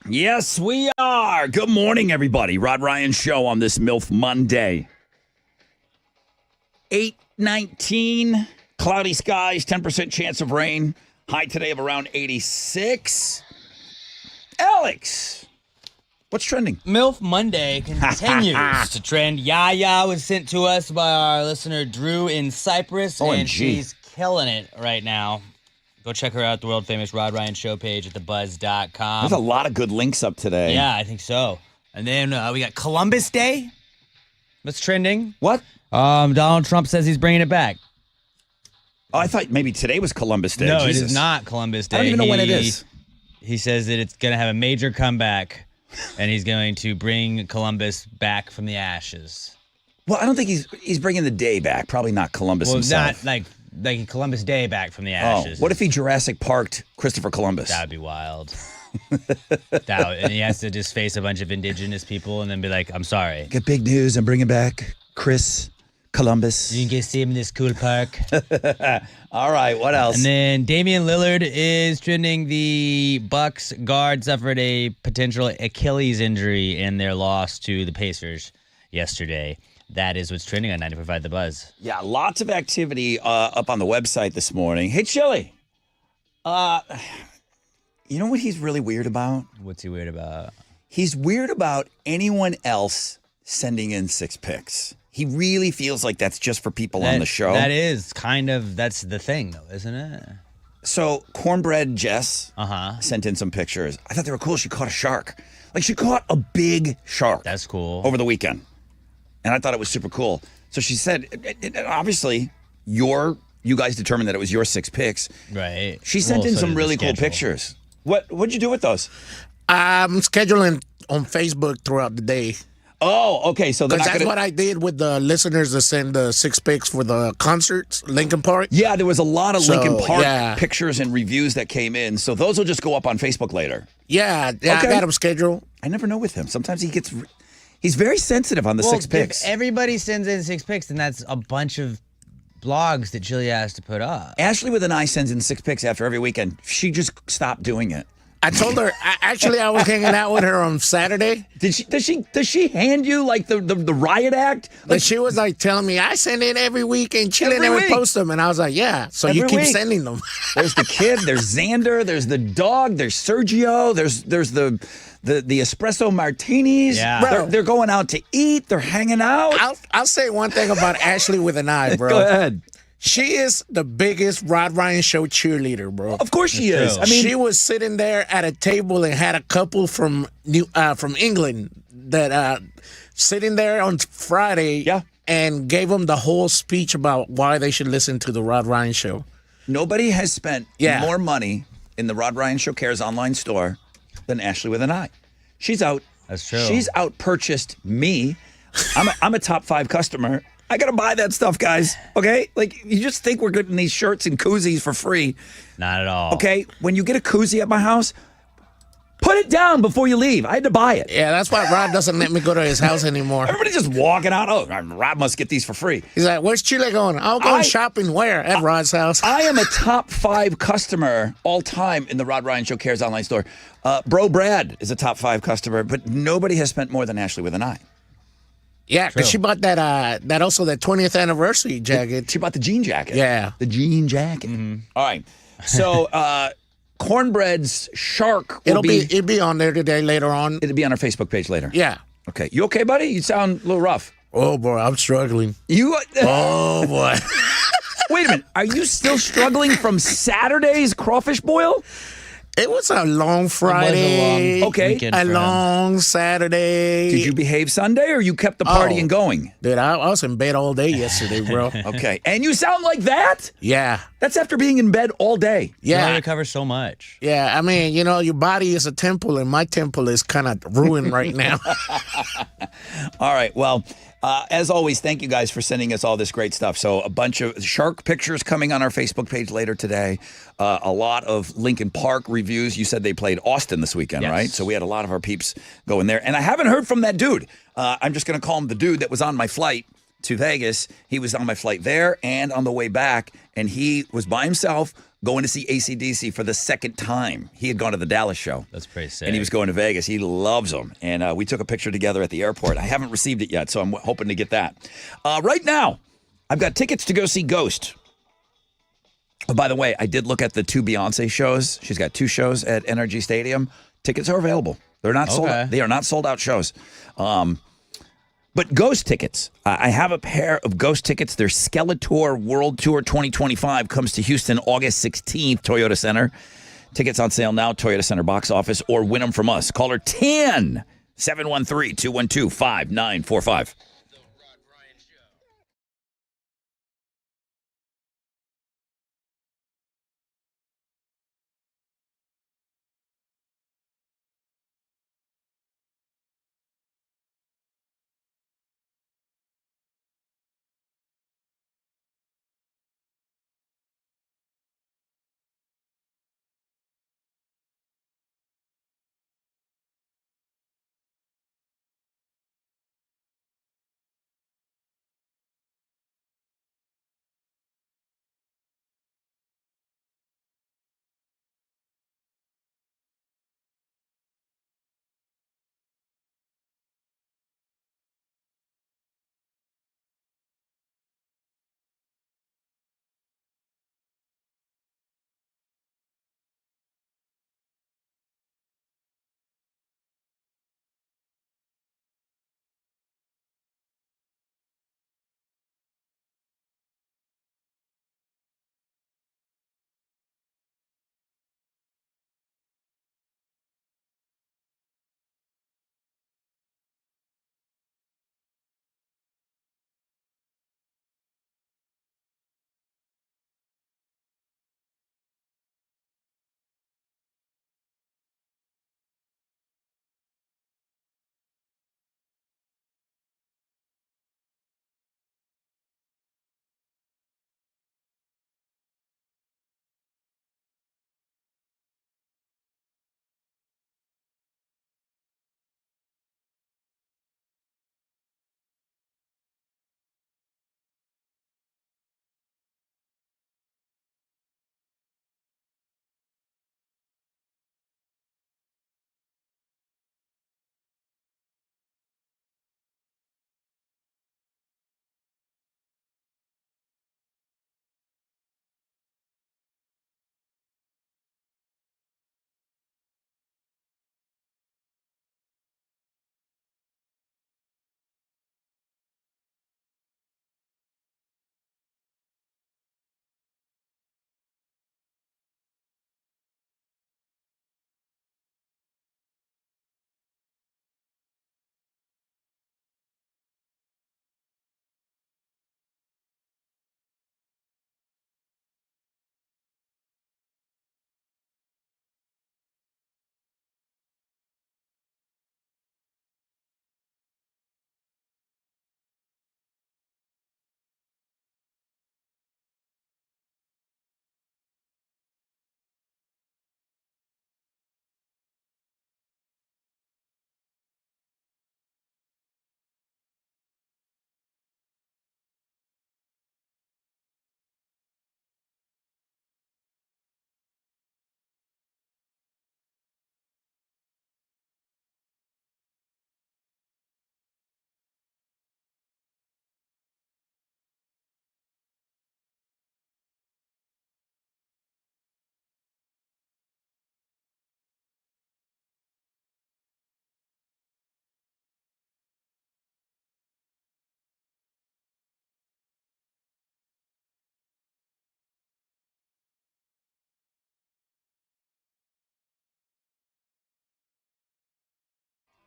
Yes, we are. Good morning, everybody. Rod Ryan Show on this MILF Monday. 8:19, cloudy skies, 10% chance of rain. High today of around 86. Alex, what's trending? MILF Monday continues to trend. Yaya was sent to us by our listener Drew in Cyprus, and she's killing it right now. Go check her out, the world-famous Rod Ryan Show page at thebuzz.com. There's a lot of good links up today. Yeah, I think so. And then we got Columbus Day. What's trending? What? Donald Trump says he's bringing it back. Oh, I thought maybe today was Columbus Day. No, Jesus. it is not Columbus Day. I don't even know when it is. He says that it's going to have a major comeback, and he's going to bring Columbus back from the ashes. Well, I don't think he's bringing the day back. Probably not Columbus himself. Not like Columbus Day back from the ashes. What if he Jurassic Parked Christopher Columbus? That would be wild. And he has to just face a bunch of indigenous people and then be like, I'm sorry. Get big news. I'm bringing back Chris Columbus. You can get see him in this cool park. All right, what else? And then Damian Lillard is trending. The Bucks guard suffered a potential Achilles injury in their loss to the Pacers yesterday. That is what's trending on 94.5 The Buzz. Yeah, lots of activity up on the website this morning. Hey, Chili. You know what he's really weird about? What's he weird about? He's weird about anyone else sending in 6 picks. He really feels like that's just for people on the show. That's the thing, though, isn't it? So, Cornbread Jess sent in some pictures. I thought they were cool. She caught a shark. Like, she caught a big shark. That's cool. Over the weekend. And I thought it was super cool. So she said, obviously, you guys determined that it was your 6 picks. Right. She sent in some really cool pictures. What'd you do with those? I'm scheduling on Facebook throughout the day. Oh, okay. So that's what I did with the listeners that send the 6 picks for the concerts, Lincoln Park. Yeah, there was a lot of Lincoln Park pictures and reviews that came in. So those will just go up on Facebook later. Yeah, okay. I got them scheduled. I never know with him. Sometimes he's very sensitive on the 6 picks. If everybody sends in 6 picks, then that's a bunch of blogs that Julia has to put up. Ashley with an I sends in 6 picks after every weekend. She just stopped doing it. I told her. I was hanging out with her on Saturday. Does she hand you like the riot act? Like, she was like telling me, I send in every week and Chili never post them, and I was like, yeah. So you keep sending them. There's the kid. There's Xander. There's the dog. There's Sergio. There's the espresso martinis. Yeah. They're going out to eat. They're hanging out. I'll say one thing about Ashley with an I, bro. Go ahead. She is the biggest Rod Ryan Show cheerleader, bro. Of course she is. I mean, she was sitting there at a table and had a couple from England that sitting there on Friday and gave them the whole speech about why they should listen to the Rod Ryan Show. Nobody has spent more money in the Rod Ryan Show Cares online store than Ashley with an I. She's out. That's true. She's out purchased me. I'm a top 5 customer. I got to buy that stuff, guys. Okay? Like, you just think we're getting these shirts and koozies for free. Not at all. Okay? When you get a koozie at my house, put it down before you leave. I had to buy it. Yeah, that's why Rod doesn't let me go to his house anymore. Everybody's just walking out. Oh, Rod must get these for free. He's like, where's Chile going? I'll go shopping where? At Rod's house. I am a top 5 customer all time in the Rod Ryan Show Cares online store. Bro Brad is a top 5 customer, but nobody has spent more than Ashley with an I. Yeah, because she bought that 20th anniversary jacket. She bought the jean jacket. Yeah. The jean jacket. Mm-hmm. All right. So Cornbread's shark will it'll be on there today later on. It'll be on our Facebook page later. Yeah. Okay. You okay, buddy? You sound a little rough. Oh, boy. I'm struggling. Oh, boy. Wait a minute. Are you still struggling from Saturday's crawfish boil? It was a long Friday. A long Saturday. Did you behave Sunday or you kept the partying going? Dude, I was in bed all day yesterday, bro. Okay. And you sound like that? Yeah. That's after being in bed all day. Yeah. You recover so much. Yeah. I mean, your body is a temple, and my temple is kind of ruined right now. All right. Well, as always, thank you guys for sending us all this great stuff. So a bunch of shark pictures coming on our Facebook page later today. A lot of Lincoln Park reviews. You said they played Austin this weekend, right? So we had a lot of our peeps going there. And I haven't heard from that dude. I'm just going to call him the dude that was on my flight to Vegas. He was on my flight there and on the way back. And he was by himself going to see AC/DC for the second time. He had gone to the Dallas show. That's pretty sick. And he was going to Vegas. He loves them. And we took a picture together at the airport. I haven't received it yet, so I'm hoping to get that. Right now, I've got tickets to go see Ghost. Oh, by the way, I did look at the 2 Beyonce shows. She's got 2 shows at NRG Stadium. Tickets are available. They're not sold out. They are not sold out shows. But Ghost tickets. I have a pair of Ghost tickets. Their Skeletor World Tour 2025 comes to Houston August 16th, Toyota Center. Tickets on sale now, Toyota Center box office, or win them from us. Caller 10 713-212-5945.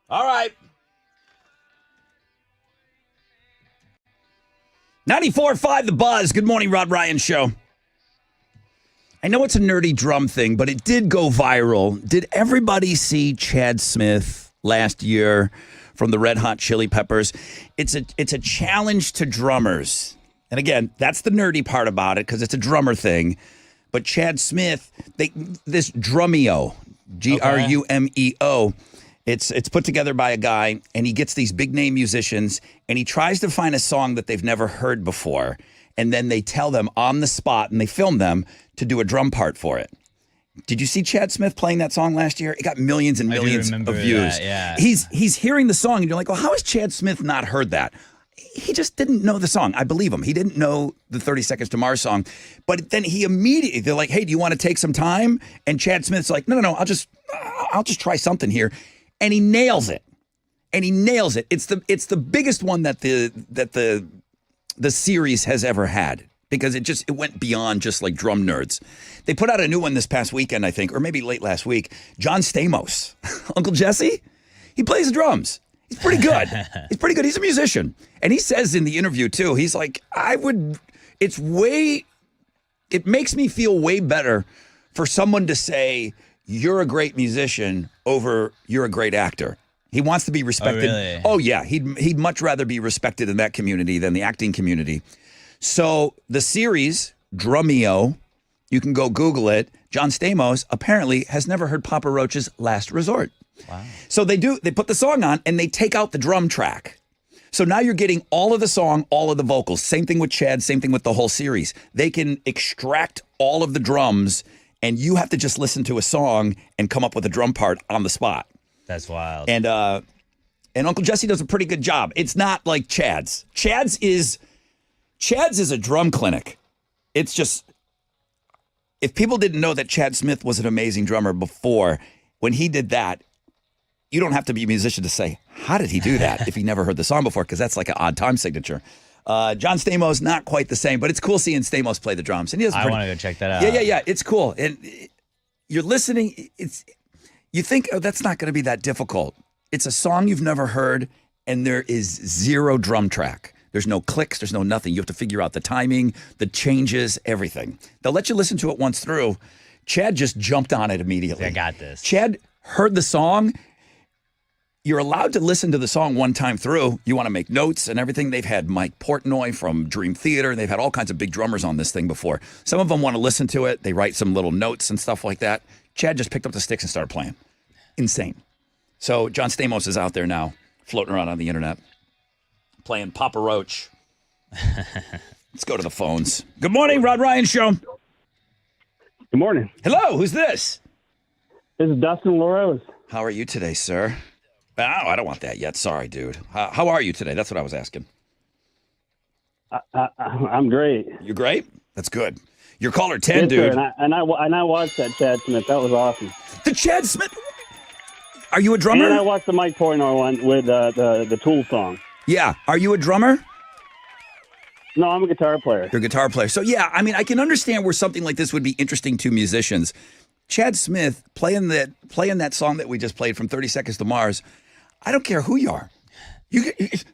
All right. 94.5 The Buzz. Good morning, Rod Ryan Show. I know it's a nerdy drum thing, but it did go viral. Did everybody see Chad Smith last year from the Red Hot Chili Peppers? It's a challenge to drummers. And again, that's the nerdy part about it because it's a drummer thing. But Chad Smith, this Drumeo, Grumeo, it's put together by a guy, and he gets these big name musicians, and he tries to find a song that they've never heard before. and then they tell them on the spot, and they film them to do a drum part for it. Did you see Chad Smith playing that song last year? It got millions and millions of views. That, yeah. He's hearing the song, and you're like, well, how has Chad Smith not heard that? He just didn't know the song. I believe him. He didn't know the 30 Seconds to Mars song. But then he immediately, they're like, hey, do you want to take some time? And Chad Smith's like, no, I'll just try something here. And he nails it. It's the biggest one that the series has ever had, because it went beyond just like drum nerds. They put out a new one this past weekend, I think, or maybe late last week. John Stamos, Uncle Jesse, he plays the drums. He's pretty good. He's a musician. And he says in the interview too, he's like, it makes me feel way better for someone to say you're a great musician over you're a great actor. He wants to be respected. Oh, really? Oh yeah. He'd much rather be respected in that community than the acting community. So the series, Drumeo, you can go Google it. John Stamos apparently has never heard Papa Roach's Last Resort. Wow. So they put the song on and they take out the drum track. So now you're getting all of the song, all of the vocals. Same thing with Chad, same thing with the whole series. They can extract all of the drums, and you have to just listen to a song and come up with a drum part on the spot. That's wild. And Uncle Jesse does a pretty good job. It's not like Chad's. Chad's is a drum clinic. It's just, if people didn't know that Chad Smith was an amazing drummer before, when he did that, you don't have to be a musician to say, how did he do that if he never heard the song before? Because that's like an odd time signature. John Stamos, not quite the same, but it's cool seeing Stamos play the drums. And I want to go check that out. Yeah. It's cool. And you're listening. You think, oh, that's not going to be that difficult. It's a song you've never heard, and there is zero drum track. There's no clicks. There's no nothing. You have to figure out the timing, the changes, everything. They'll let you listen to it once through. Chad just jumped on it immediately. I got this. Chad heard the song. You're allowed to listen to the song one time through. You want to make notes and everything. They've had Mike Portnoy from Dream Theater. They've had all kinds of big drummers on this thing before. Some of them want to listen to it. They write some little notes and stuff like that. Chad just picked up the sticks and started playing. Insane. So John Stamos is out there now, floating around on the internet, playing Papa Roach. Let's go to the phones. Good morning, Rod Ryan Show. Good morning. Hello, who's this? This is Dustin LaRose. How are you today, sir? Oh, I don't want that yet. Sorry, dude. How are you today? That's what I was asking. I'm great. You great? That's good. You're caller 10, yes, dude. Sir, and I watched that Chad Smith. That was awesome. The Chad Smith? Are you a drummer? And I watched the Mike Portnoy one with the Tool song. Yeah. Are you a drummer? No, I'm a guitar player. You're a guitar player. So, yeah, I mean, I can understand where something like this would be interesting to musicians. Chad Smith playing that song that we just played from 30 Seconds to Mars, I don't care who you are.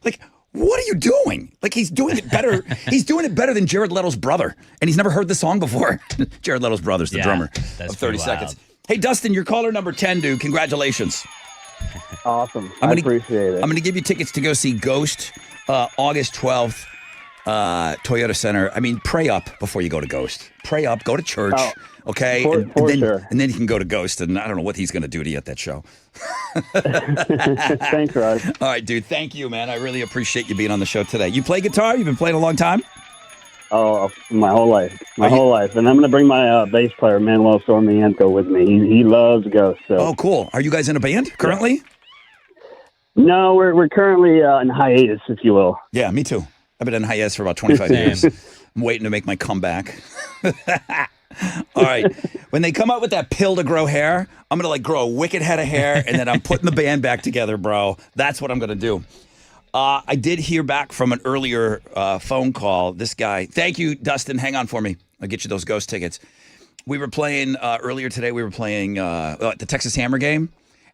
Like, what are you doing? Like, he's doing it better. He's doing it better than Jared Leto's brother, and he's never heard the song before. Jared Leto's brother's the drummer of 30 Seconds. Hey, Dustin, you're caller number 10, dude. Congratulations. Awesome. I appreciate it. I'm going to give you tickets to go see Ghost August 12th, Toyota Center. I mean, pray up before you go to Ghost. Pray up. Go to church. Oh, okay? And then you can go to Ghost, and I don't know what he's going to do to you at that show. Thanks, Rod. All right, dude. Thank you, man. I really appreciate you being on the show today. You play guitar? You've been playing a long time? Oh, my whole life. My whole life. And I'm going to bring my bass player, Manuel Sormiento, with me. He loves Ghost. So. Oh, cool. Are you guys in a band currently? No, we're currently in hiatus, if you will. Yeah, me too. I've been in hiatus for about 25 years. I'm waiting to make my comeback. All right. When they come out with that pill to grow hair, I'm going to grow a wicked head of hair, and then I'm putting the band back together, bro. That's what I'm going to do. I did hear back from an earlier phone call. This guy, thank you, Dustin. Hang on for me. I'll get you those Ghost tickets. We were playing earlier today. We were playing the Texas Hammer game,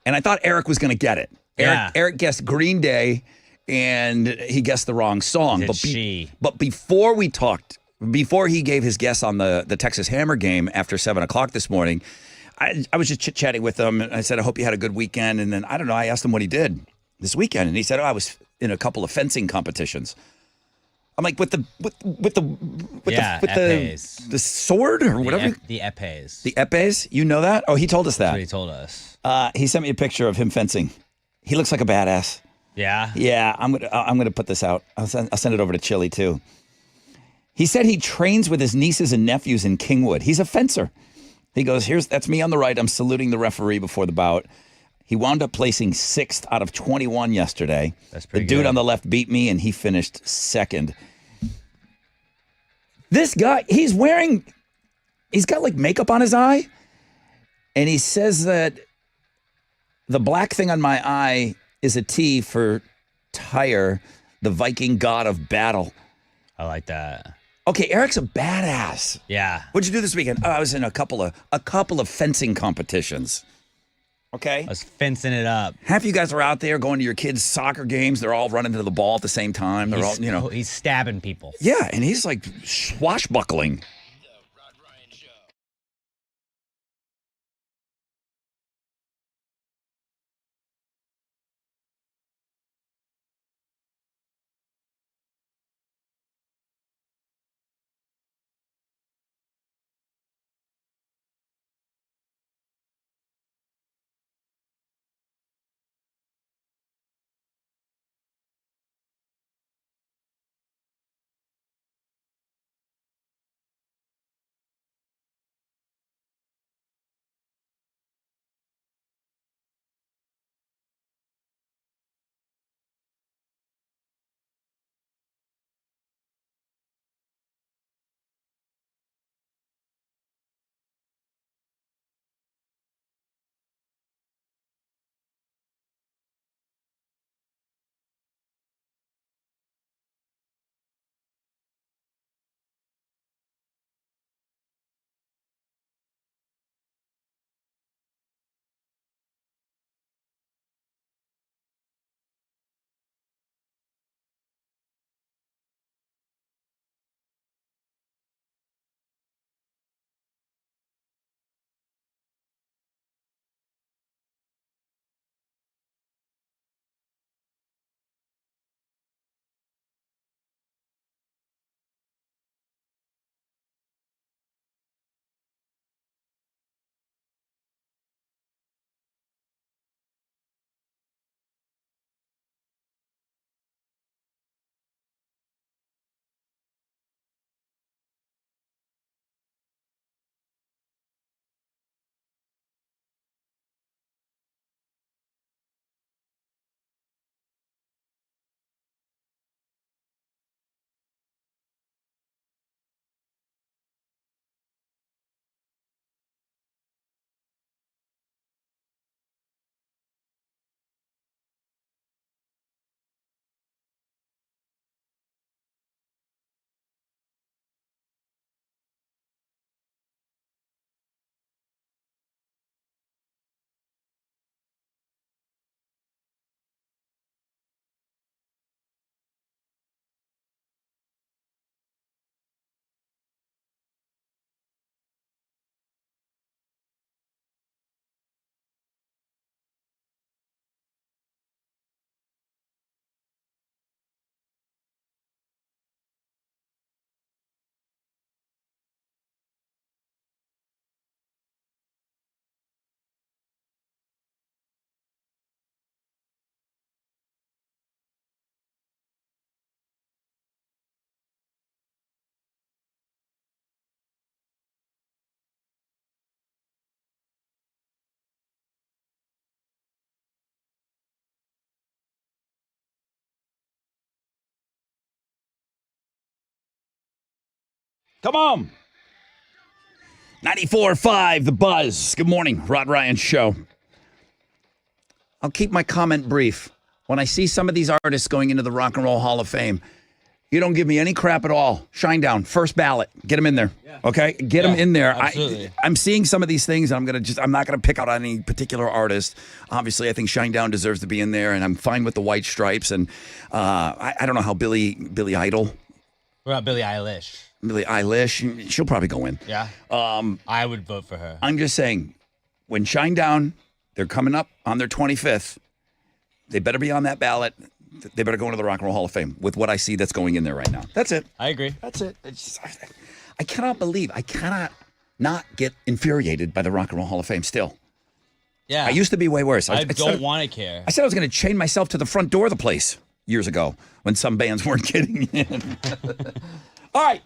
and I thought Eric was going to get it. Eric guessed Green Day, and he guessed the wrong song. But before we talked, before he gave his guess on the Texas Hammer game after 7 o'clock this morning, I was just chit-chatting with him, and I said, I hope you had a good weekend. And then, I don't know, I asked him what he did this weekend, and he said, I was in a couple of fencing competitions. I'm like, with the sword or whatever? The epes. The epes? You know that? Oh, he told us that. That's what he told us. He sent me a picture of him fencing. He looks like a badass. Yeah? Yeah, I'm gonna put this out. I'll send it over to Chili, too. He said he trains with his nieces and nephews in Kingwood. He's a fencer. He goes, that's me on the right. I'm saluting the referee before the bout. He wound up placing 6th out of 21 yesterday. That's pretty The dude good. on the left beat me, and he finished 2nd. This guy, he's got like makeup on his eye, and he says that the black thing on my eye is a T for Tyre, the Viking god of battle. I like that. Okay, Eric's a badass. Yeah. What'd you do this weekend? Oh, I was in a couple of fencing competitions. Okay. I was fencing it up. Half you guys are out there going to your kids' soccer games. They're all running to the ball at the same time. They're all, He's stabbing people. Yeah, and he's like swashbuckling. Come on. 94.5, The Buzz. Good morning, Rod Ryan Show. I'll keep my comment brief. When I see some of these artists going into the Rock and Roll Hall of Fame, you don't give me any crap at all. Shinedown, first ballot. Get them in there. Okay? Get them in there. Absolutely. I'm seeing some of these things, and I'm not gonna pick out any particular artist. Obviously, I think Shinedown deserves to be in there, and I'm fine with the White Stripes. And I don't know how Billy Idol. What about Billie Eilish? Billie Eilish, she'll probably go in. Yeah. I would vote for her. I'm just saying, when Shinedown, they're coming up on their 25th, they better be on that ballot. They better go into the Rock and Roll Hall of Fame with what I see that's going in there right now. That's it. I agree. That's it. I cannot not get infuriated by the Rock and Roll Hall of Fame still. Yeah. I used to be way worse. I don't want to care. I said I was going to chain myself to the front door of the place years ago when some bands weren't getting in. All right.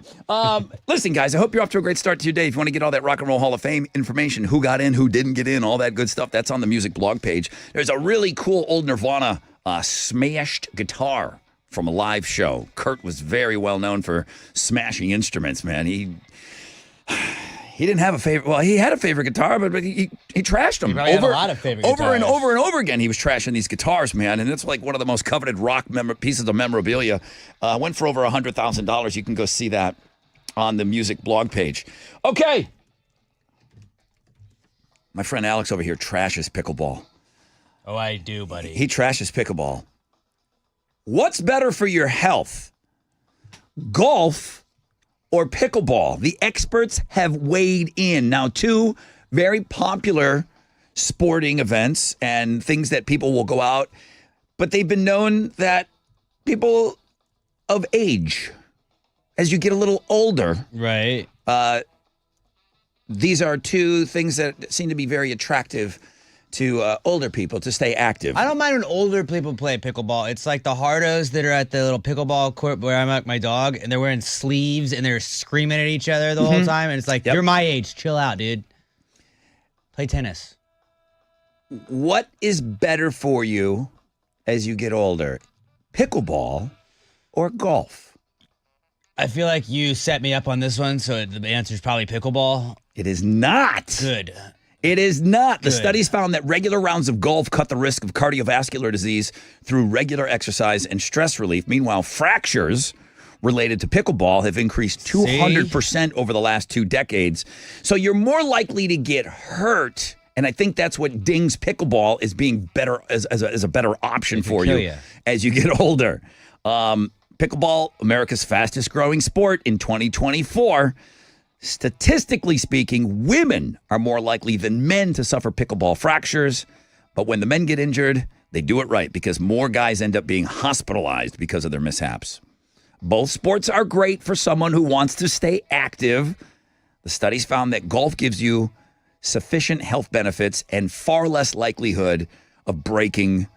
Listen, guys, I hope you're off to a great start to your day. If you want to get all that Rock and Roll Hall of Fame information, who got in, who didn't get in, all that good stuff, that's on the music blog page. There's a really cool old Nirvana smashed guitar from a live show. Kurt was very well known for smashing instruments, man. He didn't have a favorite. Well, he had a favorite guitar, but he trashed them. He probably had a lot of favorite over guitars. and over and over again. He was trashing these guitars, man, and it's like one of the most coveted rock pieces of memorabilia. Went for over $100,000. You can go see that on the music blog page. Okay, my friend Alex over here trashes pickleball. Oh, I do, buddy. He trashes pickleball. What's better for your health, golf or pickleball? The experts have weighed in. Now, two very popular sporting events and things that people will go out, but they've been known that people of age, as you get a little older, right? These are two things that seem to be very attractive to older people to stay active. I don't mind when older people play pickleball. It's like the hardos that are at the little pickleball court where I'm at my dog, and they're wearing sleeves and they're screaming at each other the whole time. And it's like, you're my age. Chill out, dude. Play tennis. What is better for you as you get older, pickleball or golf? I feel like you set me up on this one, so the answer is probably pickleball. It is not. Good. It is not. The Good. studies found that regular rounds of golf cut the risk of cardiovascular disease through regular exercise and stress relief. Meanwhile, fractures related to pickleball have increased 200% over the last 2 decades. So you're more likely to get hurt. And I think that's what dings pickleball as being better as a better option for you as you get older. Pickleball, America's fastest growing sport in 2024. Statistically speaking, women are more likely than men to suffer pickleball fractures. But when the men get injured, they do it right because more guys end up being hospitalized because of their mishaps. Both sports are great for someone who wants to stay active. The studies found that golf gives you sufficient health benefits and far less likelihood of breaking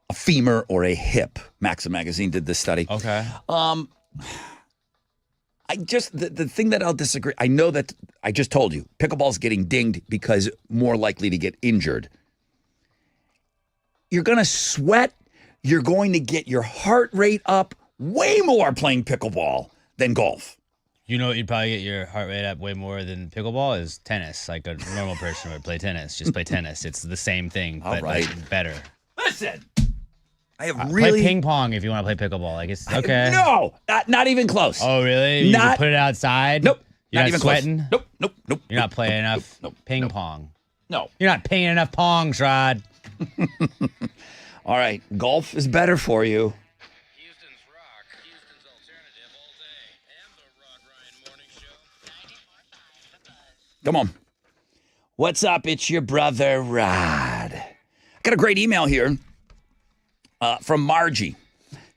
a femur or a hip. Maxim magazine did this study. Okay. The thing that I'll disagree, I know that I just told you, pickleball's getting dinged because more likely to get injured. You're going to sweat. You're going to get your heart rate up way more playing pickleball than golf. You know what you'd probably get your heart rate up way more than pickleball is tennis. Like a normal person would play tennis. Just play tennis. It's the same thing, but like better. Listen. I have Play ping pong if you want to play pickleball. Like it's okay. No, not even close. Oh, really? You can put it outside? Nope. You're not even sweating? Close. Nope. You're not playing enough ping pong. No. You're not pinging enough pongs, Rod. All right. Golf is better for you. Houston's rock, Houston's alternative all day, and the Rod Ryan Morning Show. 94.5 The Buzz. Come on. What's up? It's your brother, Rod. Got a great email here from Margie.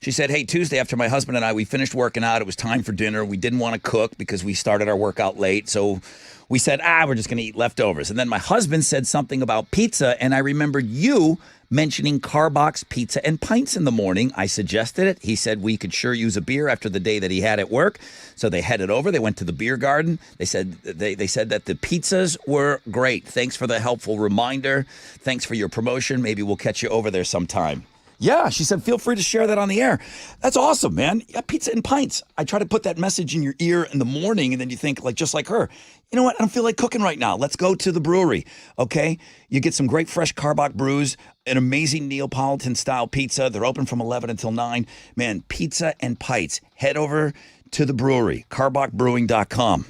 She said, hey, Tuesday after my husband and I, we finished working out. It was time for dinner. We didn't want to cook because we started our workout late. So we said, we're just going to eat leftovers. And then my husband said something about pizza, and I remembered you mentioning Carbox pizza and pints in the morning. I suggested it. He said we could sure use a beer after the day that he had at work. So they headed over. They went to the beer garden. They said they said that the pizzas were great. Thanks for the helpful reminder. Thanks for your promotion. Maybe we'll catch you over there sometime. Yeah, she said, feel free to share that on the air. That's awesome, man. Yeah, pizza and pints. I try to put that message in your ear in the morning, and then you think, like, just like her, you know what? I don't feel like cooking right now. Let's go to the brewery, okay? You get some great fresh Carbach brews, an amazing Neapolitan-style pizza. They're open from 11 until 9. Man, pizza and pints. Head over to the brewery, carbachbrewing.com.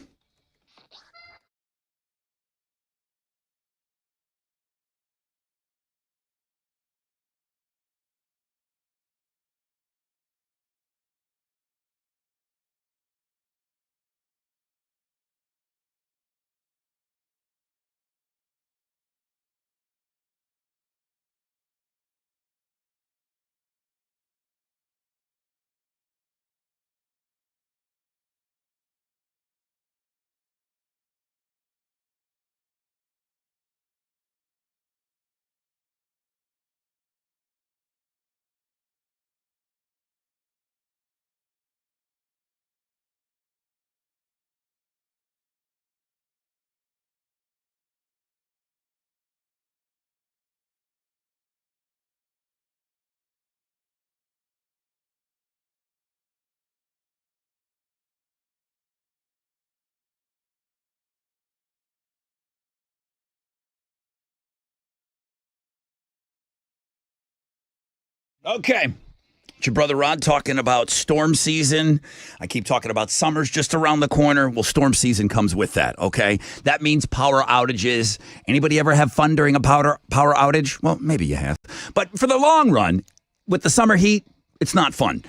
Okay. It's your brother Rod talking about storm season. I keep talking about summer's just around the corner. Well, storm season comes with that, okay? That means power outages. Anybody ever have fun during a power outage? Well, maybe you have. But for the long run, with the summer heat, it's not fun.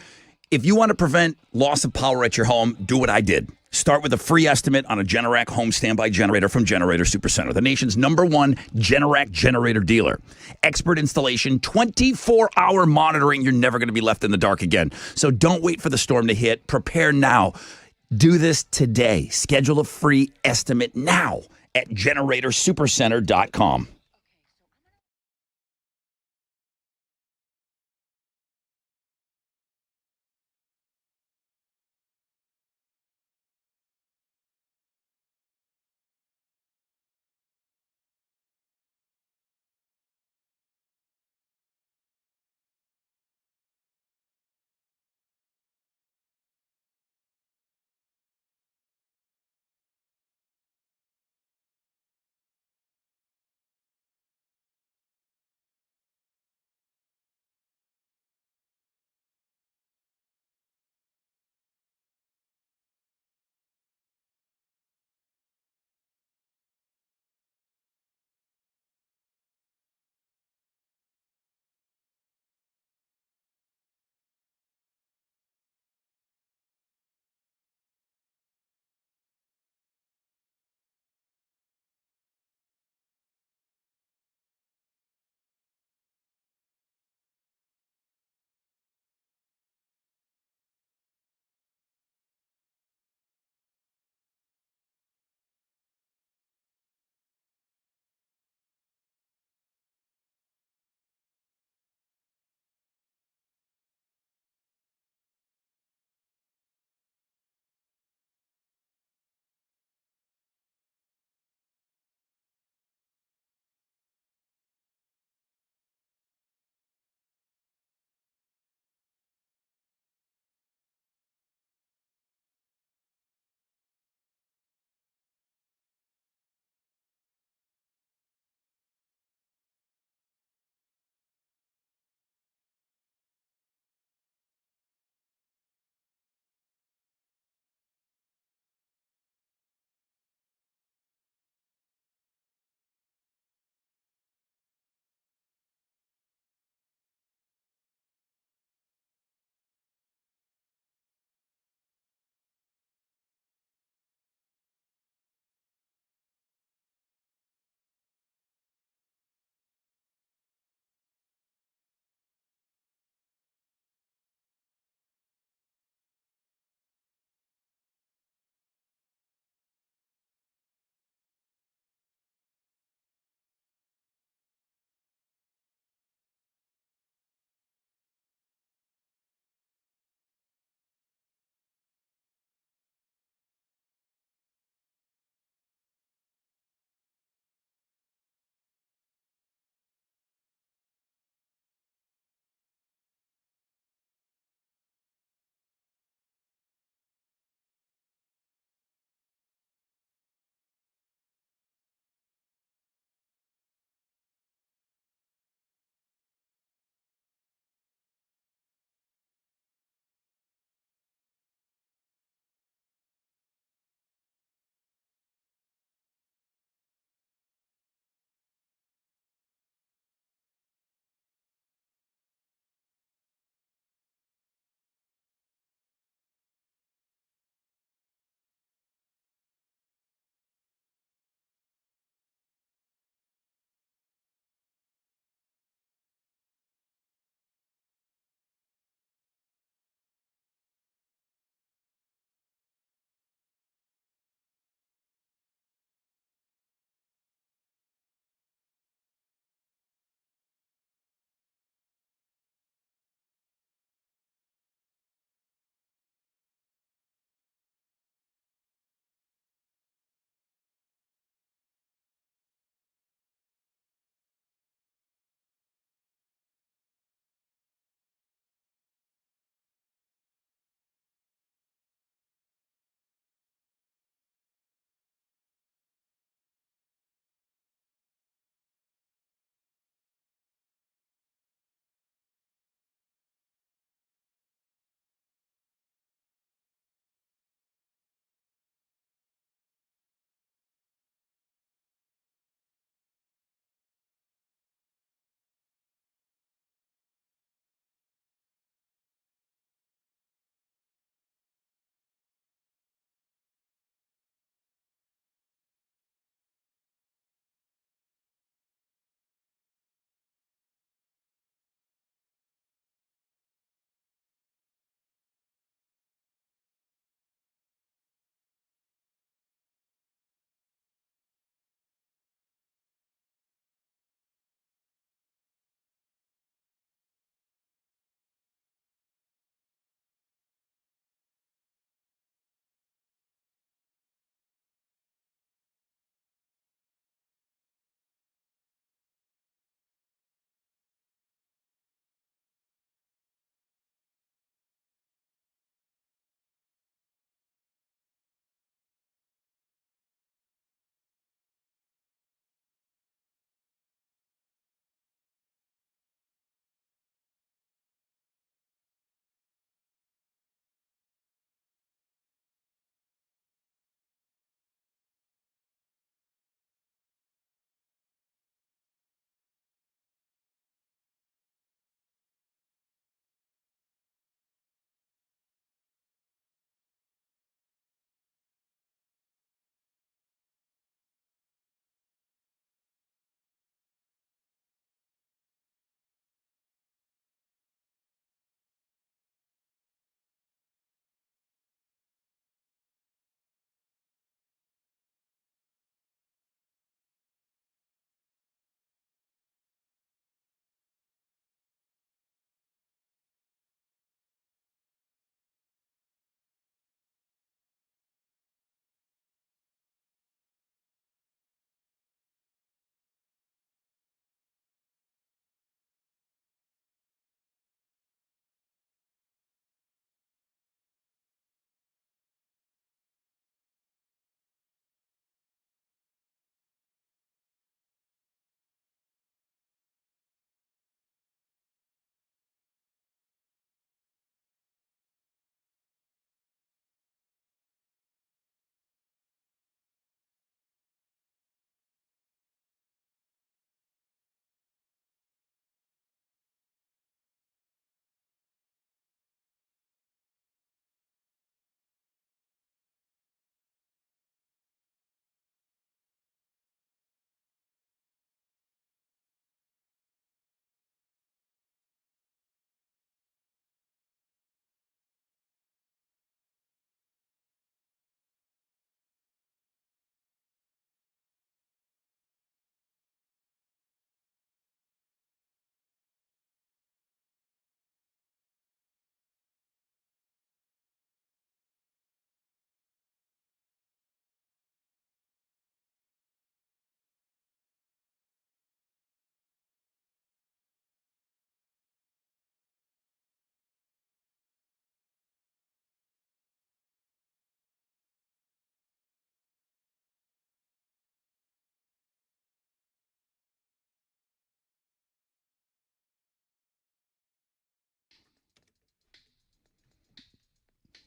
If you want to prevent loss of power at your home, do what I did. Start with a free estimate on a Generac home standby generator from Generator Supercenter, the nation's #1 Generac generator dealer. Expert installation, 24-hour monitoring. You're never going to be left in the dark again. So don't wait for the storm to hit. Prepare now. Do this today. Schedule a free estimate now at GeneratorSupercenter.com.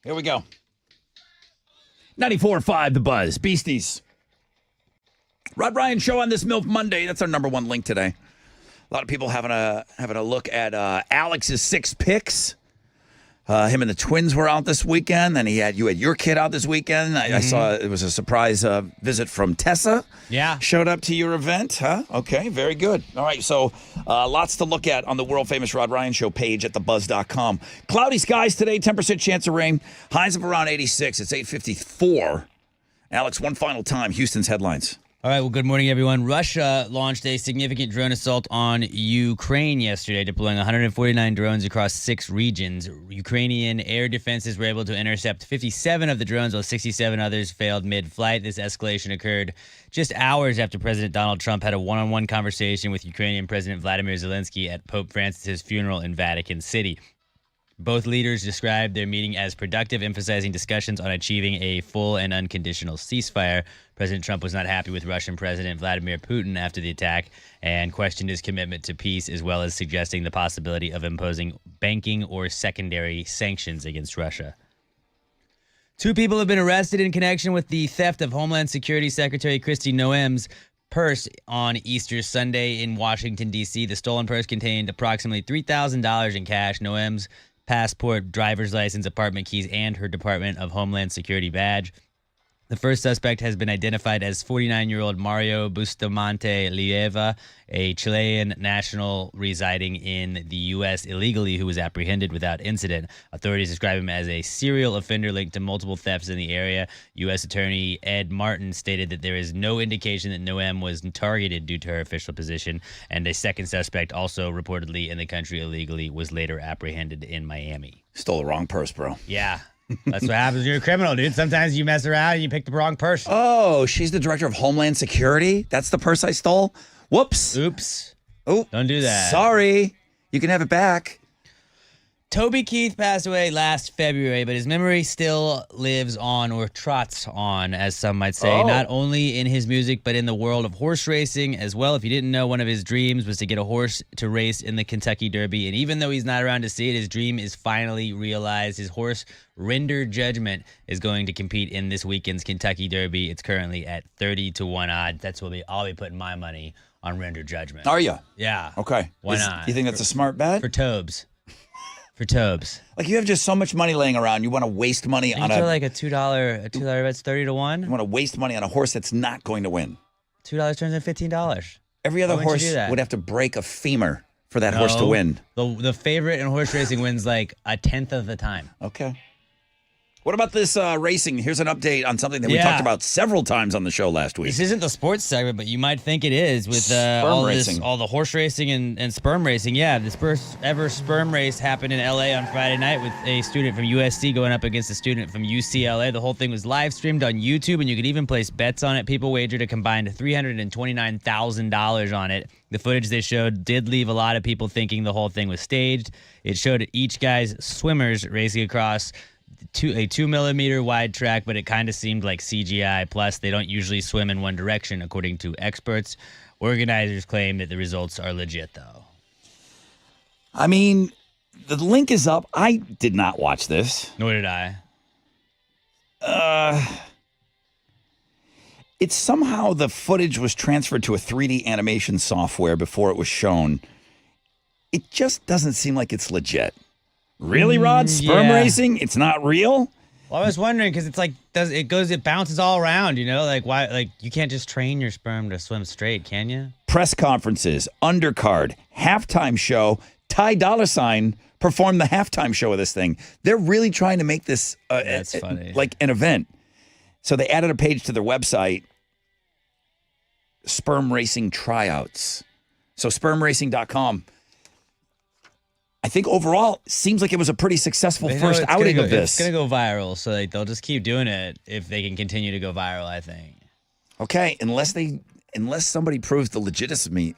Here we go. 94.5 The Buzz. Beasties. Rod Ryan Show on this MILF Monday. That's our number one link today. A lot of people having a look at Alex's 6 picks. Him and the twins were out this weekend. Then you had your kid out this weekend. I saw it was a surprise visit from Tessa. Yeah. Showed up to your event, huh? Okay, very good. All right, so lots to look at on the world-famous Rod Ryan Show page at thebuzz.com. Cloudy skies today, 10% chance of rain. Highs of around 86. It's 8:54. Alex, one final time, Houston's headlines. All right, well, good morning, everyone. Russia launched a significant drone assault on Ukraine yesterday, deploying 149 drones across 6 regions. Ukrainian air defenses were able to intercept 57 of the drones, while 67 others failed mid-flight. This escalation occurred just hours after President Donald Trump had a one-on-one conversation with Ukrainian President Vladimir Zelensky at Pope Francis's funeral in Vatican City. Both leaders described their meeting as productive, emphasizing discussions on achieving a full and unconditional ceasefire. President Trump was not happy with Russian President Vladimir Putin after the attack and questioned his commitment to peace, as well as suggesting the possibility of imposing banking or secondary sanctions against Russia. 2 people have been arrested in connection with the theft of Homeland Security Secretary Kristi Noem's purse on Easter Sunday in Washington, D.C. The stolen purse contained approximately $3,000 in cash, Noem's passport, driver's license, apartment keys, and her Department of Homeland Security badge. The first suspect has been identified as 49-year-old Mario Bustamante Lieva, a Chilean national residing in the U.S. illegally who was apprehended without incident. Authorities describe him as a serial offender linked to multiple thefts in the area. U.S. Attorney Ed Martin stated that there is no indication that Noem was targeted due to her official position, and a second suspect, also reportedly in the country illegally, was later apprehended in Miami. Stole the wrong purse, bro. Yeah. That's what happens when you're a criminal, dude. Sometimes you mess around and you pick the wrong person. Oh, she's the director of Homeland Security? That's the purse I stole? Whoops. Oops. Oh, don't do that. Sorry. You can have it back. Toby Keith passed away last February, but his memory still lives on, or trots on, as some might say, not only in his music, but in the world of horse racing as well. If you didn't know, one of his dreams was to get a horse to race in the Kentucky Derby, and even though he's not around to see it, his dream is finally realized. His horse, Render Judgment, is going to compete in this weekend's Kentucky Derby. It's currently at 30-1 odds. That's what I'll be putting my money on, Render Judgment. Are you? Yeah. Okay. Why not? You think that's a smart bet? For Tobes. For Tobes. Like, you have just so much money laying around. You want to waste money on like a $2 bet's 30-1. You want to waste money on a horse that's not going to win. $2 turns into $15. Every other horse would have to break a femur for that horse to win. The favorite in horse racing wins like a tenth of the time. Okay. What about this racing? Here's an update on something that we talked about several times on the show last week. This isn't the sports segment, but you might think it is with all the horse racing and sperm racing. Yeah, the first ever sperm race happened in L.A. on Friday night with a student from USC going up against a student from UCLA. The whole thing was live streamed on YouTube, and you could even place bets on it. People wagered a combined $329,000 on it. The footage they showed did leave a lot of people thinking the whole thing was staged. It showed each guy's swimmers racing across a 2-millimeter wide track, but it kind of seemed like CGI. Plus, they don't usually swim in one direction, according to experts. Organizers claim that the results are legit, though. I mean, the link is up. I did not watch this. Nor did I. It's somehow the footage was transferred to a 3D animation software before it was shown. It just doesn't seem like it's legit. Really, Rod? Sperm racing? It's not real? Well, I was wondering because it's like it bounces all around, you know? Like why? Like you can't just train your sperm to swim straight, can you? Press conferences, undercard, halftime show. Ty Dolla $ign performed the halftime show of this thing. They're really trying to make this That's funny. Like an event. So they added a page to their website, sperm racing tryouts. So spermracing.com. I think overall, seems like it was a pretty successful first outing of this. It's going to go viral, so they'll just keep doing it if they can continue to go viral, I think. Okay, unless somebody proves the legitimacy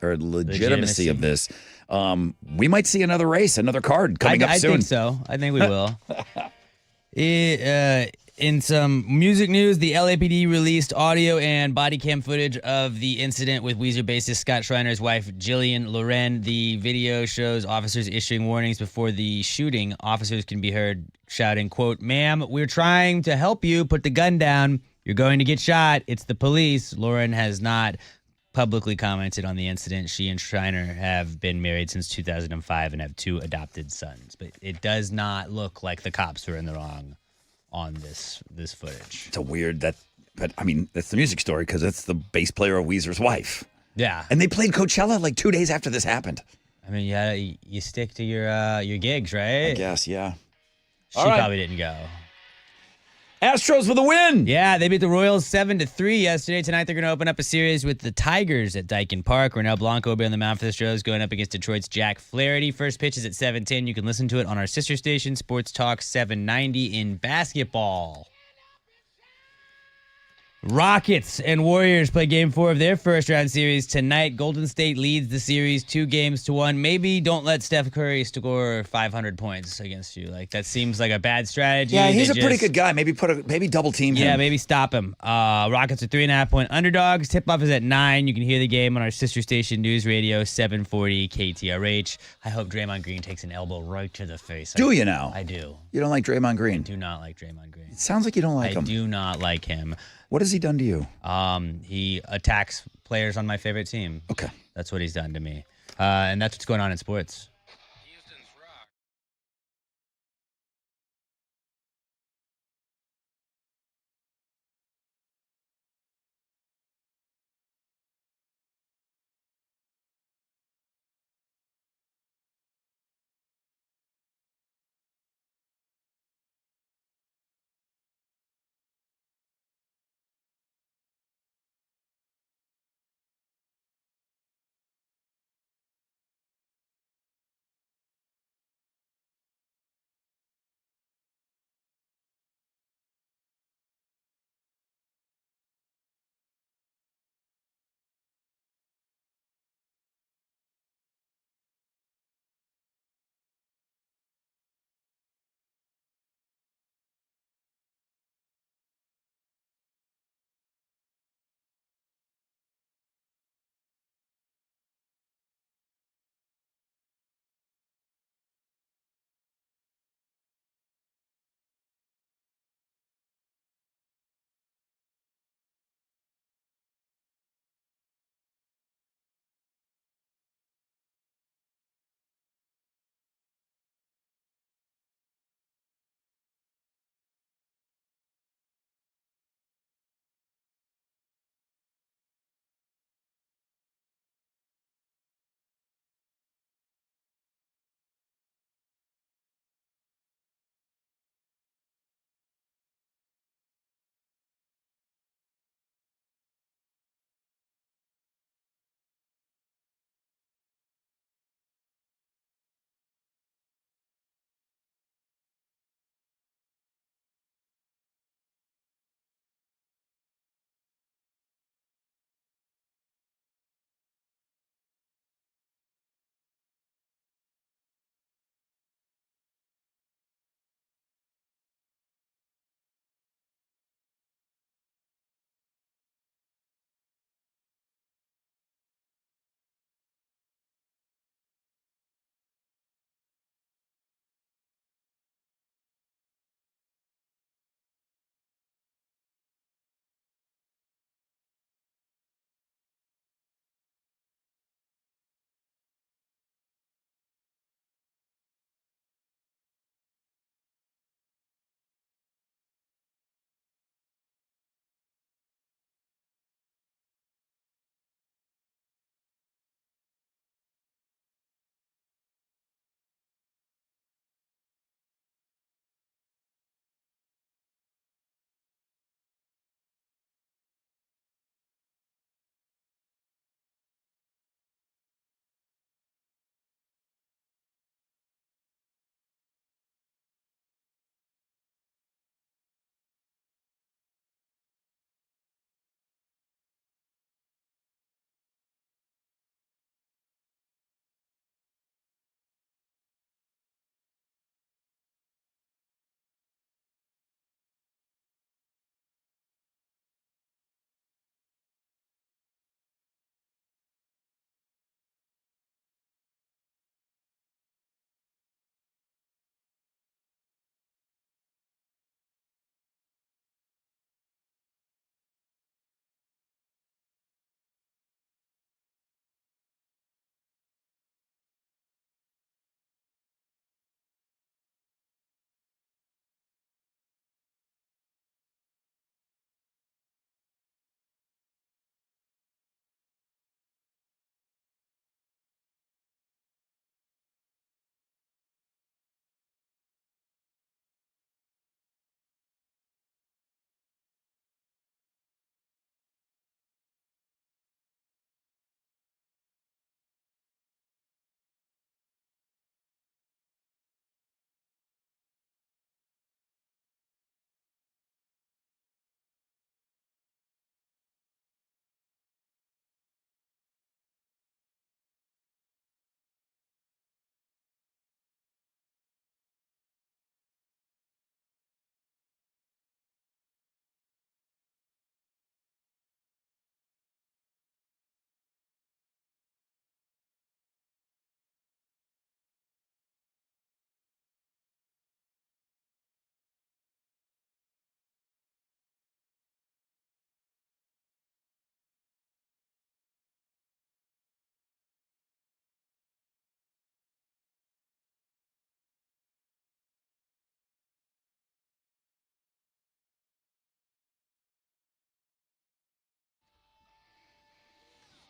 of this, we might see another race, another card coming up soon. I think so. I think we will. In some music news, the LAPD released audio and body cam footage of the incident with Weezer bassist Scott Schreiner's wife, Jillian Loren. The video shows officers issuing warnings before the shooting. Officers can be heard shouting, quote, "Ma'am, we're trying to help you. Put the gun down. You're going to get shot. It's the police." Loren has not publicly commented on the incident. She and Schreiner have been married since 2005 and have 2 adopted sons. But it does not look like the cops were in the wrong on this footage. It's a weird but I mean, that's the music story because it's the bass player of Weezer's wife. Yeah. And they played Coachella like 2 days after this happened. I mean, yeah, you stick to your gigs, right? I guess, yeah. She All right. probably didn't go. Astros with a win. Yeah, they beat the Royals 7-3 yesterday. Tonight they're going to open up a series with the Tigers at Daikin Park. Renell Blanco will be on the mound for the Astros, going up against Detroit's Jack Flaherty. First pitch is at 7:10. You can listen to it on our sister station, Sports Talk 790 in basketball. Rockets and Warriors play Game 4 of their first-round series tonight. Golden State leads the series 2-1. Maybe don't let Steph Curry score 500 points against you. Like that seems like a bad strategy. Yeah, he's a pretty good guy. Maybe double team him. Yeah, maybe stop him. Rockets are 3.5-point underdogs. Tip-off is at 9. You can hear the game on our sister station, News Radio 740 KTRH. I hope Draymond Green takes an elbow right to the face. Do you now? I do. You don't like Draymond Green? I do not like Draymond Green. It sounds like you don't like him. I do not like him. What has he done to you? He attacks players on my favorite team. Okay. That's what he's done to me. And that's what's going on in sports.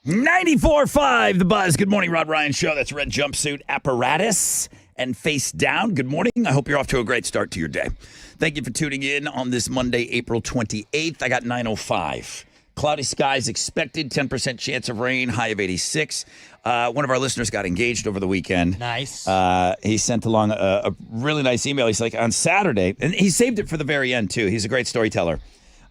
94.5 The Buzz. Good morning, Rod Ryan Show. That's Red Jumpsuit Apparatus and Face Down. Good morning. I hope you're off to a great start to your day. Thank you for tuning in on this Monday, April 28th. I got 9:05. Cloudy skies expected, 10% chance of rain, high of 86. One of our listeners got engaged over the weekend. Nice. He sent along a really nice email. He's like, on Saturday, and he saved it for the very end, too. He's a great storyteller.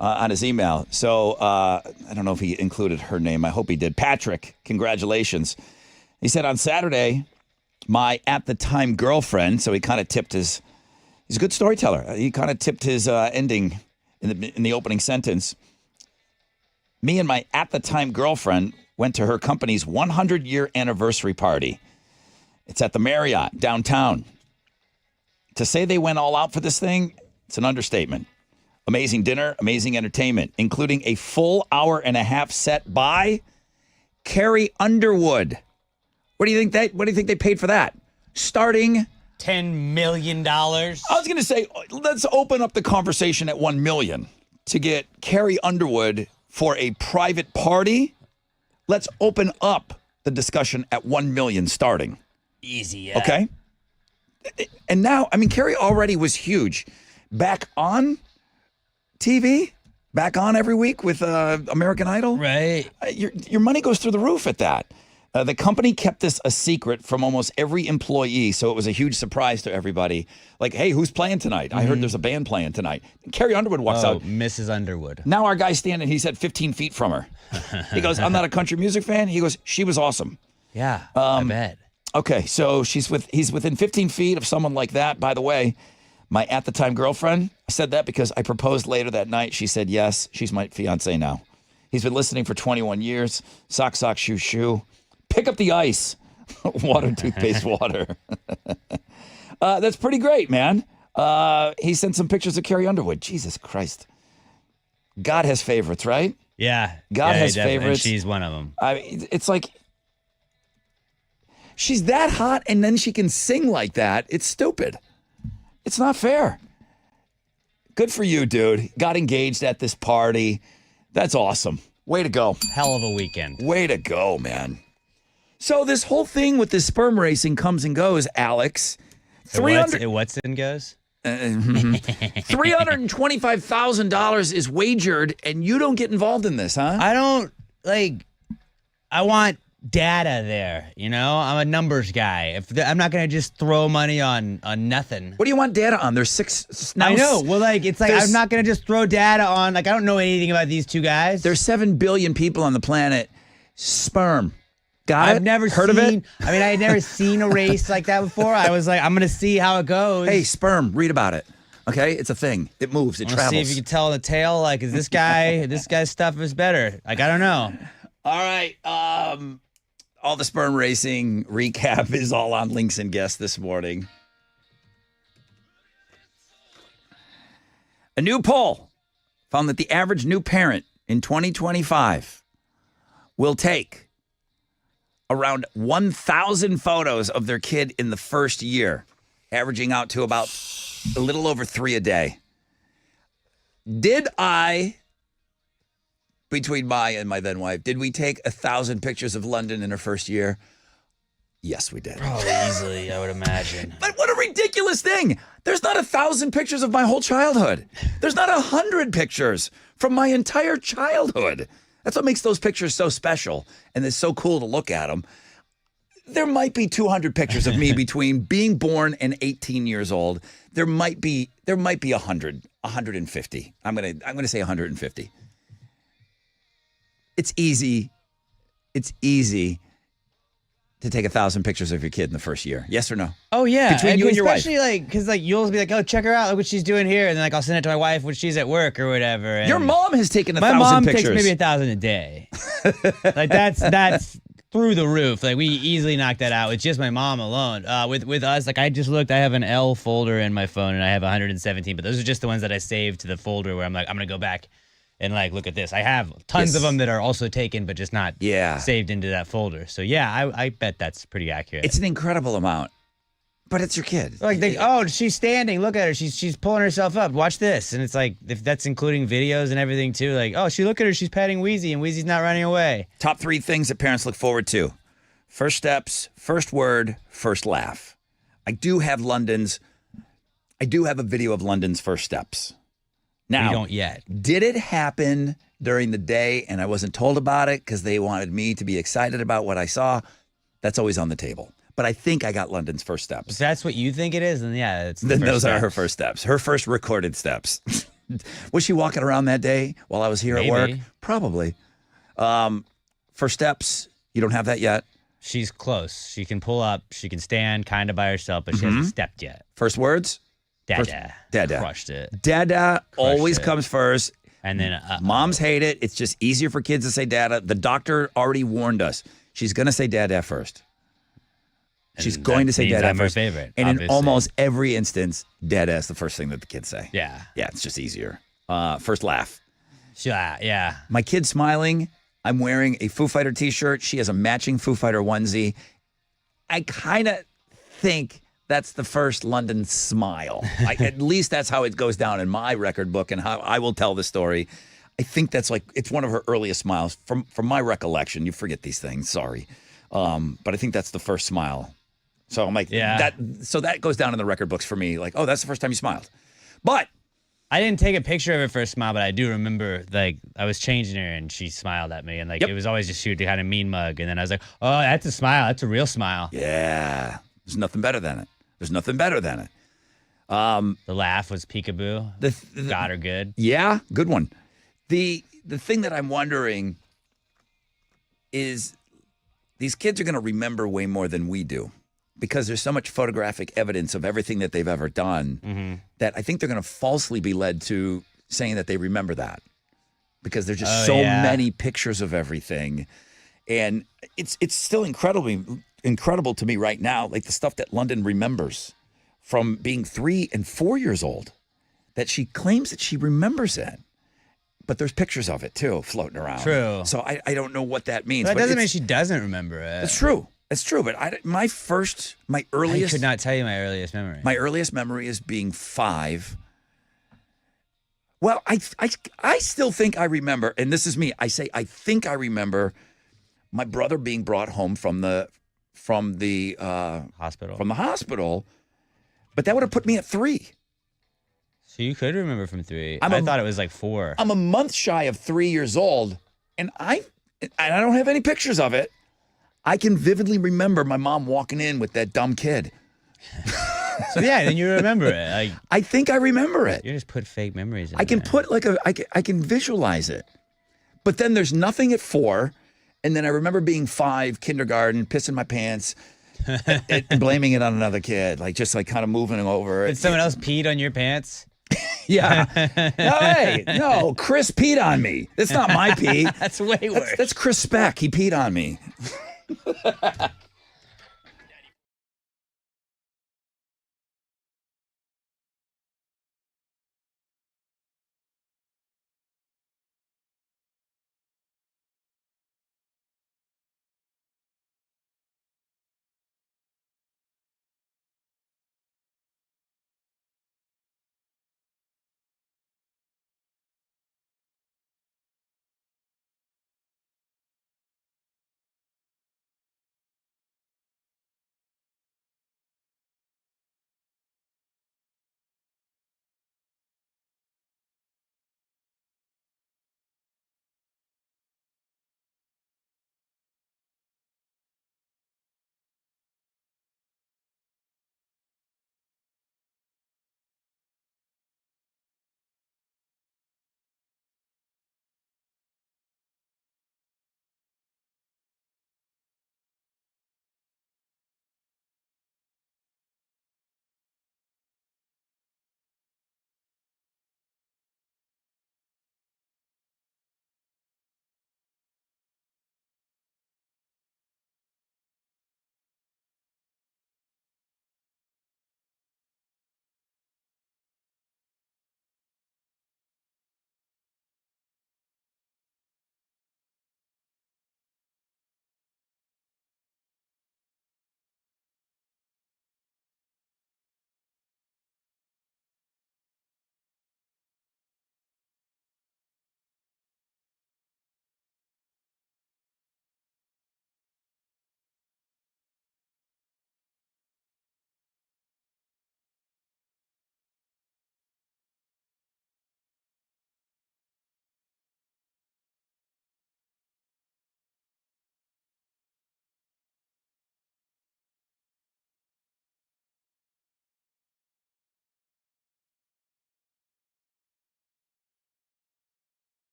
On his email. So I don't know if he included her name. I hope he did. Patrick, congratulations. He said on Saturday, my at-the-time girlfriend, so he kind of tipped he's a good storyteller. He kind of tipped his ending in the opening sentence. Me and my at-the-time girlfriend went to her company's 100-year anniversary party. It's at the Marriott downtown. To say they went all out for this thing, it's an understatement. Amazing dinner, amazing entertainment, including a full hour-and-a-half set by Carrie Underwood. What do you think they paid for that? Starting $10 million. I was going to say, let's open up the conversation at $1 million to get Carrie Underwood for a private party. Let's open up the discussion at $1 million starting. Easy, yeah. Okay. And now, I mean, Carrie already was huge. Back on TV, back on every week with American Idol. Right. Your money goes through the roof at that. The company kept this a secret from almost every employee, so it was a huge surprise to everybody. Like, hey, who's playing tonight? Mm-hmm. I heard there's a band playing tonight. Carrie Underwood walks out. Mrs. Underwood. Now our guy's standing, he's at 15 feet from her. He goes, I'm not a country music fan. He goes, she was awesome. Yeah, I bet. Okay, so he's within 15 feet of someone like that. By the way, my at-the-time girlfriend, I said that because I proposed later that night. She said yes. She's my fiance now. He's been listening for 21 years. Sock, sock, shoe, shoe. Pick up the ice. Water, toothpaste, water. That's pretty great, man. He sent some pictures of Carrie Underwood. Jesus Christ. God has favorites, right? Yeah. God has definitely. favorites. And she's one of them. It's like she's that hot and then she can sing like that. It's stupid. It's not fair. Good for you, dude. Got engaged at this party. That's awesome. Way to go. Hell of a weekend. Way to go, man. So this whole thing with this sperm racing comes and goes, Alex. It what's and goes? $325,000 is wagered, and you don't get involved in this, huh? I don't, I want data there, you know? I'm a numbers guy. I'm not going to just throw money on nothing. What do you want data on? There's six now. I know. Well, I'm not going to just throw data on, I don't know anything about these two guys. There's 7 billion people on the planet. Sperm. I've never heard of it. I mean, I had never seen a race like that before. I was like, I'm going to see how it goes. Hey, sperm, read about it. Okay? It's a thing. It moves. It travels. See if you can tell the tail, is this guy's stuff is better. I don't know. All right. All the sperm racing recap is all on Links and Guests this morning. A new poll found that the average new parent in 2025 will take around 1,000 photos of their kid in the first year, averaging out to about a little over 3 a day. Did I, between Maya and my then wife, did we take 1,000 pictures of London in her first year? Yes, we did. Probably easily, I would imagine. But what a ridiculous thing. There's not 1,000 pictures of my whole childhood. There's not 100 pictures from my entire childhood. That's what makes those pictures so special, and it's so cool to look at them. There might be 200 pictures of me between being born and 18 years old. There might be 100, 150. I'm gonna say 150. It's easy to take 1,000 pictures of your kid in the first year. Yes or no? Oh yeah, Between you and your wife. Especially because you'll be like, oh, check her out, look what she's doing here, and then I'll send it to my wife when she's at work or whatever. And your mom has taken 1,000 my mom pictures. takes maybe 1,000 a day. That's through the roof. We easily knock that out with just my mom alone. With us, I just looked. I have an L folder in my phone, and I have 117. But those are just the ones that I saved to the folder where I'm gonna go back and look at this. I have tons of them that are also taken, but just not saved into that folder. So yeah, I bet that's pretty accurate. It's an incredible amount. But it's your kid. Oh, she's standing. Look at her. She's pulling herself up. Watch this. And it's like, if that's including videos and everything too, like, oh, look at her. She's petting Wheezy, and Wheezy's not running away. Top 3 things that parents look forward to. First steps, first word, first laugh. I do have a video of London's first steps. Now, we don't yet. Did it happen during the day and I wasn't told about it because they wanted me to be excited about what I saw? That's always on the table. But I think I got London's first steps. If that's what you think it is, then yeah, it's then those are her first steps. Her first recorded steps. Was she walking around that day while I was here at work? Probably. First steps, you don't have that yet? She's close. She can pull up. She can stand kind of by herself, but she hasn't stepped yet. First words? Dada. Dada. Crushed it. Dada always comes first. And then moms hate it. It's just easier for kids to say dada. The doctor already warned us. She's going to say dada first. She's going to say dada I'm first. her favorite, and obviously. in almost every instance, dada is the first thing that the kids say. Yeah. Yeah, it's just easier. First laugh. Yeah. My kid's smiling. I'm wearing a Foo Fighter t-shirt. She has a matching Foo Fighter onesie. I kind of think that's the first London smile. At least that's how it goes down in my record book and how I will tell the story. I think that's it's one of her earliest smiles from my recollection. You forget these things, sorry. But I think that's the first smile. So I'm like, that goes down in the record books for me. Like, oh, that's the first time you smiled. But I didn't take a picture of her first smile, but I do remember, I was changing her and she smiled at me. And, it was always just shoot to kind of mean mug. And then I was like, oh, that's a smile. That's a real smile. Yeah. There's nothing better than it. The laugh was peekaboo. Got her good. Yeah, good one. The thing that I'm wondering is these kids are going to remember way more than we do because there's so much photographic evidence of everything that they've ever done that I think they're going to falsely be led to saying that they remember that because there's just many pictures of everything. And it's still incredible to me right now, like the stuff that London remembers from being 3 and 4 years old, that she claims that she remembers it. But there's pictures of it, too, floating around. True. So I don't know what that means. That doesn't mean she doesn't remember it. It's true. It's true. But my earliest... I could not tell you my earliest memory. My earliest memory is being 5. Well, I still think I remember, and this is me. I say I think I remember my brother being brought home from the hospital. But that would have put me at 3. So you could remember from 3. I thought it was 4. I'm a month shy of 3 years old, and I don't have any pictures of it. I can vividly remember my mom walking in with that dumb kid. So yeah, then you remember it. I think I remember it. You just put fake memories in I can put I can visualize it. But then there's nothing at 4, and then I remember being 5, kindergarten, pissing my pants, and blaming it on another kid, just kind of moving over. Did someone else peed on your pants? Yeah. No, Chris peed on me. That's not my pee. That's way worse. That's Chris Speck. He peed on me.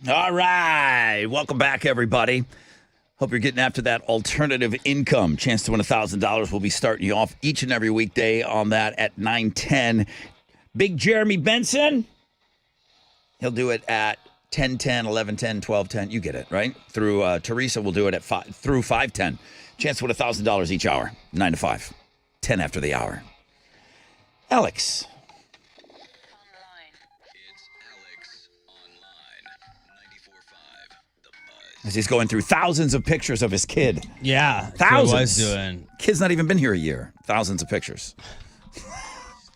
All right. Welcome back, everybody. Hope you're getting after that alternative income. Chance to win $1,000. We'll be starting you off each and every weekday on that at 9:10. Big Jeremy Benson. He'll do it at 10:10, 11:10, 12:10. You get it, right? Through Teresa, we'll do it at 5 through 5:10. Chance to win $1,000 each hour, 9 to 5, 10 after the hour. Alex. As he's going through thousands of pictures of his kid. Yeah. Thousands. That's what I was doing. Kid's not even been here a year. Thousands of pictures.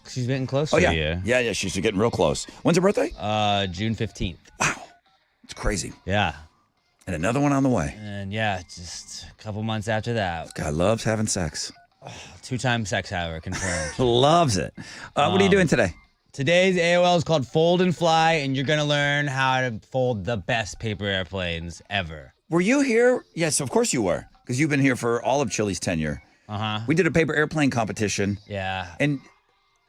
She's getting close Oh, to yeah. a year. Yeah, she's getting real close. When's her birthday? June 15th. Wow. It's crazy. Yeah. And another one on the way. And yeah, just a couple months after that. Guy loves having sex. 2-time sex, however, confirmed. Loves it. What are you doing today? Today's AOL is called Fold and Fly, and you're going to learn how to fold the best paper airplanes ever. Were you here? Yes, of course you were. Because you've been here for all of Chili's tenure. Uh-huh. We did a paper airplane competition. Yeah. And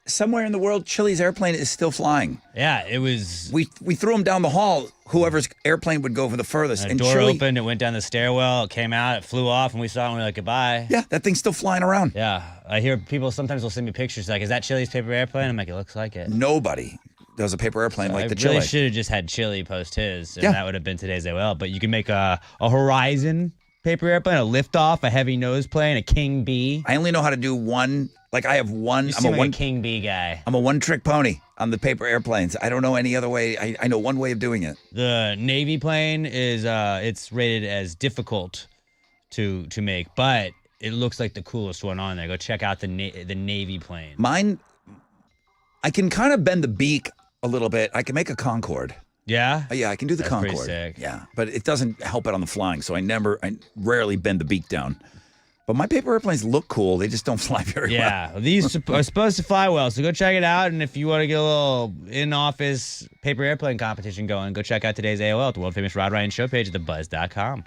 somewhere in the world, Chili's airplane is still flying. Yeah, it was... We threw them down the hall, whoever's airplane would go for the furthest. The door opened, it went down the stairwell, it came out, it flew off, and we saw it and we were like, goodbye. Yeah, that thing's still flying around. Yeah. I hear people sometimes will send me pictures like, is that Chili's paper airplane? I'm like, it looks like it. Nobody does a paper airplane like the I Chili. really should have just had Chili post his, and Yeah. that would have been today's AOL. But you can make a Horizon paper airplane, a liftoff, a heavy nose plane, a King Bee. I only know how to do one. Like I have one. You I'm seem a like one a King Bee guy. I'm a one-trick pony on the paper airplanes. I don't know any other way. I know one way of doing it. The Navy plane is it's rated as difficult to make, but it looks like the coolest one on there. Go check out the Navy plane. Mine, I can kind of bend the beak a little bit. I can make a Concorde. Yeah? Yeah, I can do the That's pretty Concorde. sick. Yeah, but it doesn't help it on the flying, so I rarely bend the beak down. But my paper airplanes look cool. They just don't fly very well. Yeah, these are supposed to fly well, so go check it out. And if you want to get a little in-office paper airplane competition going, go check out today's AOL at the world-famous Rod Ryan Show page at thebuzz.com.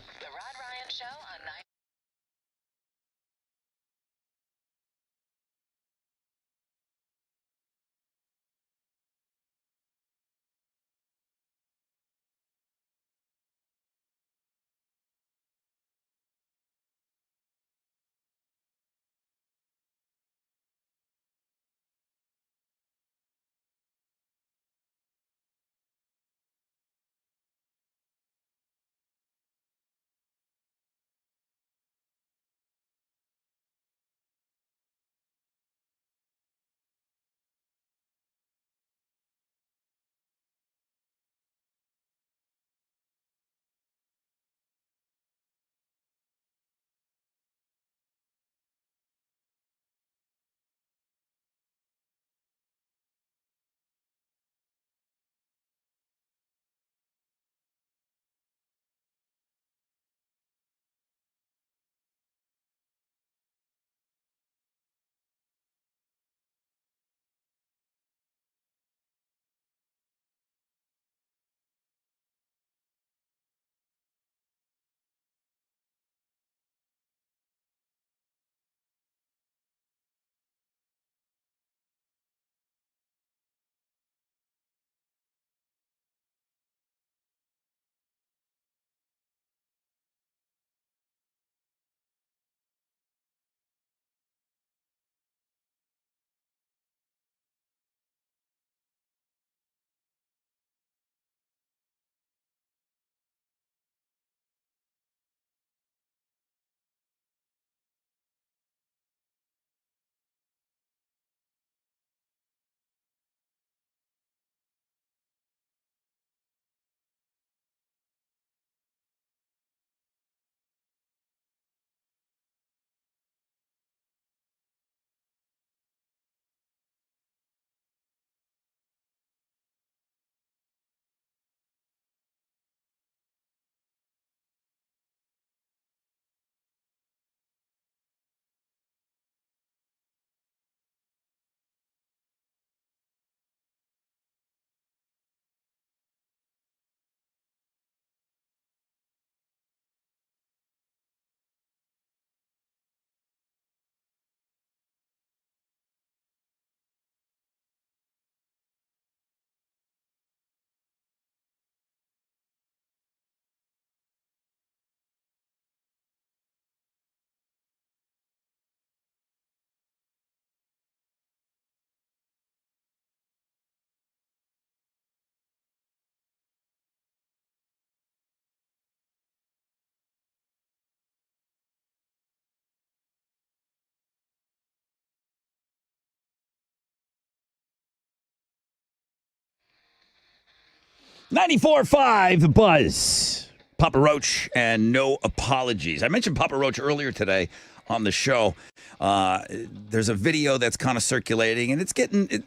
94.5 The Buzz. Papa Roach and No Apologies. I mentioned Papa Roach earlier today on the show. There's a video that's kind of circulating, and it's getting...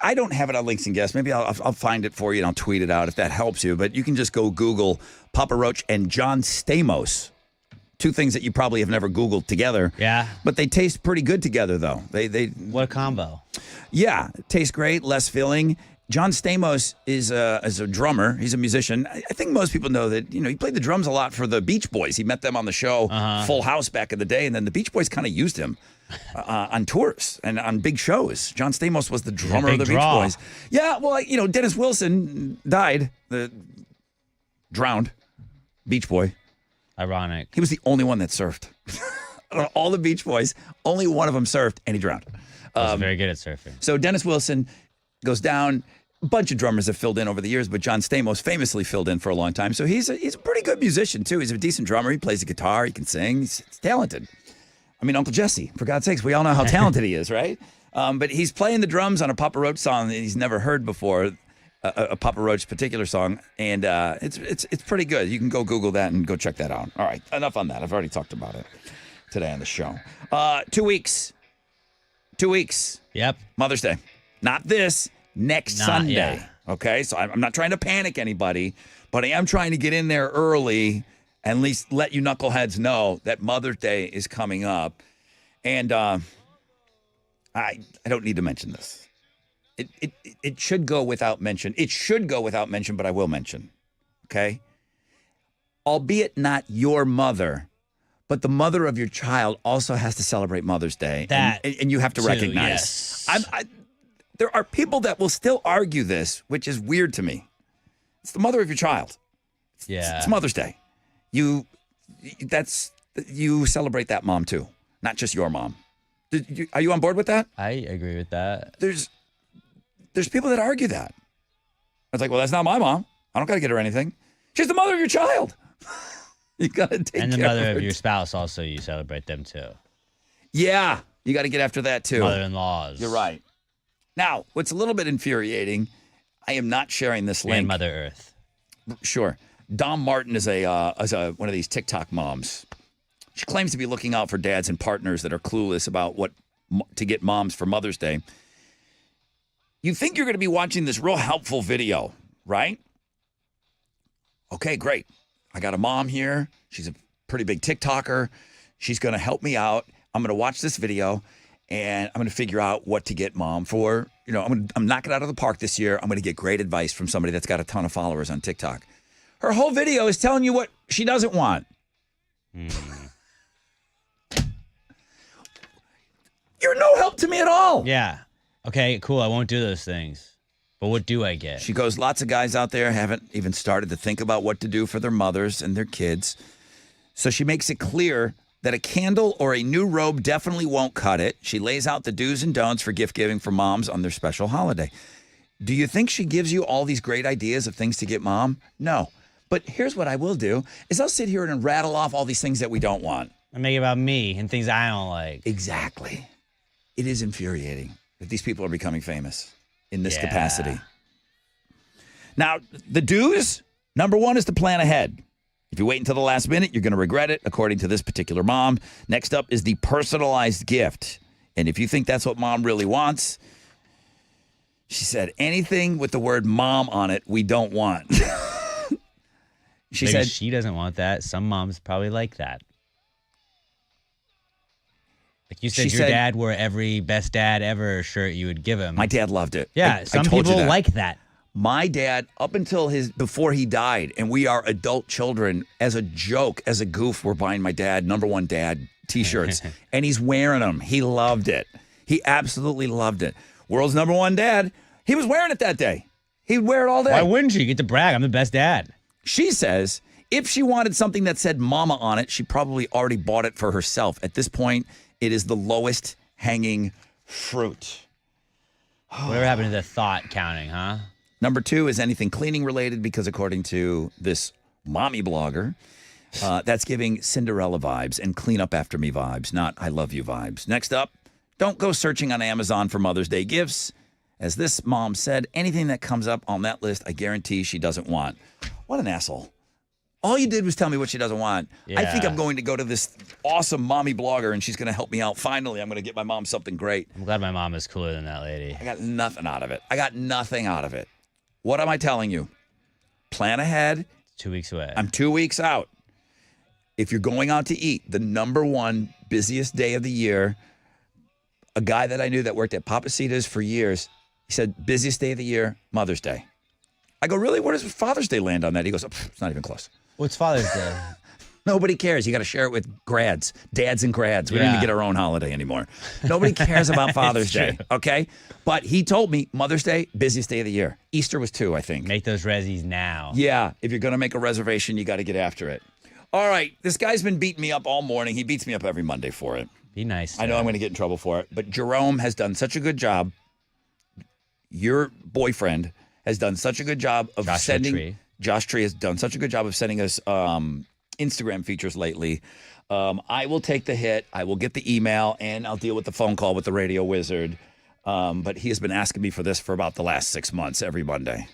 I don't have it on Links and Guests. Maybe I'll find it for you, and I'll tweet it out if that helps you. But you can just go Google Papa Roach and John Stamos. Two things that you probably have never Googled together. Yeah. But they taste pretty good together, though. They What a combo. Yeah, it tastes great, less filling. John Stamos is a drummer. He's a musician. I think most people know that, he played the drums a lot for the Beach Boys. He met them on the show Full House back in the day, and then the Beach Boys kind of used him on tours and on big shows. John Stamos was the drummer of the Beach Boys. Yeah, well, Dennis Wilson died, drowned, Beach Boy. Ironic. He was the only one that surfed. All the Beach Boys, only one of them surfed, and he drowned. He's very good at surfing. So Dennis Wilson goes down. A bunch of drummers have filled in over the years, but John Stamos famously filled in for a long time. So he's a pretty good musician, too. He's a decent drummer. He plays the guitar. He can sing. He's talented. I mean, Uncle Jesse, for God's sakes, we all know how talented he is, right? But he's playing the drums on a Papa Roach song that he's never heard before, a Papa Roach particular song, and it's pretty good. You can go Google that and go check that out. All right, enough on that. I've already talked about it today on the show. 2 weeks. 2 weeks. Yep. Mother's Day. Not this, next Sunday. Yeah. Okay, so I'm not trying to panic anybody, but I am trying to get in there early and at least let you knuckleheads know that Mother's Day is coming up. And I don't need to mention this. It should go without mention. It should go without mention, but I will mention. Okay? Albeit not your mother, but the mother of your child also has to celebrate Mother's Day. And you have to recognize. Yes. There are people that will still argue this, which is weird to me. It's the mother of your child. Yeah. It's Mother's Day. You celebrate that mom too, not just your mom. Are you on board with that? I agree with that. There's people that argue that. It's like, well, that's not my mom. I don't got to get her anything. She's the mother of your child. You got to take And the care mother of of your spouse also, you celebrate them too. Yeah, you got to get after that too. Mother-in-laws. You're right. Now, what's a little bit infuriating, I am not sharing this link. And Mother Earth. Sure. Dom Martin is one of these TikTok moms. She claims to be looking out for dads and partners that are clueless about what to get moms for Mother's Day. You think you're going to be watching this real helpful video, right? Okay, great. I got a mom here. She's a pretty big TikToker. She's going to help me out. I'm going to watch this video, and I'm going to figure out what to get mom for. I'm knocking it out of the park this year. I'm going to get great advice from somebody that's got a ton of followers on TikTok. Her whole video is telling you what she doesn't want. You're no help to me at all. Yeah. Okay, cool. I won't do those things. But what do I get? She goes, lots of guys out there haven't even started to think about what to do for their mothers and their kids. So she makes it clear that a candle or a new robe definitely won't cut it. She lays out the do's and don'ts for gift giving for moms on their special holiday. Do you think she gives you all these great ideas of things to get mom? No. But here's what I will do is I'll sit here and rattle off all these things that we don't want. And make it about me and things I don't like. Exactly. It is infuriating that these people are becoming famous in this capacity. Now, the do's, number one is to plan ahead. If you wait until the last minute, you're going to regret it, according to this particular mom. Next up is the personalized gift. And if you think that's what mom really wants, she said, anything with the word mom on it, we don't want. She Maybe said she doesn't want that. Some moms probably like that. Like you said, your dad wore every best dad ever shirt you would give him. My dad loved it. Yeah, some people like that. My dad, up until before he died, and we are adult children, as a joke, as a goof, we're buying my dad #1 dad T-shirts, and he's wearing them. He loved it. He absolutely loved it. World's #1 dad. He was wearing it that day. He'd wear it all day. Why wouldn't you? You get to brag. I'm the best dad. She says if she wanted something that said mama on it, she probably already bought it for herself. At this point, it is the lowest hanging fruit. Whatever happened to the thought counting, huh? Number 2 is anything cleaning related, because according to this mommy blogger, that's giving Cinderella vibes and clean up after me vibes, not I love you vibes. Next up, don't go searching on Amazon for Mother's Day gifts. As this mom said, anything that comes up on that list, I guarantee she doesn't want. What an asshole. All you did was tell me what she doesn't want. I think I'm going to go to this awesome mommy blogger, and she's going to help me out. Finally, I'm going to get my mom something great. I'm glad my mom is cooler than that lady. I got nothing out of it. What am I telling you? Plan ahead. 2 weeks away. I'm 2 weeks out. If you're going out to eat, the number one busiest day of the year, a guy that I knew that worked at Papacita's for years, he said, busiest day of the year, Mother's Day. I go, really? Where does Father's Day land on that? He goes, it's not even close. What's Father's Day? Nobody cares. You got to share it with grads, dads and grads. We don't even get our own holiday anymore. Nobody cares about Father's Day, okay? But he told me Mother's Day, busiest day of the year. Easter was 2, I think. Make those resis now. Yeah, if you're going to make a reservation, you got to get after it. All right, this guy's been beating me up all morning. He beats me up every Monday for it. Be nice. I know I'm going to get in trouble for it, but Jerome has done such a good job. Your boyfriend has done such a good job of sending. Josh Tree has done such a good job of sending us Instagram features lately. I will take the hit. I will get the email, and I'll deal with the phone call with the radio wizard. But he has been asking me for this for about the last 6 months every Monday.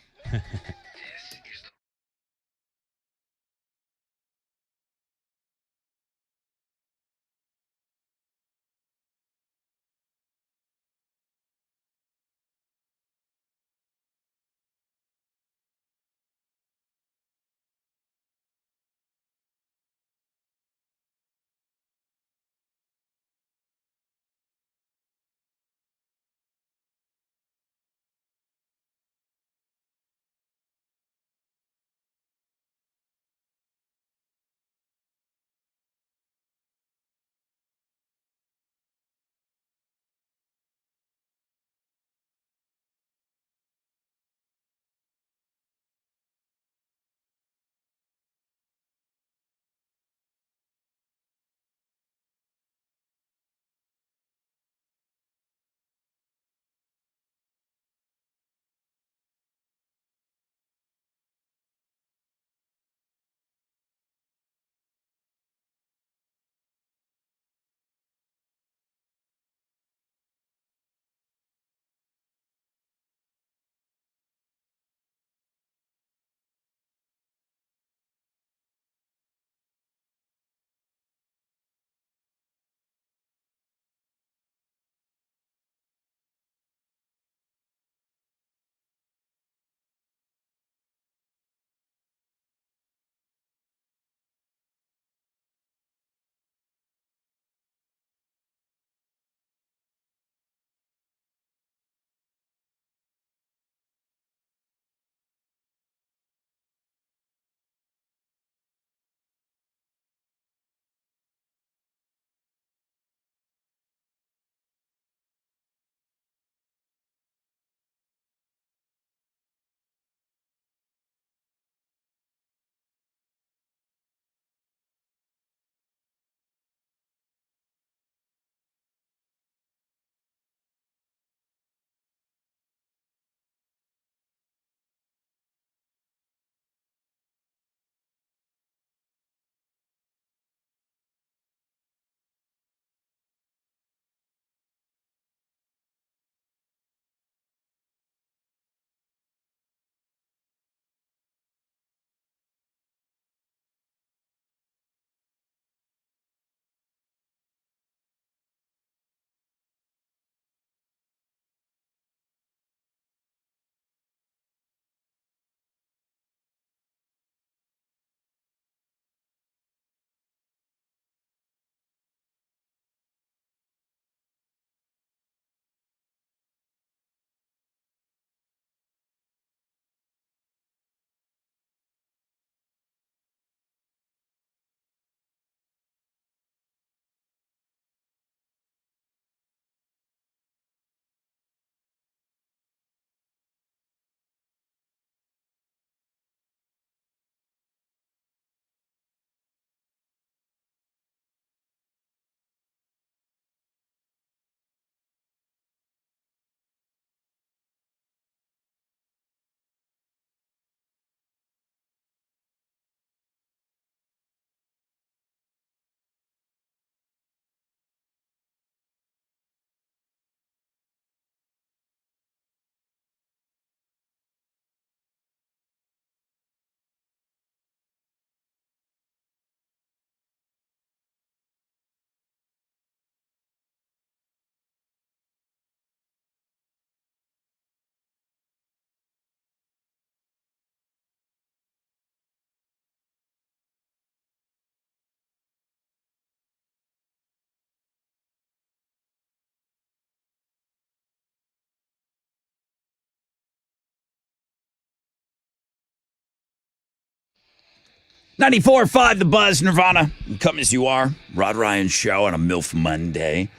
94.5 The Buzz, Nirvana. Come as you are. Rod Ryan Show on a MILF Monday.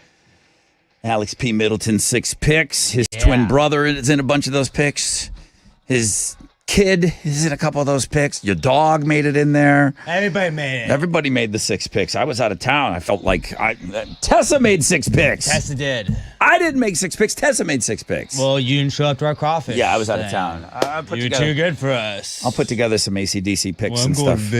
Alex P. Middleton, 6 picks. His twin brother is in a bunch of those picks. His kid is in a couple of those picks. Your dog made it in there. Everybody made it. Everybody made the 6 picks. I was out of town. I felt like Tessa made 6 picks. Tessa did. I didn't make 6 picks. Tessa made 6 picks. Well, you didn't show up to our crawfish. Yeah, I was out of town. You were too good for us. I'll put together some ACDC picks Well, I'm and going stuff. to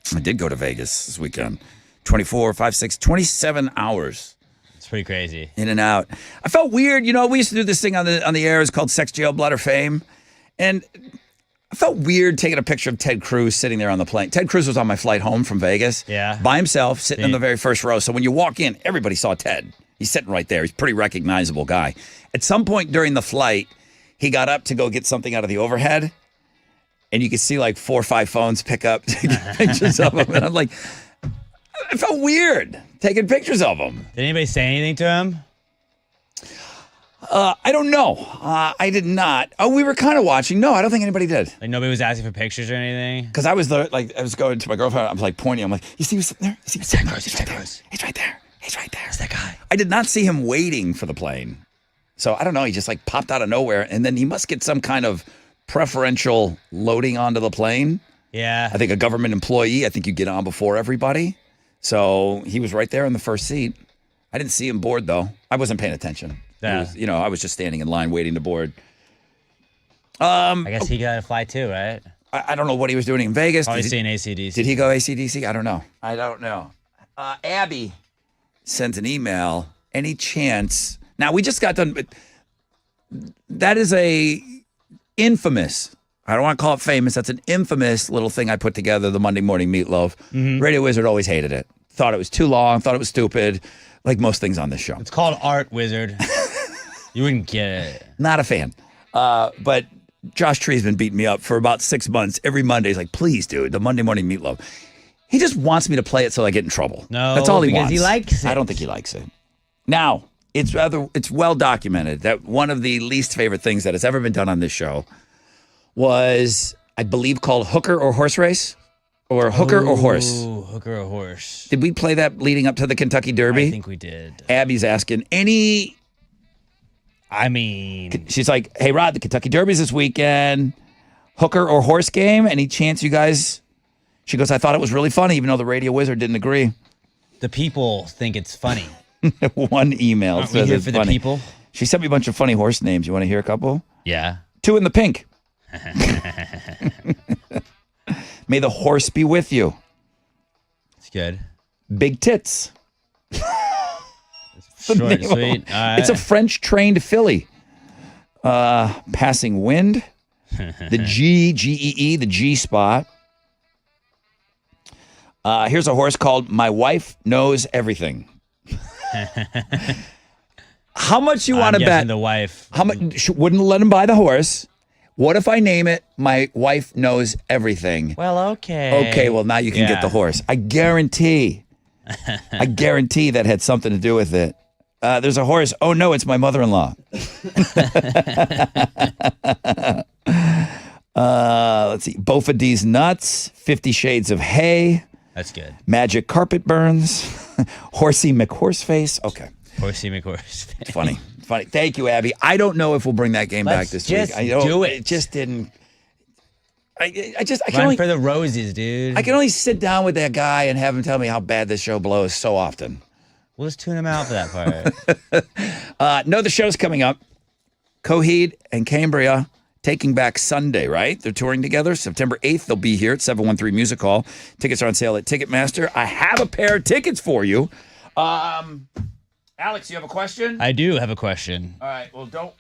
Vegas. I did go to Vegas this weekend. 24, 5, 6, 27 hours. It's pretty crazy. In and out. I felt weird. You know, we used to do this thing on the air. It's called Sex, Jail, Blood, or Fame. And I felt weird taking a picture of Ted Cruz sitting there on the plane. Ted Cruz was on my flight home from Vegas. Yeah. By himself, sitting in the very first row. So when you walk in, everybody saw Ted. He's sitting right there. He's a pretty recognizable guy. At some point during the flight, he got up to go get something out of the overhead. And you could see like 4 or 5 phones pick up to get pictures of him. And I'm like, I felt weird taking pictures of him. Did anybody say anything to him? I don't know. I did not. Oh, we were kind of watching. No, I don't think anybody did. Like nobody was asking for pictures or anything? Because I was going to my girlfriend. I was like pointing. I'm like, you see who's sitting there? You see who's sitting there? He's right there. He's right there. He's right there. It's that guy. I did not see him waiting for the plane. So I don't know. He just like popped out of nowhere. And then he must get some kind of preferential loading onto the plane. Yeah. I think a government employee. I think you get on before everybody. So he was right there in the first seat. I didn't see him board, though. I wasn't paying attention. Yeah. I was just standing in line waiting to board. I guess he got to fly too, right? I don't know what he was doing in Vegas. Probably seeing ACDC. Did he go ACDC? I don't know. Abby sends an email. Any chance? Now, we just got done. But that is a infamous. I don't want to call it famous. That's an infamous little thing I put together, the Monday Morning Meatloaf. Mm-hmm. Radio Wizard always hated it. Thought it was too long. Thought it was stupid. Like most things on this show. It's called Art Wizard. You wouldn't get it. Not a fan. But Josh Tree's been beating me up for about 6 months. Every Monday, he's like, please, dude, the Monday Morning Meatloaf. He just wants me to play it so I get in trouble. No, that's all he because wants. he likes it. I don't think he likes it. Now, it's well documented that one of the least favorite things that has ever been done on this show was, I believe, called Hooker or Horse Race. Or Hooker or Horse. Hooker or Horse. Did we play that leading up to the Kentucky Derby? I think we did. Abby's asking, she's like, hey, Rod, the Kentucky Derby's this weekend. Hooker or Horse game? Any chance you guys? She goes, I thought it was really funny, even though the Radio Wizard didn't agree. The people think it's funny. One email Aren't says we here it's for funny. the people? She sent me a bunch of funny horse names. You want to hear a couple? Yeah. 2 in the pink. May the horse be with you. It's good. Big tits. Short and sweet. All right. It's a French trained filly. Passing wind. The G-E-E, the G spot. Here's a horse called My Wife Knows Everything. How much you want to bet? The wife. How much wouldn't let him buy the horse? What if I name it My Wife Knows Everything? Well, okay. Okay, well, now you can get the horse. I guarantee that had something to do with it. There's a horse. Oh, no, it's my mother-in-law. Let's see. Bofa D's Nuts, 50 Shades of Hay. That's good. Magic Carpet Burns, Horsey McHorseface. Okay. Horsey McHorseface. It's funny. Funny. Thank you, Abby. I don't know if we'll bring that game back this week. I don't, do it. It just didn't. I can Run only for the roses, dude. I can only sit down with that guy and have him tell me how bad this show blows so often. We'll just tune him out for that part. No, the show's coming up. Coheed and Cambria taking back Sunday, right? They're touring together. September 8th, they'll be here at 713 Music Hall. Tickets are on sale at Ticketmaster. I have a pair of tickets for you. Alex, you have a question? I do have a question. All right.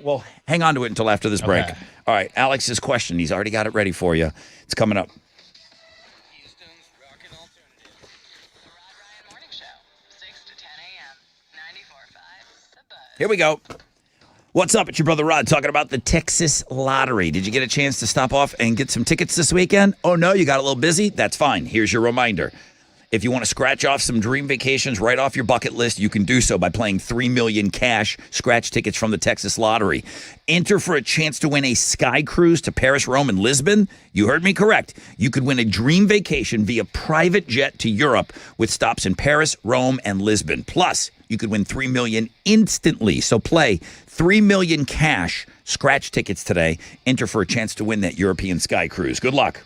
Well, hang on to it until after this break. Okay. All right. Alex's question. He's already got it ready for you. It's coming up. Houston's rockin' alternative. The Rod Ryan Morning Show, 6 to 10 a.m. 94.5 The Buzz. Here we go. What's up? It's your brother Rod talking about the Texas Lottery. Did you get a chance to stop off and get some tickets this weekend? Oh, no, you got a little busy? That's fine. Here's your reminder. If you want to scratch off some dream vacations right off your bucket list, you can do so by playing $3 million cash scratch tickets from the Texas Lottery. Enter for a chance to win a sky cruise to Paris, Rome, and Lisbon. You heard me correct. You could win a dream vacation via private jet to Europe with stops in Paris, Rome, and Lisbon. Plus, you could win $3 million instantly. So play $3 million cash scratch tickets today. Enter for a chance to win that European sky cruise. Good luck.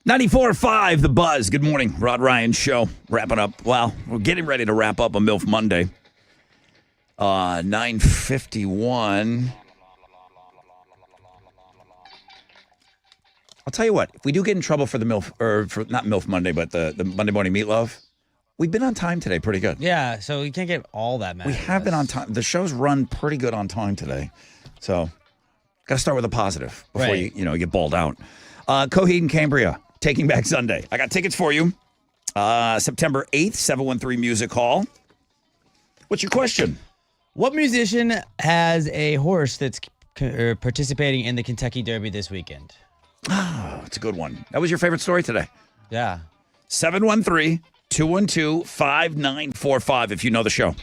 94.5 The Buzz. Good morning. Rod Ryan Show. Wrapping up. Well, we're getting ready to wrap up a MILF Monday. 9:51. I'll tell you what. If we do get in trouble for the MILF, or for not MILF Monday, but the Monday morning meatloaf, we've been on time today pretty good. Yeah, so you can't get all that mad. We have been on time. The show's run pretty good on time today. So, got to start with a positive before you get balled out. Coheed and Cambria, Taking Back Sunday. I got tickets for you. September 8th, 713 Music Hall. What's your question? What musician has a horse that's participating in the Kentucky Derby this weekend? Oh, it's a good one. That was your favorite story today. Yeah. 713-212-5945 if you know the show.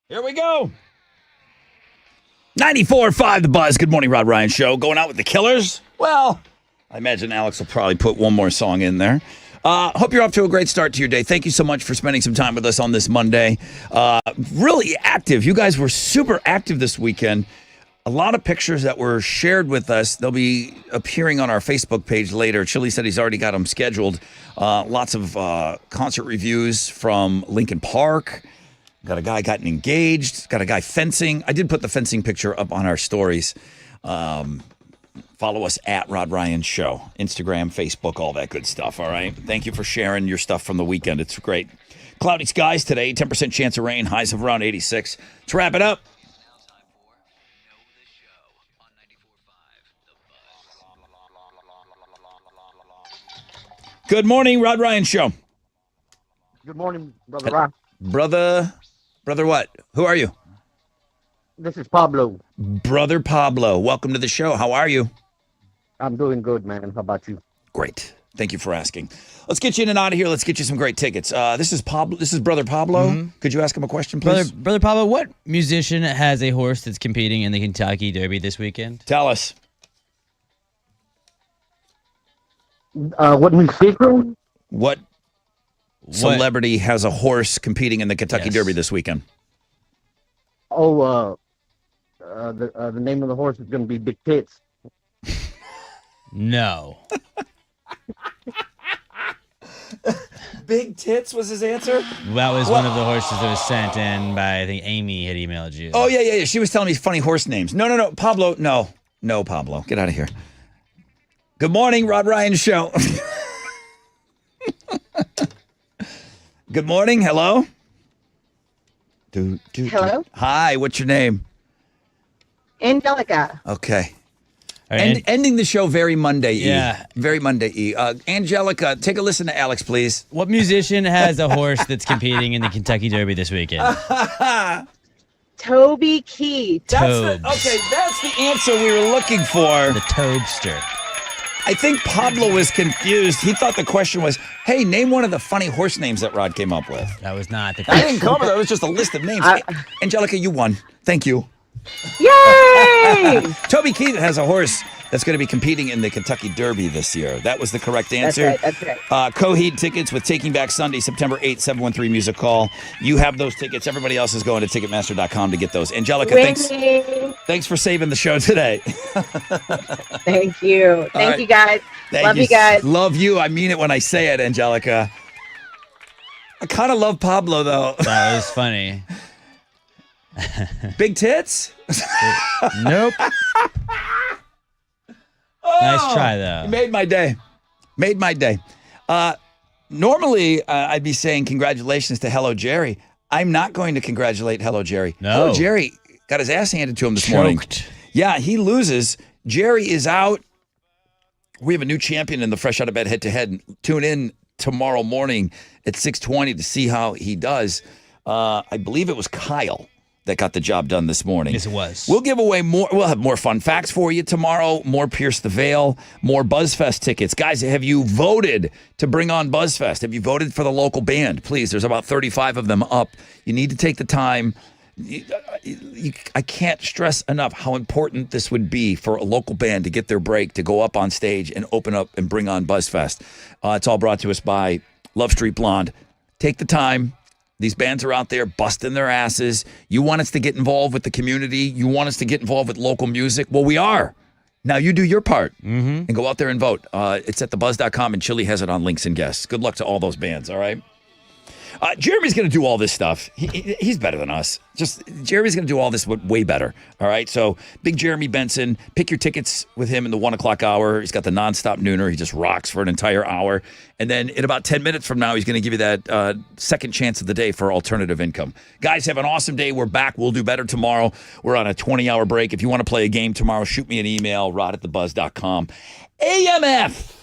Here we go. 94.5 The Buzz. Good morning, Rod Ryan Show. Going out with the Killers? Well, I imagine Alex will probably put one more song in there. Hope you're off to a great start to your day. Thank you so much for spending some time with us on this Monday. Really active. You guys were super active this weekend. A lot of pictures that were shared with us. They'll be appearing on our Facebook page later. Chili said he's already got them scheduled. Lots of concert reviews from Lincoln Park. Got a guy gotten engaged. Got a guy fencing. I did put the fencing picture up on our stories. Follow us at Rod Ryan Show. Instagram, Facebook, all that good stuff, all right? Thank you for sharing your stuff from the weekend. It's great. Cloudy skies today, 10% chance of rain, highs of around 86. Let's wrap it up. Good morning, Rod Ryan Show. Good morning, Brother Rock. Brother what? Who are you? This is Pablo. Brother Pablo. Welcome to the show. How are you? I'm doing good, man. How about you? Great. Thank you for asking. Let's get you in and out of here. Let's get you some great tickets. This is Pablo. This is Brother Pablo. Could you ask him a question, please? Brother Pablo, what musician has a horse that's competing in the Kentucky Derby this weekend? Tell us. What musician? What celebrity has a horse competing in the Kentucky Derby this weekend? Oh, the name of the horse is going to be Big Tits. No. Big Tits was his answer? That was one of the horses that was sent in by, I think Amy had emailed you. Oh, yeah. She was telling me funny horse names. No. Pablo, no. No, Pablo. Get out of here. Good morning, Rod Ryan Show. Good morning. Hello. Hello? Hi, what's your name? Angelica. Okay. Ending the show very Monday-y. Yeah. Very Monday-y. Angelica, take a listen to Alex, please. What musician has a horse that's competing in the Kentucky Derby this weekend? Toby Keith. That's the answer we were looking for. The Toadster. I think Pablo was confused. He thought the question was, hey, name one of the funny horse names that Rod came up with. That was not the I question. didn't come up with that. It was just a list of names. Angelica, you won. Thank you. Yay! Toby Keith has a horse that's going to be competing in the Kentucky Derby this year. That was the correct answer. That's right. Coheed tickets with Taking Back Sunday, September 8th, 713 Music Hall. You have those tickets. Everybody else is going to Ticketmaster.com to get those. Angelica, thanks for saving the show today. Thank you. Thank you, guys. Love you guys. Love you. I mean it when I say it, Angelica. I kind of love Pablo, though. That was funny. Big tits? Nope. Nice try, though. You made my day. Normally, I'd be saying congratulations to Hello Jerry. I'm not going to congratulate Hello Jerry. No. Hello Jerry got his ass handed to him this morning. Yeah, he loses. Jerry is out. We have a new champion in the Fresh Out of Bed head-to-head. Tune in tomorrow morning at 6:20 to see how he does. I believe it was Kyle that got the job done this morning. Yes, it was. We'll give away more. We'll have more fun facts for you tomorrow, more Pierce the Veil, more BuzzFest tickets. Guys, have you voted to bring on BuzzFest? Have you voted for the local band? Please, there's about 35 of them up. You need to take the time. I can't stress enough how important this would be for a local band to get their break, to go up on stage and open up and bring on BuzzFest. It's all brought to us by Love Street Blonde. Take the time. These bands are out there busting their asses. You want us to get involved with the community. You want us to get involved with local music. Well, we are. Now you do your part and go out there and vote. It's at thebuzz.com, and Chili has it on links and guests. Good luck to all those bands, all right? Jeremy's going to do all this stuff. He's better than us. Jeremy's going to do all this way better. All right. So big Jeremy Benson, pick your tickets with him in the 1 o'clock hour. He's got the nonstop nooner. He just rocks for an entire hour. And then in about 10 minutes from now, he's going to give you that second chance of the day for alternative income. Guys, have an awesome day. We're back. We'll do better tomorrow. We're on a 20-hour break. If you want to play a game tomorrow, shoot me an email, rod@thebuzz.com. AMF.